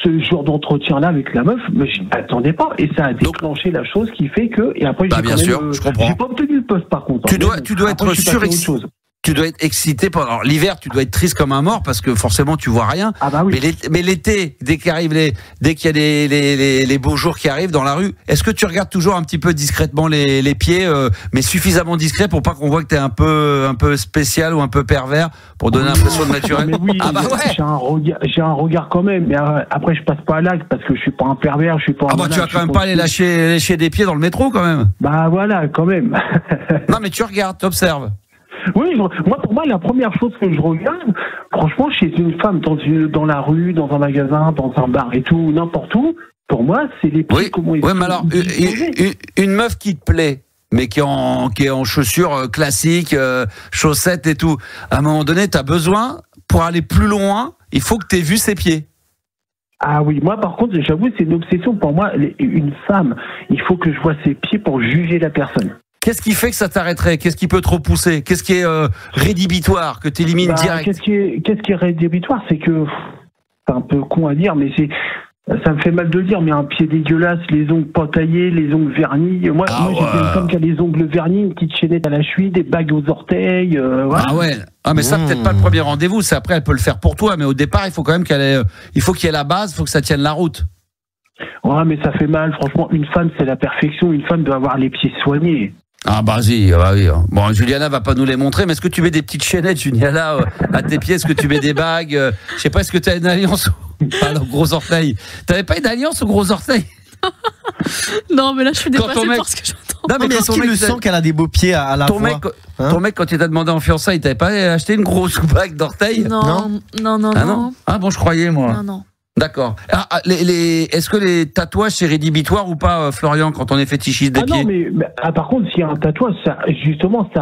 ce jour d'entretien-là avec la meuf, je m'attendais pas. Et ça a déclenché la chose qui fait que... Et après, bien sûr, je comprends. J'ai pas obtenu le poste, par contre. Tu dois être surexcité. Tu dois être excité pendant l'hiver, tu dois être triste comme un mort parce que forcément tu vois rien. Ah bah oui. Mais l'été, dès qu'il y a les beaux jours qui arrivent dans la rue, est-ce que tu regardes toujours un petit peu discrètement les pieds, mais suffisamment discret pour pas qu'on voit que t'es un peu spécial ou un peu pervers pour donner l'impression de naturel? Mais oui, ah bah ouais. J'ai un regard quand même. Mais après je passe pas à l'acte parce que je suis pas un pervers, je suis pas. Ah bah tu vas quand même pas aller lécher des pieds dans le métro quand même. Bah voilà, quand même. Non mais tu regardes, t'observes. Oui, pour moi, la première chose que je regarde, franchement, chez une femme dans la rue, dans un magasin, dans un bar et tout, n'importe où, pour moi, c'est les pieds. Oui, mais alors, une meuf qui te plaît, mais qui est en chaussures classiques, chaussettes et tout, à un moment donné, t'as besoin, pour aller plus loin, il faut que t'aies vu ses pieds. Ah oui, moi par contre, j'avoue, c'est une obsession pour moi. Une femme, il faut que je vois ses pieds pour juger la personne. Qu'est-ce qui fait que ça t'arrêterait? Qu'est-ce qui peut te repousser? Qu'est-ce qui est rédhibitoire, que tu élimines direct? Qu'est-ce qui est rédhibitoire? C'est que, c'est un peu con à dire, mais ça me fait mal de le dire, mais un pied dégueulasse, les ongles pas taillés, les ongles vernis. Moi j'étais une femme qui a les ongles vernis, une petite chaînette à la cheville, des bagues aux orteils. Voilà. Ah ouais. Ah mais ça peut-être pas le premier rendez-vous. C'est après elle peut le faire pour toi, mais au départ il faut quand même il faut qu'il y ait la base, il faut que ça tienne la route. Ouais, mais ça fait mal. Franchement, une femme c'est la perfection. Une femme doit avoir les pieds soignés. Ah bah oui. Bon, Juliana va pas nous les montrer, mais est-ce que tu mets des petites chaînettes, Juliana, à tes pieds? Est-ce que tu mets des bagues? Je sais pas, est-ce que tu as une alliance aux gros orteils? T'avais pas une alliance aux gros orteils? Non, mais là je suis dépassée par ce que j'entends. Non, mais est-ce qu'il le sent qu'elle a des beaux pieds à la fois? Ton mec, quand il t'a demandé en fiançailles, il t'avait pas acheté une grosse bague d'orteils? Non. Ah bon, je croyais moi. Non. D'accord. Est-ce que les tatouages c'est rédhibitoire ou pas, Florian, quand on est fétichiste des pieds? Non, mais par contre, s'il y a un tatouage, ça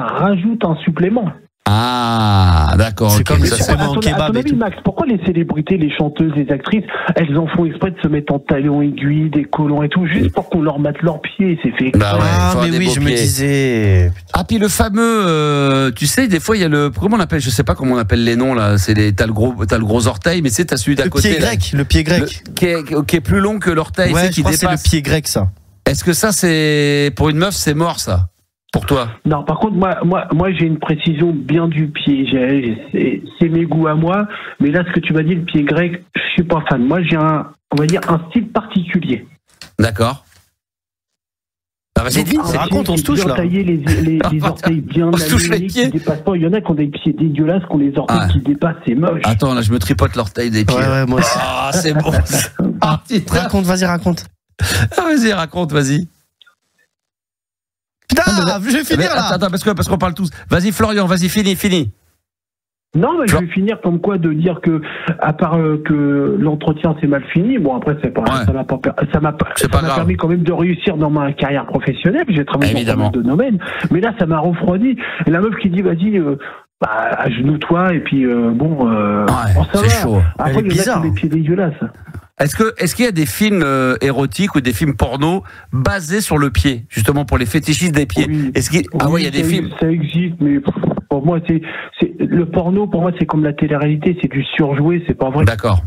rajoute un supplément. Ah, d'accord. C'est comme le supplément au kebab. À ton avis, Max, pourquoi les célébrités, les chanteuses, les actrices, elles en font exprès de se mettre en talons aiguilles, des collants et tout, juste pour qu'on leur mette leurs pieds? C'est fait. Bah ouais, mais oui, je me disais. Ah, puis le fameux, tu sais, des fois il y a comment on appelle, je sais pas comment on appelle les noms là. T'as le gros orteil, mais t'as celui d'à côté. Le pied grec. Qui est plus long que l'orteil, ouais, qui dépasse. C'est le pied grec, ça. Est-ce que ça, c'est pour une meuf, c'est mort ça? Pour toi? Non, par contre, moi j'ai une précision bien du pied. C'est mes goûts à moi. Mais là, ce que tu m'as dit, le pied grec, je suis pas fan. Moi, j'ai un style particulier. D'accord. Ah, vas-y, raconte, on se touche là. Tailler les orteils bien alignés, qui dépassent pas. Il y en a qui ont des pieds dégueulasses, qui ont les orteils qui dépassent, c'est moche. Attends, là, je me tripote l'orteil des pieds. Ouais, moi aussi. Ah, c'est bon. Raconte, raconte. Ah, vas-y, raconte, vas-y. Putain, je vais finir là. Attends, parce qu'on parle tous. Vas-y, Florian, vas-y, finis. Non, mais je vais finir comme quoi de dire que, à part que l'entretien s'est mal fini, bon après c'est pas, ça m'a permis quand même de réussir dans ma carrière professionnelle. J'ai travaillé dans pas mal de domaines, mais là ça m'a refroidi. Et la meuf qui dit vas-y, agenouille-toi et puis ça va. Chaud. Après il y en a qui ont des pieds dégueulasses. Est-ce qu'il y a des films érotiques ou des films porno basés sur le pied, justement pour les fétichistes des pieds? Oui. Il y a des films. Ça existe, mais pour moi, le porno, pour moi, c'est comme la télé-réalité, c'est du surjoué, c'est pas vrai. D'accord.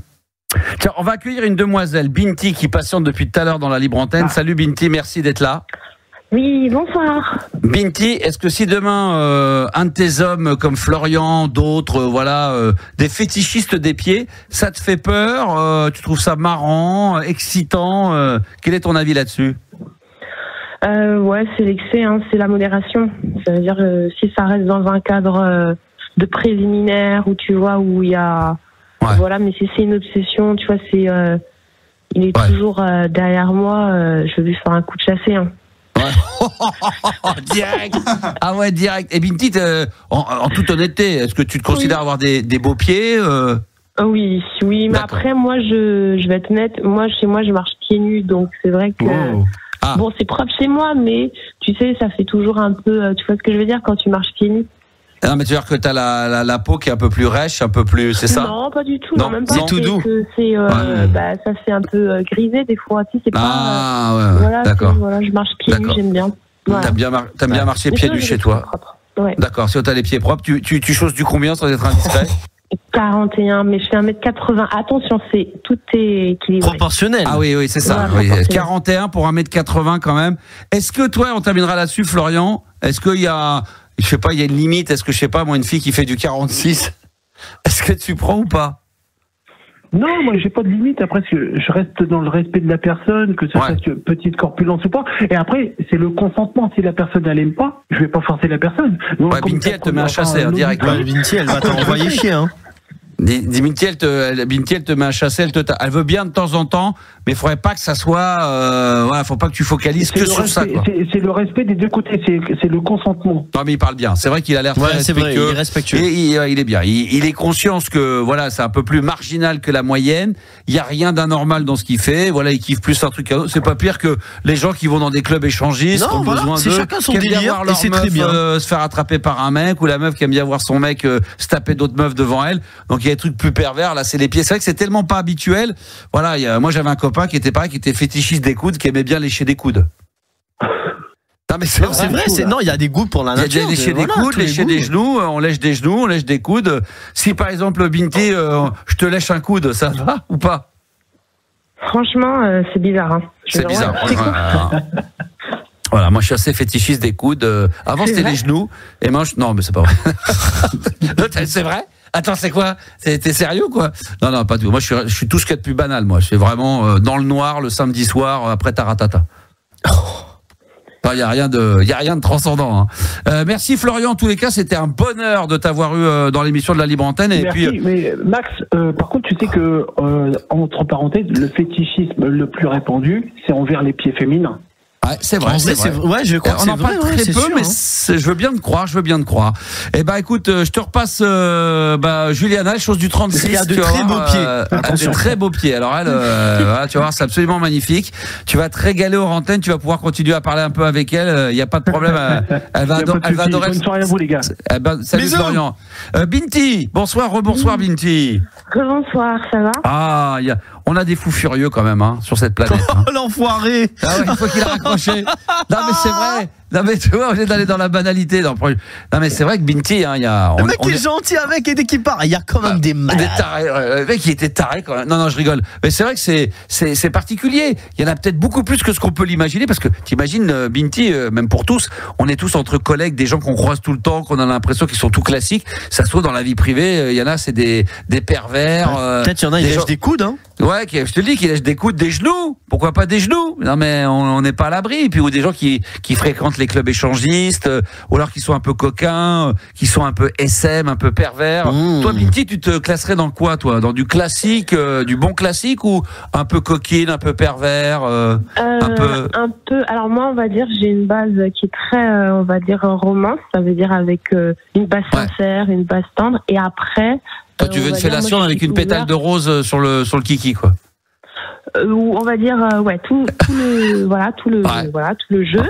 Tiens, on va accueillir une demoiselle, Binti, qui patiente depuis tout à l'heure dans la libre antenne. Salut Binti, merci d'être là. Oui, bonsoir. Binti, est-ce que si demain un de tes hommes comme Florian, d'autres, des fétichistes des pieds, ça te fait peur? Tu trouves ça marrant, excitant? Quel est ton avis là-dessus? Ouais, c'est l'excès, c'est la modération. Ça veut dire si ça reste dans un cadre de préliminaire où tu vois où il y a voilà, mais si c'est une obsession, tu vois, il est toujours derrière moi. Je vais lui faire un coup de chassé. Hein. Direct. Ah ouais, direct. Et Binti, en toute honnêteté, est-ce que tu te considères avoir des beaux pieds Oui, mais après, moi, je vais être honnête, moi, chez moi, je marche pieds nus, donc c'est vrai que... Bon, c'est propre chez moi, mais tu sais, ça fait toujours un peu... Tu vois ce que je veux dire quand tu marches pieds nus? Non, mais tu veux dire que t'as la peau qui est un peu plus rêche, un peu plus... C'est ça? Non, pas du tout. Non, même pas. C'est tout doux. Ça fait un peu grisé des fois. Tu sais, c'est pas... ouais, voilà, d'accord. Voilà, je marche pieds nus, j'aime bien. Voilà. T'aimes bien marcher pieds nus chez toi? Ouais. D'accord, si t'as les pieds propres, tu choses du combien sans être indiscret? 41, mais je fais 1m80. Attention, tout est équilibré. Proportionnel. Ah oui, c'est ça. Voilà, oui. 41 pour 1m80 quand même. Est-ce que toi, on terminera là-dessus, Florian, est-ce qu'il y a, je sais pas, il y a une limite? Est-ce que, je sais pas, moi, une fille qui fait du 46, est-ce que tu prends ou pas? Non, moi j'ai pas de limite. Après, je reste dans le respect de la personne, que ce soit petite corpulence ou pas. Et après, c'est le consentement. Si la personne elle aime pas, je vais pas forcer la personne. Donc, Binti, elle te met un chassé direct. Binti, elle va t'envoyer chier. Hein. Binti, elle te met un chassé, elle veut bien de temps en temps, mais il faudrait pas que ça soit, faut pas que tu focalises que sur ça. C'est le respect des deux côtés, c'est le consentement. Non, mais il parle bien. C'est vrai qu'il a l'air très respectueux. Vrai, il est respectueux. Et il est bien. Il est conscient que, voilà, c'est un peu plus marginal que la moyenne. Il y a rien d'anormal dans ce qu'il fait. Voilà, il kiffe plus un truc qu'un autre. C'est pas pire que les gens qui vont dans des clubs échangistes, qui ont besoin c'est chacun son délire, et c'est très bien. Se faire attraper par un mec, ou la meuf qui aime bien voir son mec se taper d'autres meufs devant elle. Donc il y a des trucs plus pervers. Là, c'est les pieds. C'est vrai que c'est tellement pas habituel. Voilà, moi j'avais un copain qui était pareil, qui était fétichiste des coudes, qui aimait bien lécher des coudes. Non, mais c'est vrai. Il y a des goûts pour la nature. Il y a lécher des coudes, lécher des genoux. On lèche des genoux, on lèche des coudes. Si par exemple, Binti, je te lèche un coude, ça va ou pas? Franchement, c'est bizarre. Hein. C'est bizarre. Voilà, moi je suis assez fétichiste des coudes. Avant c'était les genoux, et moi non, mais c'est pas vrai. C'est vrai? Attends, c'est quoi? T'es sérieux quoi? Non, pas du tout. Moi je suis tout ce qu'il y a de plus banal. Moi, je suis vraiment dans le noir le samedi soir après Taratata. Il y a rien de transcendant. Hein. Merci Florian. En tous les cas, c'était un bonheur de t'avoir eu dans l'émission de la Libre Antenne. Et merci, puis, mais Max, par contre, tu sais que entre parenthèses, le fétichisme le plus répandu, c'est envers les pieds féminins. Ouais, c'est vrai. Ouais, je crois que c'est vrai. On en parle très peu, mais je veux bien te croire. Eh ben, écoute, je te repasse Juliana, chose du 36. Il y a de très beaux pieds. De très beaux pieds. Alors elle, tu vas voir, c'est absolument magnifique. Tu vas te régaler aux antennes, tu vas pouvoir continuer à parler un peu avec elle. Il n'y a pas de problème. Elle va adorer. Bonne soirée à vous les gars. Salut Florian. Binti, bonsoir, rebonsoir Binti. Bonsoir, ça va? Ah, on a des fous furieux quand même sur cette planète. L'enfoiré. Ah ouais, il faut qu'il a raccroché. Non mais c'est vrai. Non mais tu vois, au lieu d'aller dans la banalité. Non mais c'est vrai que Binti, le mec est gentil avec, et dès qu'il part, il y a quand même des malades. Des tarés. Le mec il était taré quand même. Non, je rigole. Mais c'est vrai que c'est particulier. Il y en a peut-être beaucoup plus que ce qu'on peut l'imaginer, parce que t'imagines Binti, même pour tous, on est tous entre collègues, des gens qu'on croise tout le temps, qu'on a l'impression qu'ils sont tout classiques. Ça se trouve dans la vie privée, il y en a c'est des pervers. Peut-être il y en a, ils lèchent des coudes. Hein. Ouais, je te dis qu'ils lèchent des coudes, des genoux. Pourquoi pas des genoux? Non mais on n'est pas à l'abri. Et puis ou des gens qui fréquentent les clubs échangistes, ou alors qui sont un peu coquins, qui sont un peu SM, un peu pervers. Toi, Binti, tu te classerais dans quoi, toi? Dans du classique, du bon classique, ou un peu coquine, un peu pervers, un peu. Alors moi, on va dire, j'ai une base qui est très, on va dire, romance. Ça veut dire avec une base sincère, une base tendre, et après. Toi, tu veux une fellation avec une pétale de rose sur le kiki, quoi. On va dire, tout le jeu.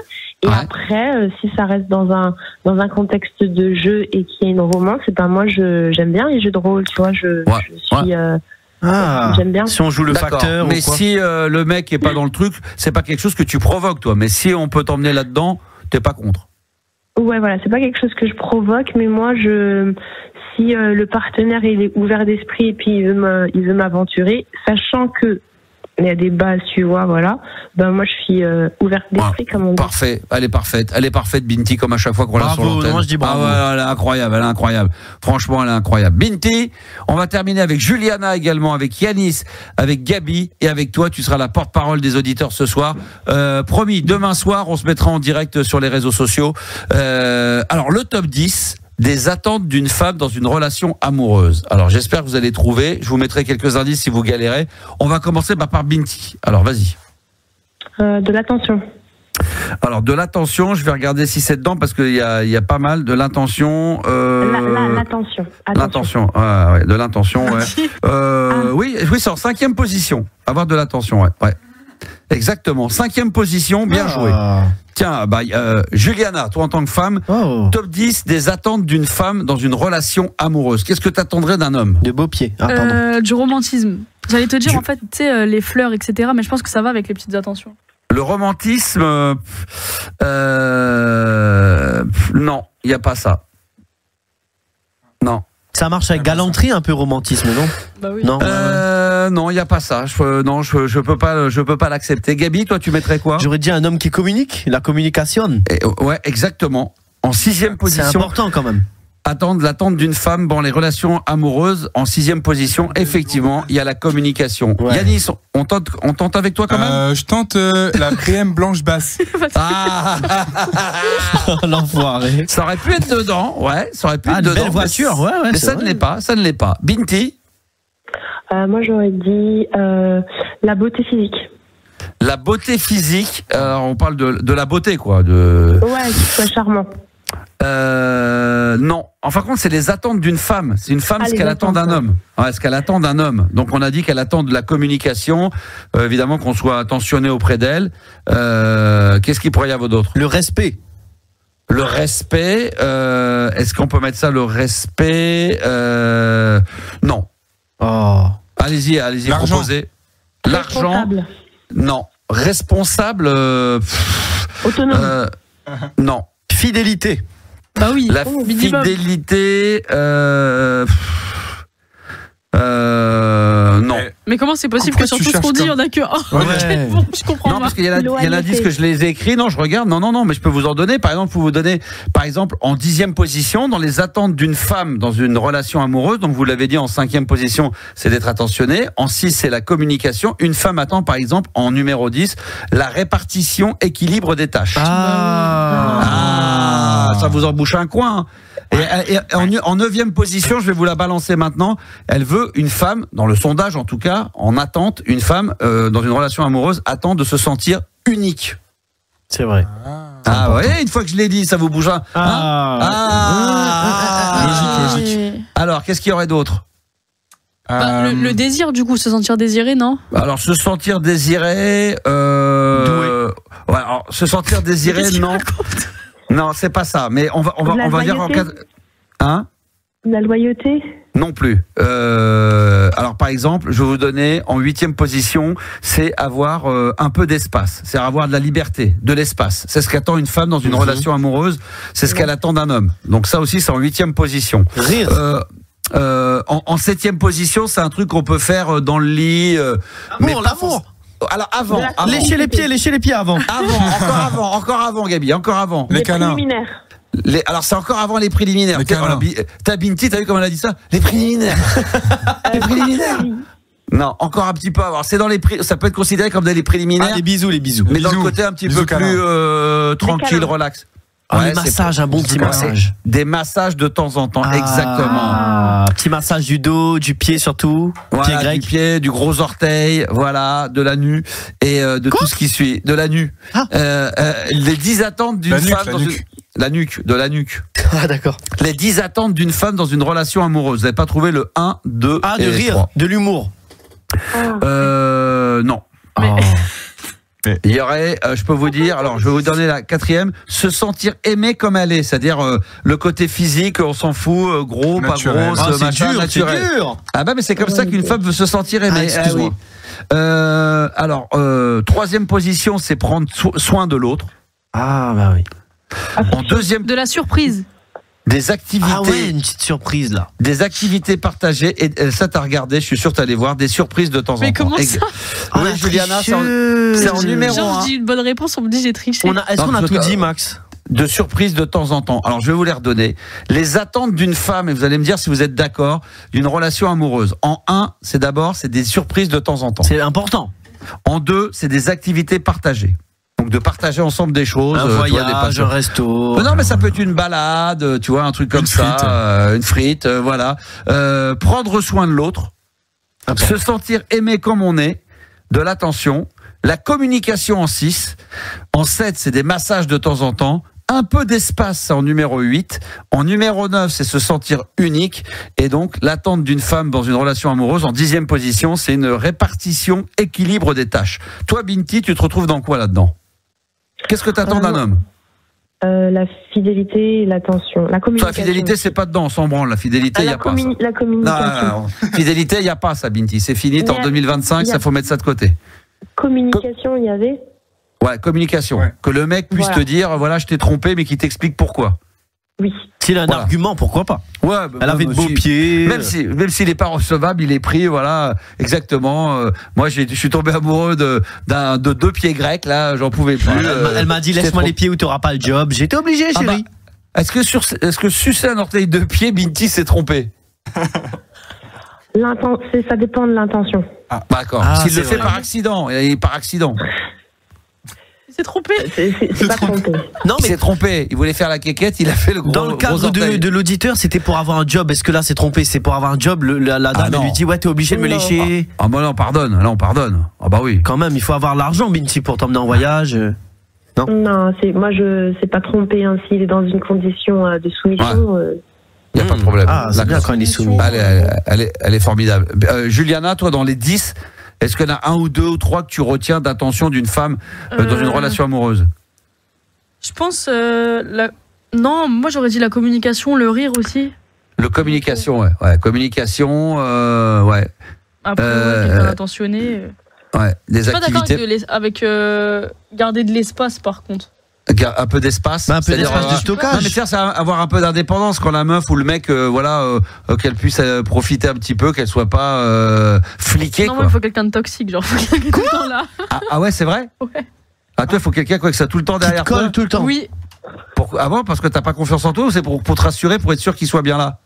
Et après, si ça reste dans un contexte de jeu et qu'il y a une romance, et ben moi j'aime bien les jeux de rôle, tu vois, je suis j'aime bien. Si on joue le facteur, mais si le mec est pas dans le truc, c'est pas quelque chose que tu provoques, toi. Mais si on peut t'emmener là-dedans, t'es pas contre. Ouais, voilà, c'est pas quelque chose que je provoque, mais moi si le partenaire il est ouvert d'esprit et puis il veut m'aventurer, sachant que il y a des bases, tu vois, voilà. Ben moi je suis ouverte d'esprit, comme on dit. Parfait, elle est parfaite Binti, comme à chaque fois qu'on l'a sur l'antenne. Moi je dis bravo. Elle est incroyable. Franchement, elle est incroyable. Binti, on va terminer avec Juliana également, avec Yanis, avec Gabi, et avec toi, tu seras la porte-parole des auditeurs ce soir. Promis, demain soir, on se mettra en direct sur les réseaux sociaux. Alors le top 10 des attentes d'une femme dans une relation amoureuse. Alors j'espère que vous allez trouver. Je vous mettrai quelques indices si vous galérez. On va commencer par Binti. Alors vas-y. De l'attention. Alors de l'attention, je vais regarder si c'est dedans parce qu'il y a pas mal de l'intention. L'attention. L'intention, ouais, de l'intention, ouais. Oui, c'est en 5e position. Avoir de l'attention, ouais. Exactement, 5e position, bien joué. Tiens, Juliana, toi en tant que femme, top 10 des attentes d'une femme dans une relation amoureuse. Qu'est-ce que tu attendrais d'un homme? De beaux pieds. Du romantisme. J'allais te dire, en fait, tu sais, les fleurs, etc. Mais je pense que ça va avec les petites attentions. Le romantisme, non, il n'y a pas ça. Non. Ça marche avec galanterie un peu romantisme, non? Bah oui. Non, il n'y a pas ça. Je peux pas l'accepter. Gabi, toi, tu mettrais quoi? J'aurais dit un homme qui communique, la communication. Ouais, exactement. En 6e position. C'est important quand même. L'attente d'une femme dans les relations amoureuses, en 6e position, effectivement, il y a la communication. Ouais. Yanis, on tente avec toi quand même? Je tente la crème blanche basse. L'enfoiré. Ça aurait pu être dedans, ouais, ça aurait pu être dedans. Belle voiture, ouais. Mais ça ne l'est pas, Binti? Moi, j'aurais dit la beauté physique. La beauté physique, on parle de la beauté, quoi. Ouais, qu'il soit charmant. Non. En fin de compte, c'est les attentes d'une femme. C'est une femme ce qu'elle attend d'un homme. Ouais, ce qu'elle attend d'un homme. Donc, on a dit qu'elle attend de la communication, évidemment qu'on soit attentionné auprès d'elle. Qu'est-ce qu'il pourrait y avoir d'autre? Le respect. Le respect. Est-ce qu'on peut mettre ça, le respect? Non. Oh. Allez-y, proposez. L'argent. Non. Responsable. Autonome. Non. Fidélité. Bah oui. La fidélité. Non. Mais comment c'est possible que sur tout ce qu'on dit, il n'y en a que un? Ouais. Bon, je comprends pas. Non, parce qu'il y en a 10 que je les ai écrits. Non, je regarde. Non, mais je peux vous en donner. Par exemple, en 10e position, dans les attentes d'une femme dans une relation amoureuse. Donc, vous l'avez dit, en 5e position, c'est d'être attentionné. En 6, c'est la communication. Une femme attend, par exemple, en numéro 10, la répartition, équilibre des tâches. Ça vous en bouche un coin. Et en 9e position, je vais vous la balancer maintenant. Elle veut une femme, dans le sondage en tout cas, en attente, une femme dans une relation amoureuse attend de se sentir unique. C'est vrai. Ouais, une fois que je l'ai dit, ça vous bouge un. Logique. Alors, qu'est-ce qu'il y aurait d'autre? Le désir, du coup, se sentir désiré, non? Alors, se sentir désiré. Ouais, alors, se sentir désiré, non. Non, c'est pas ça. Mais on va dire en cas. Hein? La loyauté? Non plus. Alors par exemple, je vais vous donner en 8e position, c'est avoir un peu d'espace, c'est avoir de la liberté, de l'espace. C'est ce qu'attend une femme dans une relation amoureuse, c'est ce qu'elle attend d'un homme. Donc ça aussi, c'est en 8e position. Rire. En 7e position, c'est un truc qu'on peut faire dans le lit. Mais pas l'amour. Alors avant. Lécher les pieds avant. Encore avant, Gabi, encore avant. Les préliminaires. Alors c'est encore avant les préliminaires. T'as Binti, t'as vu comment elle a dit ça? Les préliminaires. Les préliminaires. Non, encore un petit peu avant. C'est dans les ça peut être considéré comme des préliminaires. Les bisous. Mais dans le côté un petit peu plus tranquille, relax. Les massages, un bon petit massage. Des massages de temps en temps, exactement. Petit massage du dos, du pied surtout. Voilà, pied grec. Du pied, du gros orteil, voilà, de la nuque et de tout ce qui suit. De la nuque. Les 10 attentes d'une femme dans une... La nuque. Ah d'accord. Les 10 attentes d'une femme dans une relation amoureuse. Vous n'avez pas trouvé le 1, 2 et de rire, 3. de l'humour. Non. Il y aurait, je peux vous dire, alors je vais vous donner la 4e, se sentir aimé comme elle est, c'est-à-dire le côté physique, on s'en fout, gros, naturel. Pas gros, machin, naturel. C'est dur. Mais c'est comme ça qu'une femme veut se sentir aimée. Excuse-moi. Alors, 3e position, c'est prendre soin de l'autre. Bah oui. En 2e, de la surprise. Des activités. Une petite surprise là. Des activités partagées et ça t'as regardé, je suis sûr t'allais voir des surprises de temps en temps. Mais comment ça? Oui, Juliana, c'est en numéro 1. Je dis une bonne réponse, on me dit j'ai triché. Est-ce qu'on a tout dit, Max? De surprises de temps en temps. Alors je vais vous les redonner. Les attentes d'une femme, et vous allez me dire si vous êtes d'accord, d'une relation amoureuse. En 1, c'est des surprises de temps en temps. C'est important. En 2, c'est des activités partagées. Donc de partager ensemble des choses, un voyage, tu vois, un resto. Non, mais ça peut être une balade, tu vois, un truc comme une frite, voilà. Prendre soin de l'autre, se sentir aimé comme on est, de l'attention, la communication en 6, en 7, c'est des massages de temps en temps. Un peu d'espace, c'est en numéro 8. En numéro 9, c'est se sentir unique. Et donc, l'attente d'une femme dans une relation amoureuse, en 10e position, c'est une répartition, équilibre des tâches. Toi, Binti, tu te retrouves dans quoi là-dedans? Qu'est-ce que tu attends d'un homme? La fidélité et l'attention. La communication. La fidélité, c'est pas dedans, on s'en branle. La fidélité, il n'y a pas ça. La communication. Non. Fidélité, il n'y a pas ça, Binti. C'est fini, en 2025, ça faut mettre ça de côté. Communication, il y avait? Ouais, communication. Ouais. Que le mec puisse te dire, voilà, je t'ai trompé, mais qu'il t'explique pourquoi. Oui. S'il a un argument, pourquoi pas? Ouais, elle avait de beaux pieds. Même s'il n'est pas recevable, il est pris, voilà, exactement. Moi, je suis tombé amoureux de 2 pieds grecs, là, j'en pouvais plus. Elle m'a dit, laisse-moi les pieds ou tu n'auras pas le job. J'étais obligé, chérie. Est-ce que sucer un orteil de pied, Binti s'est trompé? Ça dépend de l'intention. D'accord. S'il le fait par accident, Il s'est trompé. C'est pas trompé. Non, mais il s'est trompé. Il voulait faire la quéquette, il a fait le gros. Dans le cadre de l'auditeur, c'était pour avoir un job. Est-ce que là, c'est trompé? C'est pour avoir un job. La dame lui dit, ouais, t'es obligé de me lécher. Ah, bah là, on pardonne. Là, on pardonne. Ah, bah oui. Quand même, il faut avoir l'argent, Binti, pour t'emmener en voyage. Non, moi, je sais pas trompé. Hein, s'il est dans une condition de soumission. Il n'y a pas de problème. C'est bien quand il est soumis. Elle est formidable. Juliana, toi, dans les 10, est-ce qu'il y en a 1 ou 2 ou 3 que tu retiens d'attention d'une femme dans une relation amoureuse? Je pense... Non, moi j'aurais dit la communication, le rire aussi. Le communication, ouais. Communication, ouais. Après, quelqu'un attentionné. Ouais, des activités. Je suis pas d'accord avec garder de l'espace, par contre. Un peu d'espace, un peu d'espace de stockage. Non, mais c'est avoir un peu d'indépendance quand la meuf ou le mec, qu'elle puisse profiter un petit peu, qu'elle soit pas fliquée. Non, il faut quelqu'un de toxique, genre. Quoi là. Ah ouais, c'est vrai. Ouais. Ah toi, il faut quelqu'un que ça tout le temps derrière toi. Tout le temps. Oui. Avant, parce que t'as pas confiance en toi, ou c'est pour te rassurer, pour être sûr qu'il soit bien là?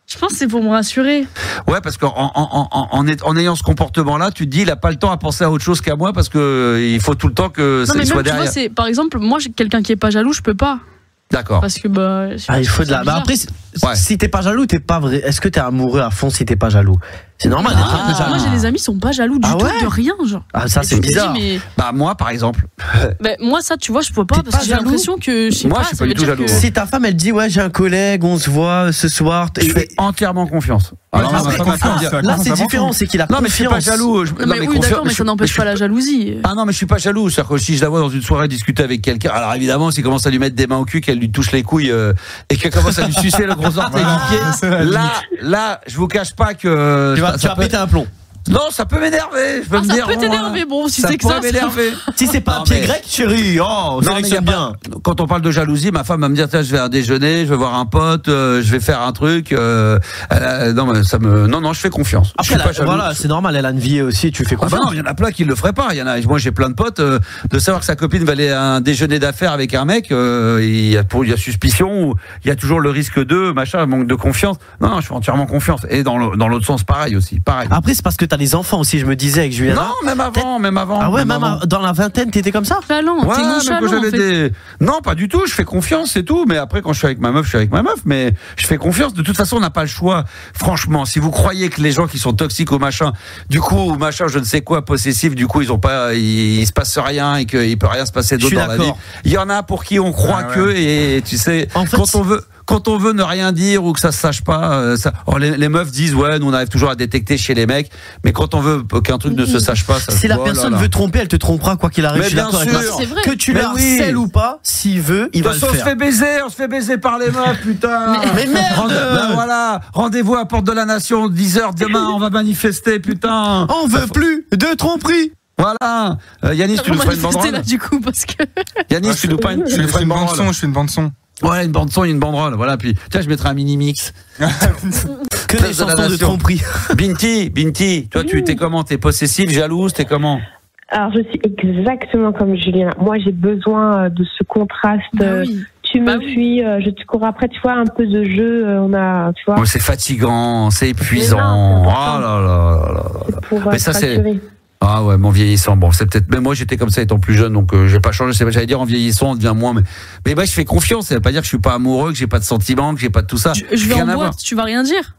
Je pense que c'est pour me rassurer. Ouais, parce qu'en ayant ce comportement-là, tu te dis, il a pas le temps à penser à autre chose qu'à moi, parce que il faut tout le temps que ça soit derrière. Tu vois, par exemple, moi, quelqu'un qui est pas jaloux, je peux pas. D'accord. Parce que il faut de la. Après, si t'es pas jaloux, t'es pas vrai. Est-ce que t'es amoureux à fond si t'es pas jaloux? C'est normal d'être un peu jaloux. Moi, j'ai des amis qui sont pas jaloux du tout, de rien, genre. Ah, ça, c'est bizarre. Bah, moi, par exemple. Moi, ça, tu vois, je peux pas, parce que j'ai l'impression que. Moi, je suis pas du tout jaloux. Si ta femme, elle dit, ouais, j'ai un collègue, on se voit ce soir. Je fais entièrement confiance. Là, c'est différent, c'est qu'il a confiance. Non, mais je suis pas jaloux. Oui, d'accord, mais ça n'empêche pas la jalousie. Ah non, mais je suis pas jaloux. C'est-à-dire que si je la vois dans une soirée discuter avec quelqu'un, alors évidemment, s'il commence à lui mettre des mains au cul, qu'elle lui touche les couilles et qu'elle commence à lui sucer le gros orteil du pied, là, je vous cache pas que. Tu vas péter un plomb. Non, ça peut m'énerver. Je peux me dire. Ça peut t'énerver, bon, si c'est que ça. m'énerver. Si c'est pas un pied grec, chérie, sélectionne bien. Quand on parle de jalousie, ma femme va me dire, tiens, je vais à un déjeuner, je vais voir un pote, je vais faire un truc. Non, mais non, je fais confiance. Après, voilà, c'est normal, elle a une vie aussi, tu fais confiance. Non, il y en a plein qui le feraient pas. Moi, j'ai plein de potes de savoir que sa copine va aller à un déjeuner d'affaires avec un mec. Il y a suspicion, ou il y a toujours le risque manque de confiance. Non, je fais entièrement confiance. Et dans l'autre sens, pareil aussi, pareil. Après, c'est parce que t'as des enfants aussi, je me disais avec Juliana. Non, même avant. Ah ouais, même dans la vingtaine, t'étais comme ça? Non, pas du tout. Je fais confiance, c'est tout. Mais après, quand je suis avec ma meuf, je suis avec ma meuf. Mais je fais confiance. De toute façon, on n'a pas le choix. Franchement, si vous croyez que les gens qui sont toxiques au machin, du coup, machin, je ne sais quoi, possessif, du coup, il se passe rien et qu'il peut rien se passer d'autre dans la vie. Il y en a pour qui on croit et tu sais, quand on veut ne rien dire ou que ça se sache pas, les meufs disent ouais, nous on arrive toujours à détecter chez les mecs, mais quand on veut qu'un truc ne se sache pas, si la personne veut tromper, elle te trompera quoi qu'il arrive. Mais bien sûr, que tu le harcèles ou pas, s'il veut, il va le faire. On se fait baiser par les meufs, putain. Mais merde. Voilà, rendez-vous à Porte de la Nation 10h demain, on va manifester, putain. On veut plus de tromperie. Voilà. Yanis, tu nous feras une banderole là du coup parce que. Yanis, tu nous feras une bande son. Je fais une bande son. Ouais, une bande son, une banderole, voilà. Puis, tiens, je mettrai un mini mix. Que des chansons de tromperie. Binti, toi, t'es comment? T'es possessive, jalouse, t'es comment? Alors, je suis exactement comme Julien. Moi, j'ai besoin de ce contraste. Tu me fuis, je te cours après, tu vois, un peu de jeu, tu vois. Oh, c'est fatigant, c'est épuisant. Oh là là là là. Pour mais ça, c'est. Ah ouais, mais en vieillissant, bon, c'est peut-être. Mais moi, j'étais comme ça étant plus jeune, donc j'ai pas changé. J'allais dire en vieillissant, on devient moins. Mais je fais confiance. Ça veut pas dire que je suis pas amoureux, que j'ai pas de sentiments, que j'ai pas de tout ça. Je vais en boîte, tu vas rien dire.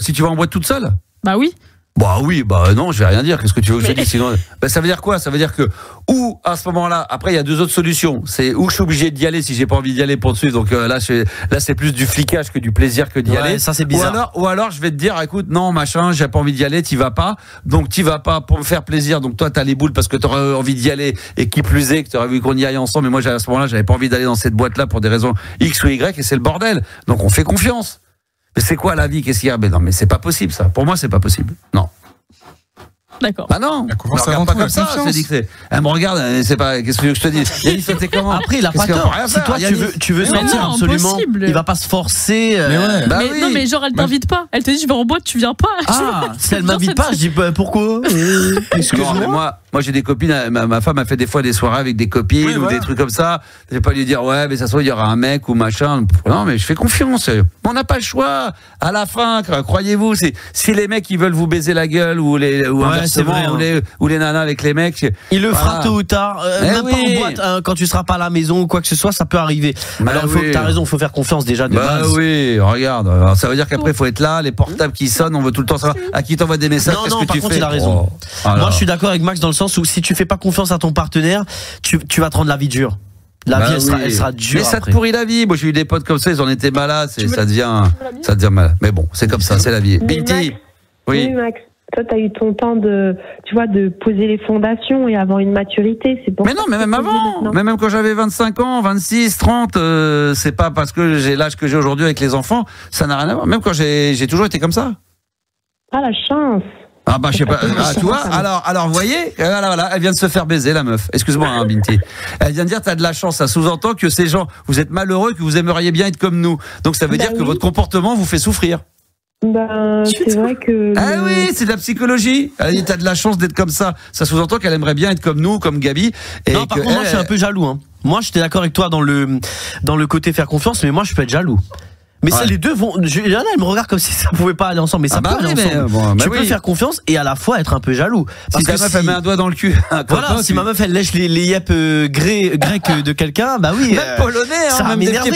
Si tu vas en boîte toute seule? Bah oui. Bah oui, non, je vais rien dire. Qu'est-ce que tu veux que je dise sinon? Ça veut dire quoi? Ça veut dire que ou à ce moment-là, après il y a deux autres solutions. C'est où je suis obligé d'y aller si j'ai pas envie d'y aller pour suivre. Donc là c'est plus du flicage que du plaisir que d'y aller. Ça c'est bizarre. Ou alors je vais te dire, écoute, non machin, j'ai pas envie d'y aller, t'y vas pas. Donc t'y vas pas pour me faire plaisir. Donc toi t'as les boules parce que t'aurais envie d'y aller et qui plus est que t'aurais vu qu'on y aille ensemble. Mais moi à ce moment-là j'avais pas envie d'aller dans cette boîte-là pour des raisons X ou Y et c'est le bordel. Donc on fait confiance. Mais c'est quoi la vie? Qu'est-ce qu'il y a? Mais non, mais c'est pas possible ça. Pour moi c'est pas possible. Non. D'accord. Bah non, ne regarde pas comme ça. Je te dis que elle me regarde, c'est pas. Qu'est-ce que je te dis? Yannis, c'était comment? Après, il a pas tort. Si toi tu veux sortir absolument, il va pas se forcer. Non, mais genre elle t'invite pas. Elle te dit je vais en boîte, tu viens pas. Si elle m'invite pas, je dis pourquoi? Excuse-moi. Moi j'ai des copines, ma femme a fait des fois des soirées avec des copines ou des trucs comme ça. Je vais pas lui dire ouais mais ça se trouve il y aura un mec ou machin. Non mais je fais confiance. On n'a pas le choix. À la fin, croyez-vous, si les mecs ils veulent vous baiser la gueule ou inversement, ou les nanas avec les mecs, il le fera tôt ou tard. Même pas en boîte, quand tu seras pas à la maison ou quoi que ce soit, ça peut arriver. Alors t'as raison, faut faire confiance déjà de base. Oui, regarde. Alors, ça veut dire qu'après il faut être là, les portables qui sonnent, on veut tout le temps savoir à qui t'envoie des messages. Non, par contre il a raison. Moi je suis d'accord avec Max dans le sens où si tu fais pas confiance à ton partenaire, tu vas te rendre la vie dure. La vie elle sera dure. Mais ça te pourrit la vie. Moi j'ai eu des potes comme ça, ils en étaient malades, ça devient malade. Mais bon, c'est comme ça, c'est la vie. Binti. Oui Max. Toi, tu as eu ton temps de poser les fondations et avoir une maturité. C'est pour mais non, mais même avant, même quand j'avais 25 ans, 26, 30, c'est pas parce que j'ai l'âge que j'ai aujourd'hui avec les enfants, ça n'a rien à voir. Même quand j'ai toujours été comme ça. Ah, la chance. Ah bah je sais pas, tu vois, alors vous voyez, voilà, elle vient de se faire baiser la meuf. Excuse-moi hein, Binti. Elle vient de dire t'as de la chance, ça sous-entend que ces gens, vous êtes malheureux, que vous aimeriez bien être comme nous. Donc ça veut dire que votre comportement vous fait souffrir. C'est vrai que. Ah oui, c'est de la psychologie. Elle dit t'as de la chance d'être comme ça. Ça sous-entend qu'elle aimerait bien être comme nous, comme Gabi. Et non, par contre, moi je suis un peu jaloux. Hein. Moi j'étais d'accord avec toi dans le côté faire confiance, mais moi je peux être jaloux. Mais les deux vont. Juliana, elle me regarde comme si ça pouvait pas aller ensemble, mais ça peut aller ensemble. Tu peux faire confiance et à la fois être un peu jaloux. Parce que ta meuf elle met un doigt dans le cul. Voilà, si ma meuf elle lèche les yep grecs de quelqu'un, bah oui. Même polonais, ça va m'énerver.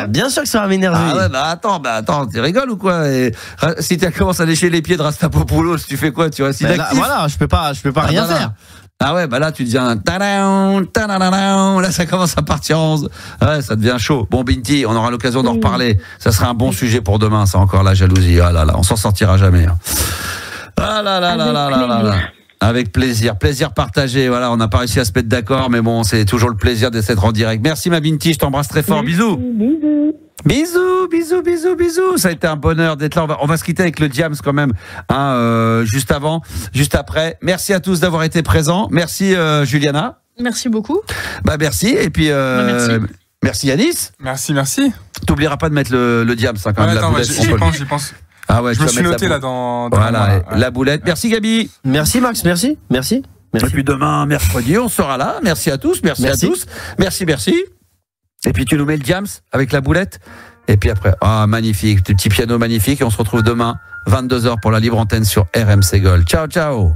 Bien sûr que ça va m'énerver. Ah ouais, attends, tu rigoles ou quoi? Si tu commences à lécher les pieds de Rastapopoulos, tu fais quoi? Tu restes inactif. Voilà, je peux pas rien faire. Ah ouais, bah là tu deviens là ça commence à partir en 11. Ouais, ça devient chaud. Bon Binti, on aura l'occasion d'en reparler. Ça sera un bon sujet pour demain, ça encore la jalousie. Ah là là, on s'en sortira jamais. Ah là là là là là là. Avec plaisir partagé. Voilà, on n'a pas réussi à se mettre d'accord, mais bon, c'est toujours le plaisir d'être en direct. Merci ma Binti, je t'embrasse très fort. Bisous. Bisous. Ça a été un bonheur d'être là. On va se quitter avec le Diams quand même, juste après. Merci à tous d'avoir été présents. Merci Juliana. Merci beaucoup. Bah merci. Et puis merci Yanis. Merci. T'oublieras pas de mettre le Diams quand même. Attends, j'y pense. Ah ouais, je me suis noté là dans la boulette. Merci Gabi. Merci Max, merci. Et puis demain, mercredi, on sera là. Merci à tous, merci à tous. Merci. Et puis tu nous mets le Diams avec la boulette. Et puis après, magnifique, petit piano magnifique. Et on se retrouve demain, 22h pour la libre antenne sur RMC Gold. Ciao.